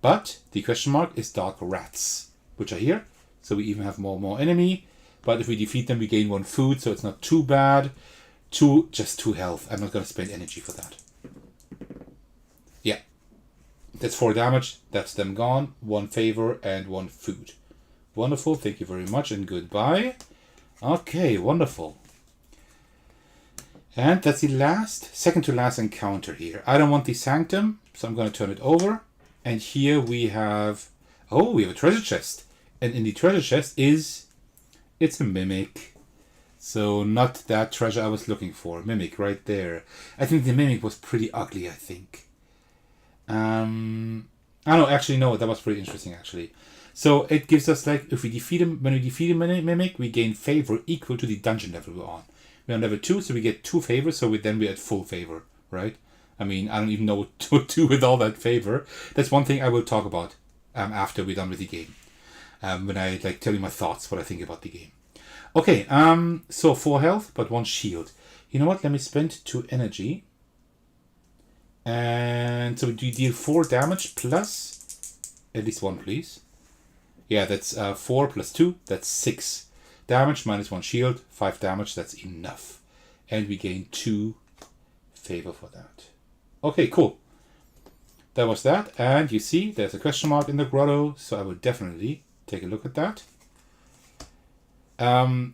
But the question mark is Dark Rats, which are here. So we even have more enemy. But if we defeat them, we gain 1 food, so it's not too bad. Just 2 health. I'm not going to spend energy for that. Yeah. That's 4 damage. That's them gone. 1 favor and 1 food. Wonderful. Thank you very much and goodbye. Okay, wonderful. And that's the second to last encounter here. I don't want the Sanctum, so I'm going to turn it over. And here we have a treasure chest. And in the treasure chest it's a Mimic. So not that treasure I was looking for. Mimic right there. I think the Mimic was pretty ugly, I think. That was pretty interesting actually. So it gives us like, if we defeat him, when we defeat a mimic, we gain favor equal to the dungeon level we're on. We're on level 2, so we get 2 favor, so we're at full favor, right? I mean, I don't even know what to do with all that favor. That's one thing I will talk about after we're done with the game. When I like tell you my thoughts, what I think about the game. Okay, so 4 health, but 1 shield. You know what? Let me spend 2 energy. And so we deal 4 damage plus at least 1, please. Yeah, that's 4 plus 2. That's 6 damage minus 1 shield. 5 damage. That's enough. And we gain 2 favor for that. Okay, cool. That was that. And you see, there's a question mark in the grotto. So I will definitely take a look at that.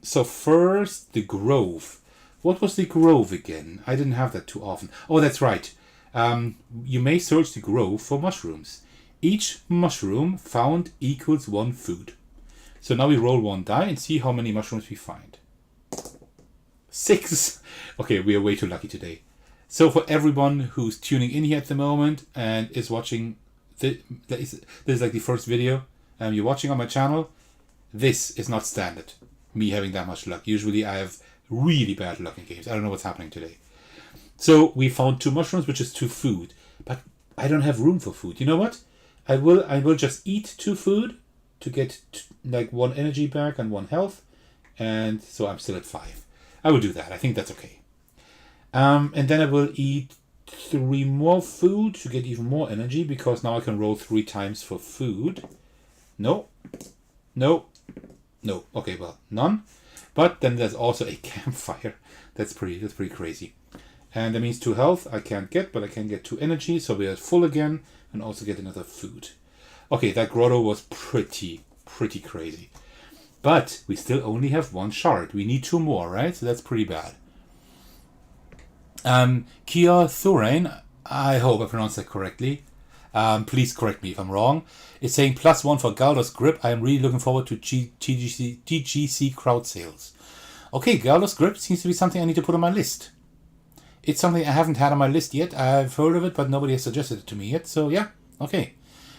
So first, the grove. What was the grove again? I didn't have that too often. Oh, that's right. You may search the grove for mushrooms. Each mushroom found equals 1 food. So now we roll 1 die and see how many mushrooms we find. 6! Okay, we are way too lucky today. So for everyone who's tuning in here at the moment and is watching, this is like the first video you're watching on my channel, this is not standard. Me having that much luck. Usually I have really bad luck in games. I don't know what's happening today. So we found 2 mushrooms, which is 2 food. But I don't have room for food. You know what? I will just eat 2 food to get like 1 energy back and 1 health. And so I'm still at 5. I will do that. I think that's okay. And then I will eat 3 more food to get even more energy, because now I can roll 3 times for food. No. Okay, well, none. But then there's also a campfire. That's pretty crazy. And that means 2 health I can't get, but I can get 2 energy, so we're at full again, and also get another food. Okay, that grotto was pretty crazy. But we still only have 1 shard. We need 2 more, right? So that's pretty bad. Kia Thurain, I hope I pronounced that correctly. Please correct me if I'm wrong. It's saying +1 for Galdos Grip. I am really looking forward to TGC crowd sales. Okay, Galdos Grip seems to be something I need to put on my list. It's something I haven't had on my list yet. I've heard of it, but nobody has suggested it to me yet. So yeah, okay.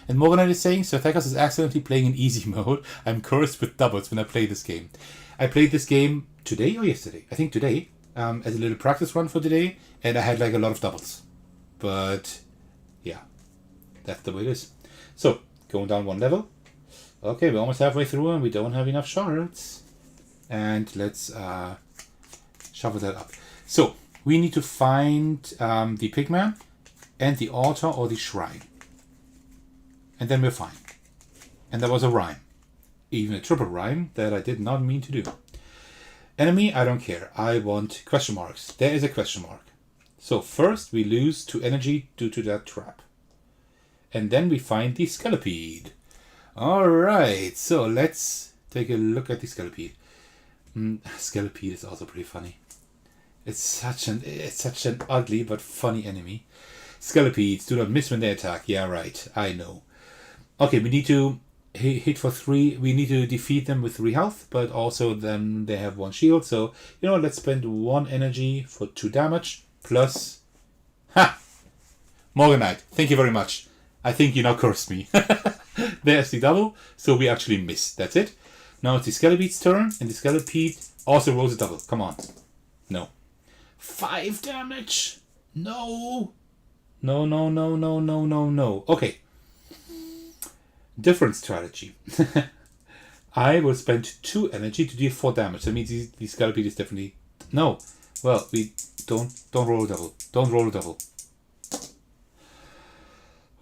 And Morganite is saying, Sir Thekos is accidentally playing in easy mode. I'm cursed with doubles when I play this game. I played this game today or yesterday? I think today. As a little practice run for today. And I had like a lot of doubles. But yeah, that's the way it is. So, going down 1 level. Okay, we're almost halfway through and we don't have enough shards. And let's shuffle that up. So, we need to find the pigman and the altar or the shrine. And then we're fine. And that was a rhyme. Even a triple rhyme that I did not mean to do. Enemy, I don't care. I want question marks. There is a question mark. So first we lose 2 energy due to that trap. And then we find the Skelepede. Alright, so let's take a look at the Skelepede. Skelepede is also pretty funny. It's such an ugly but funny enemy. Skelepedes do not miss when they attack. Yeah, right. I know. Okay, we need to hit for 3. We need to defeat them with 3 health, but also then they have 1 shield. So, you know, let's spend 1 energy for 2 damage plus... Ha! Morganite, thank you very much. I think you now cursed me. There's the double, so we actually missed. That's it. Now it's the Skelepede's turn, and the Skelepede also rolls a double. Come on. No. 5 damage! No! No. Okay. Different strategy. I will spend 2 energy to deal 4 damage. That means the Skelepede is definitely... No. Well, we don't roll a double. Don't roll a double.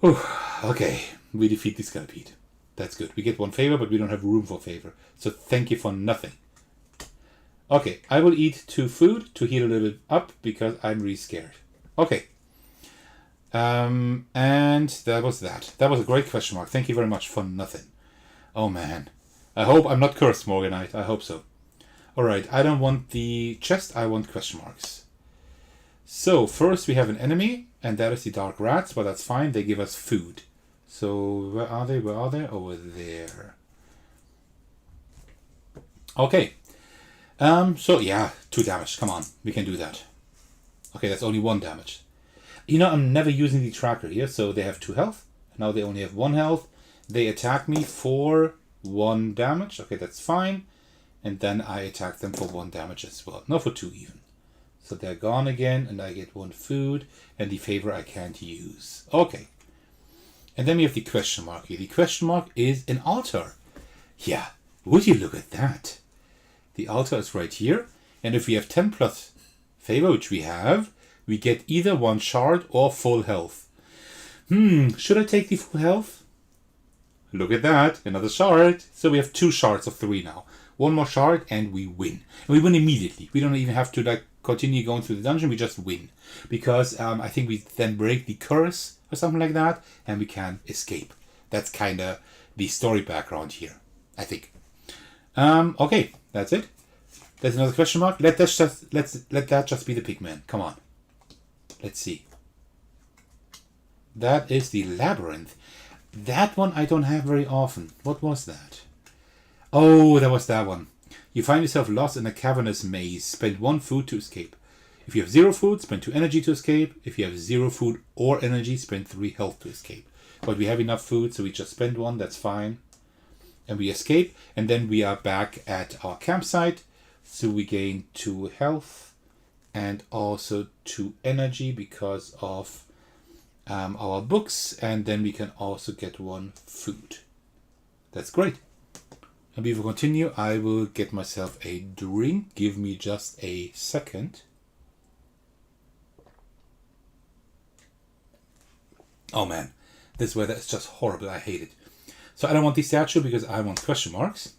Whew. Okay. We defeat the Skelepede. That's good. We get 1 favor, but we don't have room for favor. So thank you for nothing. Okay. I will eat 2 food to heal a little bit up because I'm really scared. Okay. And that was that. That was a great question mark. Thank you very much for nothing. Oh man. I hope I'm not cursed, Morganite. I hope so. Alright, I don't want the chest, I want question marks. So, first we have an enemy, and that is the Dark Rats, but that's fine, they give us food. So, where are they? Over there. Okay. So yeah, 2 damage. Come on, we can do that. Okay, that's only 1 damage. You know, I'm never using the tracker here, so they have 2 health. Now they only have 1 health. They attack me for 1 damage. Okay, that's fine. And then I attack them for 1 damage as well. No, for 2 even. So they're gone again, and I get 1 food, and the favor I can't use. Okay. And then we have the question mark here. The question mark is an altar. Yeah, would you look at that? The altar is right here, and if we have 10 plus favor, which we have, we get either 1 shard or full health. Should I take the full health? Look at that, another shard. So we have 2 shards of 3 now. 1 more shard and we win. And we win immediately. We don't even have to continue going through the dungeon, we just win. Because I think we then break the curse or something like that, and we can escape. That's kind of the story background here, I think. Okay, that's it. There's another question mark. Let that just be the pigman. Come on. Let's see. That is the labyrinth. That one I don't have very often. What was that? Oh, that was that one. You find yourself lost in a cavernous maze. Spend 1 food to escape. If you have 0 food, spend 2 energy to escape. If you have 0 food or energy, spend 3 health to escape. But we have enough food, so we just spend 1. That's fine. And we escape. And then we are back at our campsite. So we gain 2 health and also 2 energy because of our books. And then we can also get 1 food. That's great. And before we continue, I will get myself a drink. Give me just a second. Oh man, this weather is just horrible. I hate it. So I don't want the statue because I want question marks.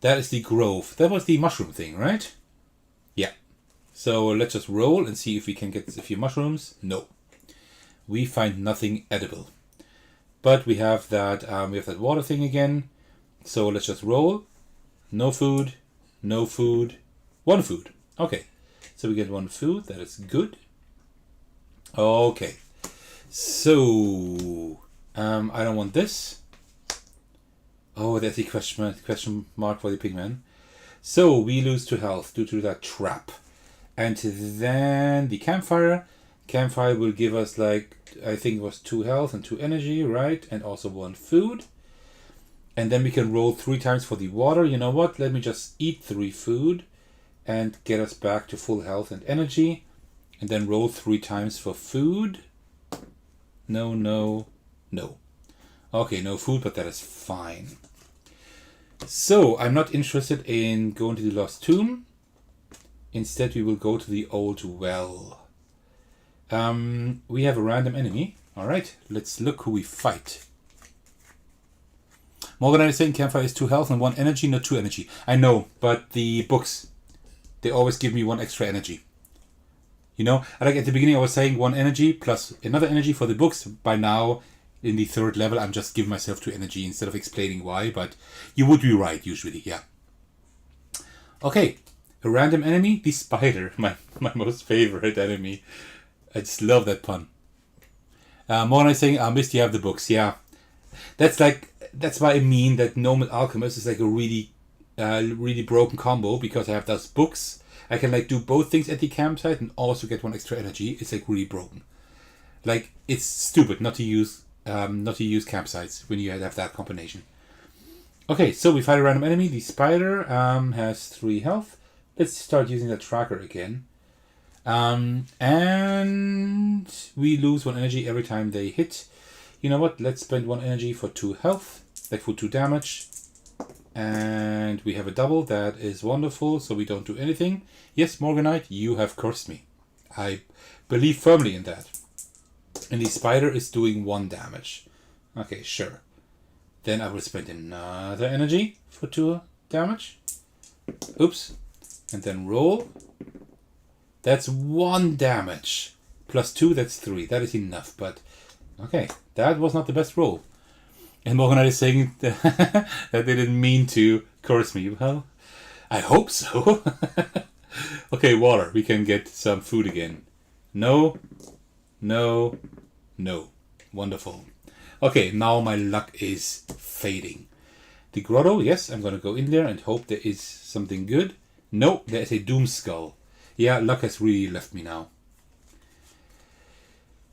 That is the grove. That was the mushroom thing, right? Yeah. So let's just roll and see if we can get a few mushrooms. No. We find nothing edible. But we have that water thing again. So let's just roll. No food. No food. 1 food. Okay. So we get 1 food. That is good. Okay. So I don't want this. Oh, that's the question mark for the pigman. So we lose 2 health due to that trap. And then the campfire. Campfire will give us I think it was 2 health and 2 energy, right? And also 1 food. And then we can roll 3 times for the water. You know what? Let me just eat 3 food and get us back to full health and energy. And then roll 3 times for food. No, no, no. Okay, no food, but that is fine. So, I'm not interested in going to the Lost Tomb. Instead, we will go to the Old Well. We have a random enemy. Alright, let's look who we fight. Morgan is saying campfire is 2 health and 1 energy, not 2 energy. I know, but the books, they always give me 1 extra energy. You know, like at the beginning I was saying 1 energy plus another energy for the books. By now, in the 3rd level, I'm just giving myself 2 energy instead of explaining why, but you would be right usually, yeah. Okay, a random enemy, the spider, my most favorite enemy. I just love that pun. Morgan is saying, Mist, you have the books, yeah. That's why I mean that Nomad Alchemist is a really broken combo, because I have those books. I can do both things at the campsite and also get 1 extra energy. It's really broken. It's stupid not to use campsites when you have that combination. Okay, so we fight a random enemy. The spider has 3 health. Let's start using the tracker again. And we lose 1 energy every time they hit. You know what? Let's spend 1 energy for 2 health, for 2 damage. And we have a double. That is wonderful. So we don't do anything. Yes, Morganite, you have cursed me. I believe firmly in that. And the spider is doing 1 damage. Okay, sure. Then I will spend another energy for 2 damage. Oops. And then roll. That's 1 damage. Plus 2, that's 3. That is enough. But, okay. That was not the best roll. And Morganite is saying that they didn't mean to curse me. Well, I hope so. Okay, water. We can get some food again. No. No. No. Wonderful. Okay, now my luck is fading. The grotto, yes, I'm going to go in there and hope there is something good. No, there is a doom skull. Yeah, luck has really left me now.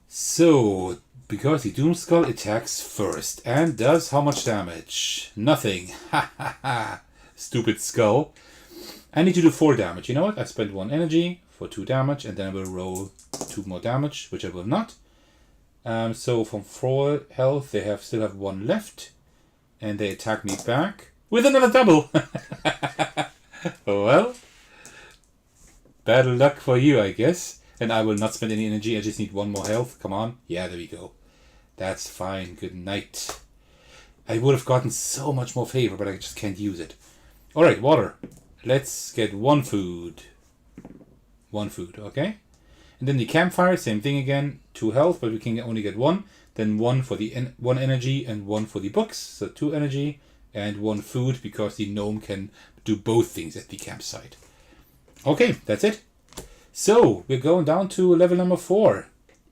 So, Because the Doom Skull attacks first and does how much damage? Nothing. Ha ha ha. Stupid skull. I need to do 4 damage. You know what? I spent 1 energy for 2 damage and then I will roll 2 more damage, which I will not. So from 4 health, they still have 1 left. And they attack me back with another double. Well, bad luck for you, I guess. And I will not spend any energy. I just need 1 more health. Come on. Yeah, there we go. That's fine. Good night. I would have gotten so much more favor, but I just can't use it. Alright, water. Let's get 1 food. 1 food, okay? And then the campfire, same thing again. 2 health, but we can only get 1. Then 1 for the 1 energy and 1 for the books. So 2 energy and 1 food because the gnome can do both things at the campsite. Okay, that's it. So we're going down to level number 4.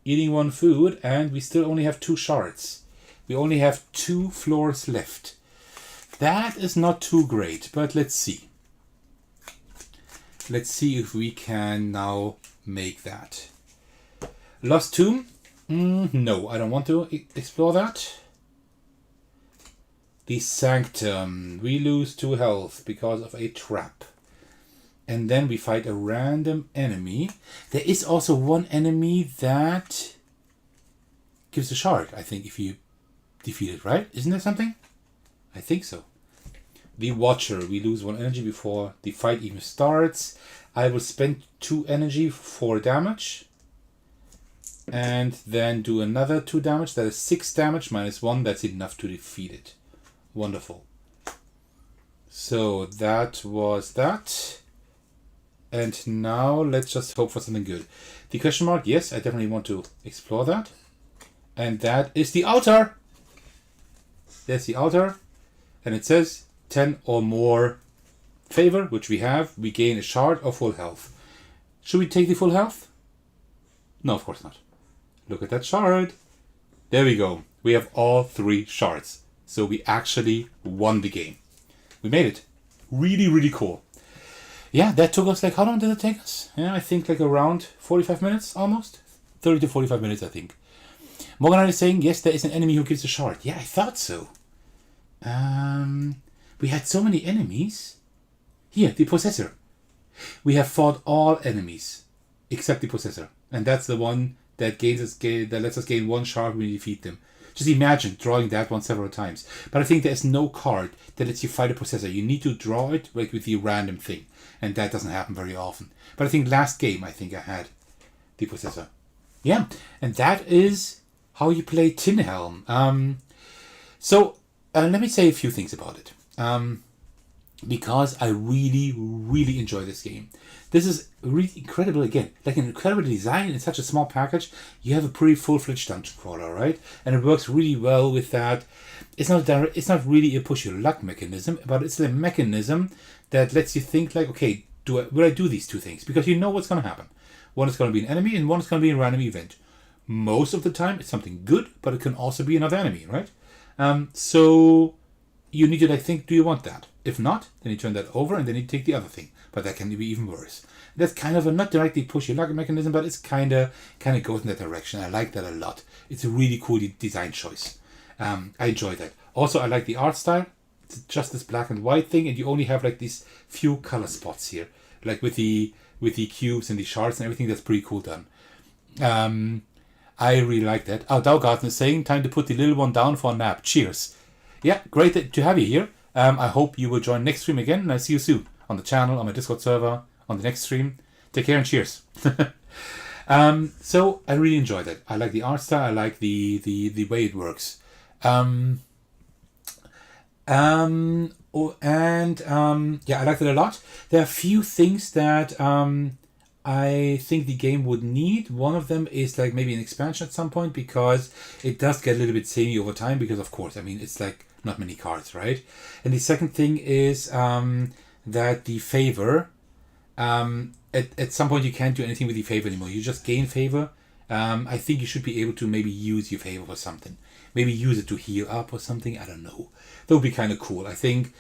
Eating 1 food and we still only have 2 shards. We only have 2 floors left. That is not too great, but let's see. Let's see if we can now make that. Lost Tomb? No, I don't want to explore that. The Sanctum. We lose 2 health because of a trap. And then we fight a random enemy. There is also 1 enemy that gives a shard, I think, if you defeat it, right? Isn't there something? I think so. The Watcher. We lose 1 energy before the fight even starts. I will spend 2 energy for damage. And then do another 2 damage. That is 6 damage minus 1. That's enough to defeat it. Wonderful. So that was that. And now let's just hope for something good. The question mark, yes, I definitely want to explore that. And that is the altar. There's the altar. And it says 10 or more favor, which we have. We gain a shard or full health. Should we take the full health? No, of course not. Look at that shard. There we go. We have all 3 shards. So we actually won the game. We made it. Really, really cool. Yeah, that took us like, how long did it take us? Yeah, I think like around 45 minutes almost. 30 to 45 minutes, I think. Morgan is saying, yes, there is an enemy who gives a shard. Yeah, I thought so. We had so many enemies. Here, the Possessor. We have fought all enemies except the Possessor. And that's the one that lets us gain 1 shard when we defeat them. Just imagine drawing that one several times. But I think there's no card that lets you fight a Possessor. You need to draw it like with the random thing. And that doesn't happen very often. But I think last game, I think I had the Possessor. Yeah, and that is how you play Tin Helm. Let me say a few things about it. Because I really, really enjoy this game. This is really incredible again. Like an incredible design in such a small package. You have a pretty full-fledged dungeon crawler, right? And it works really well with that. It's not really a push your luck mechanism, but it's a mechanism that lets you think like, okay, will I do these 2 things? Because you know what's going to happen. One is going to be an enemy and one is going to be a random event. Most of the time it's something good, but it can also be another enemy, right? So you need to like think, do you want that? If not, then you turn that over and then you take the other thing. But that can be even worse. That's kind of a not directly push your luck mechanism, but it's kind of goes in that direction. I like that a lot. It's a really cool design choice. I enjoy that. Also, I like the art style. It's just this black and white thing, and you only have like these few color spots here, like with the cubes and the shards and everything. That's pretty cool done. I really like that. Oh, Dowgarten is saying, time to put the little one down for a nap. Cheers. Yeah, great to have you here. I hope you will join next stream again, and I'll see you soon on the channel, on my Discord server, on the next stream. Take care and cheers. So I really enjoy that. I like the art style. I like the way it works. Yeah, I like it a lot. There are a few things that I think the game would need. One of them is like maybe an expansion at some point, because it does get a little bit samey over time, because of course, I mean, it's like not many cards, right? And the second thing is that the favor, at some point you can't do anything with the favor anymore. You just gain favor. I think you should be able to maybe use your favor for something. Maybe use it to heal up or something. I don't know. That would be kind of cool. I think,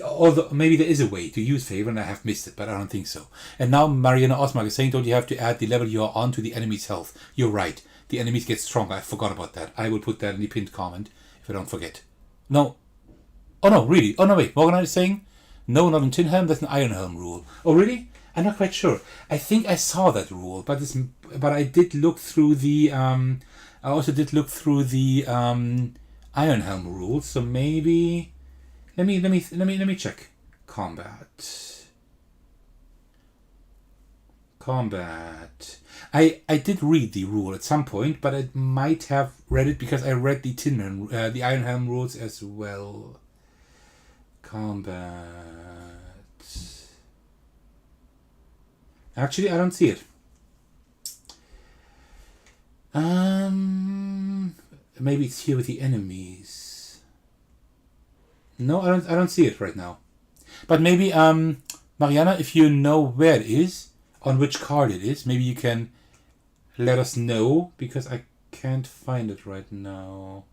although maybe there is a way to use favor and I have missed it, but I don't think so. And now Mariana Osmark is saying, don't you have to add the level you are on to the enemy's health? You're right. the enemies get stronger. I forgot about that. I will put that in the pinned comment if I don't forget. No. Oh no, really? Oh no, wait. Morganite is saying, no, not in Tin Helm. That's an Iron Helm rule. Oh really? I'm not quite sure. I think I saw that rule, but I did look through the. I also did look through the Iron Helm rules. So maybe. Let me check. Combat. I did read the rule at some point, but I might have read it because I read the Iron Helm rules as well. Combat. Actually, I don't see it. Maybe it's here with the enemies. No, I don't see it right now. But maybe Mariana, if you know where it is, on which card it is, maybe you can let us know, because I can't find it right now.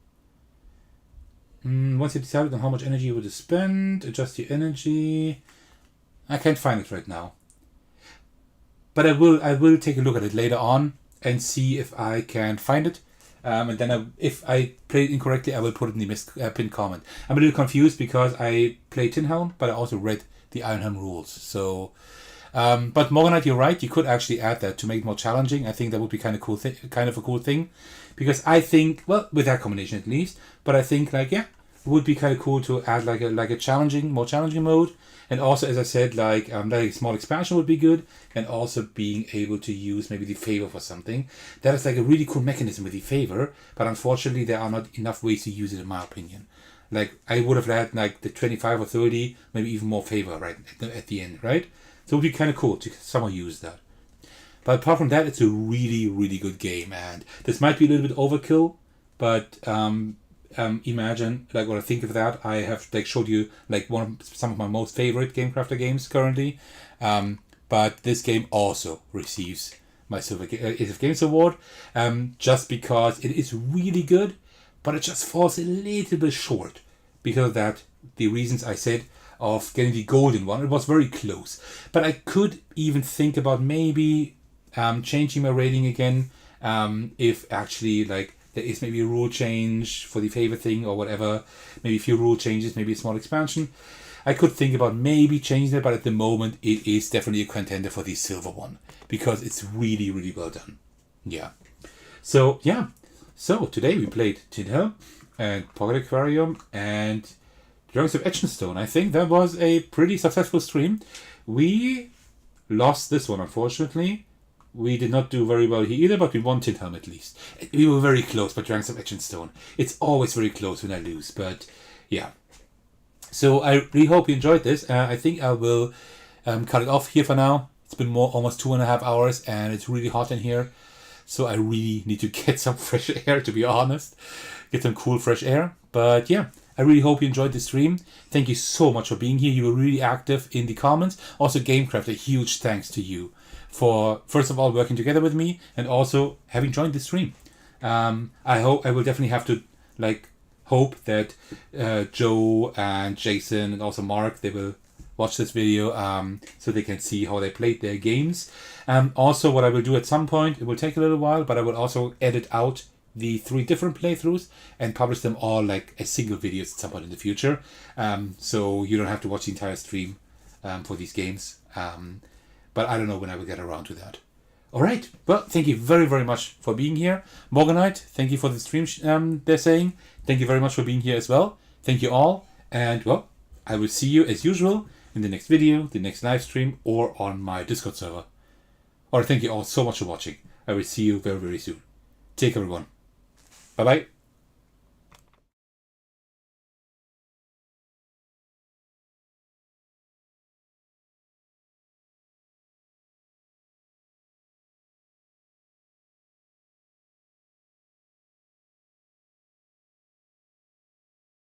Once you decided on how much energy you would spend, adjust your energy. I can't find it right now. But I will take a look at it later on and see if I can find it. And then if I played it incorrectly, I will put it in the pinned comment. I'm a little confused because I played Tin Helm, but I also read the Iron Helm rules. So, but Morganite, you're right. You could actually add that to make it more challenging. I think that would be kind of a cool thing, because I think, well, with that combination at least. But I think it would be kind of cool to add like a more challenging mode. And also, as I said, like a small expansion would be good, and also being able to use maybe the favor for something. That is like a really cool mechanism with the favor, but unfortunately there are not enough ways to use it in my opinion. Like I would have had like the 25 or 30, maybe even more favor right at the end, right? So it would be kind of cool to somehow use that. But apart from that, it's a really, really good game, and this might be a little bit overkill, but imagine like when I think of that, I have like showed you like some of my most favorite Game Crafter games currently, but this game also receives my Silver Ace of Games award, just because it is really good, but it just falls a little bit short because of that, the reasons I said of getting the golden one. It was very close, but I could even think about maybe changing my rating again, if actually like there is maybe a rule change for the favor thing or whatever, maybe a few rule changes, maybe a small expansion. I could think about maybe changing it, but at the moment it is definitely a contender for the silver one because it's really, really well done. Yeah. So today we played Tin Helm and Pocket Aquarium and Dragons of Etching. I think that was a pretty successful stream. We lost this one, unfortunately. We did not do very well here either, but we won Tin Helm at least. We were very close, but Dragons of Etching. It's always very close when I lose, but yeah. So I really hope you enjoyed this. I think I will cut it off here for now. It's been almost 2.5 hours, and it's really hot in here. So I really need to get some fresh air, to be honest. Get some cool, fresh air. But yeah, I really hope you enjoyed the stream. Thank you so much for being here. You were really active in the comments. Also, GameCraft, a huge thanks to you for, first of all, working together with me and also having joined the stream. I will definitely have to hope that Joe and Jason and also Mark, they will watch this video so they can see how they played their games. Also, what I will do at some point, it will take a little while, but I will also edit out the 3 different playthroughs and publish them all like as single videos at some point in the future. So you don't have to watch the entire stream for these games. But I don't know when I will get around to that. All right. Well, thank you very, very much for being here. Morganite, thank you for the stream, they're saying. Thank you very much for being here as well. Thank you all. And, well, I will see you as usual in the next video, the next live stream, or on my Discord server. All right. Thank you all so much for watching. I will see you very, very soon. Take care, everyone. Bye-bye.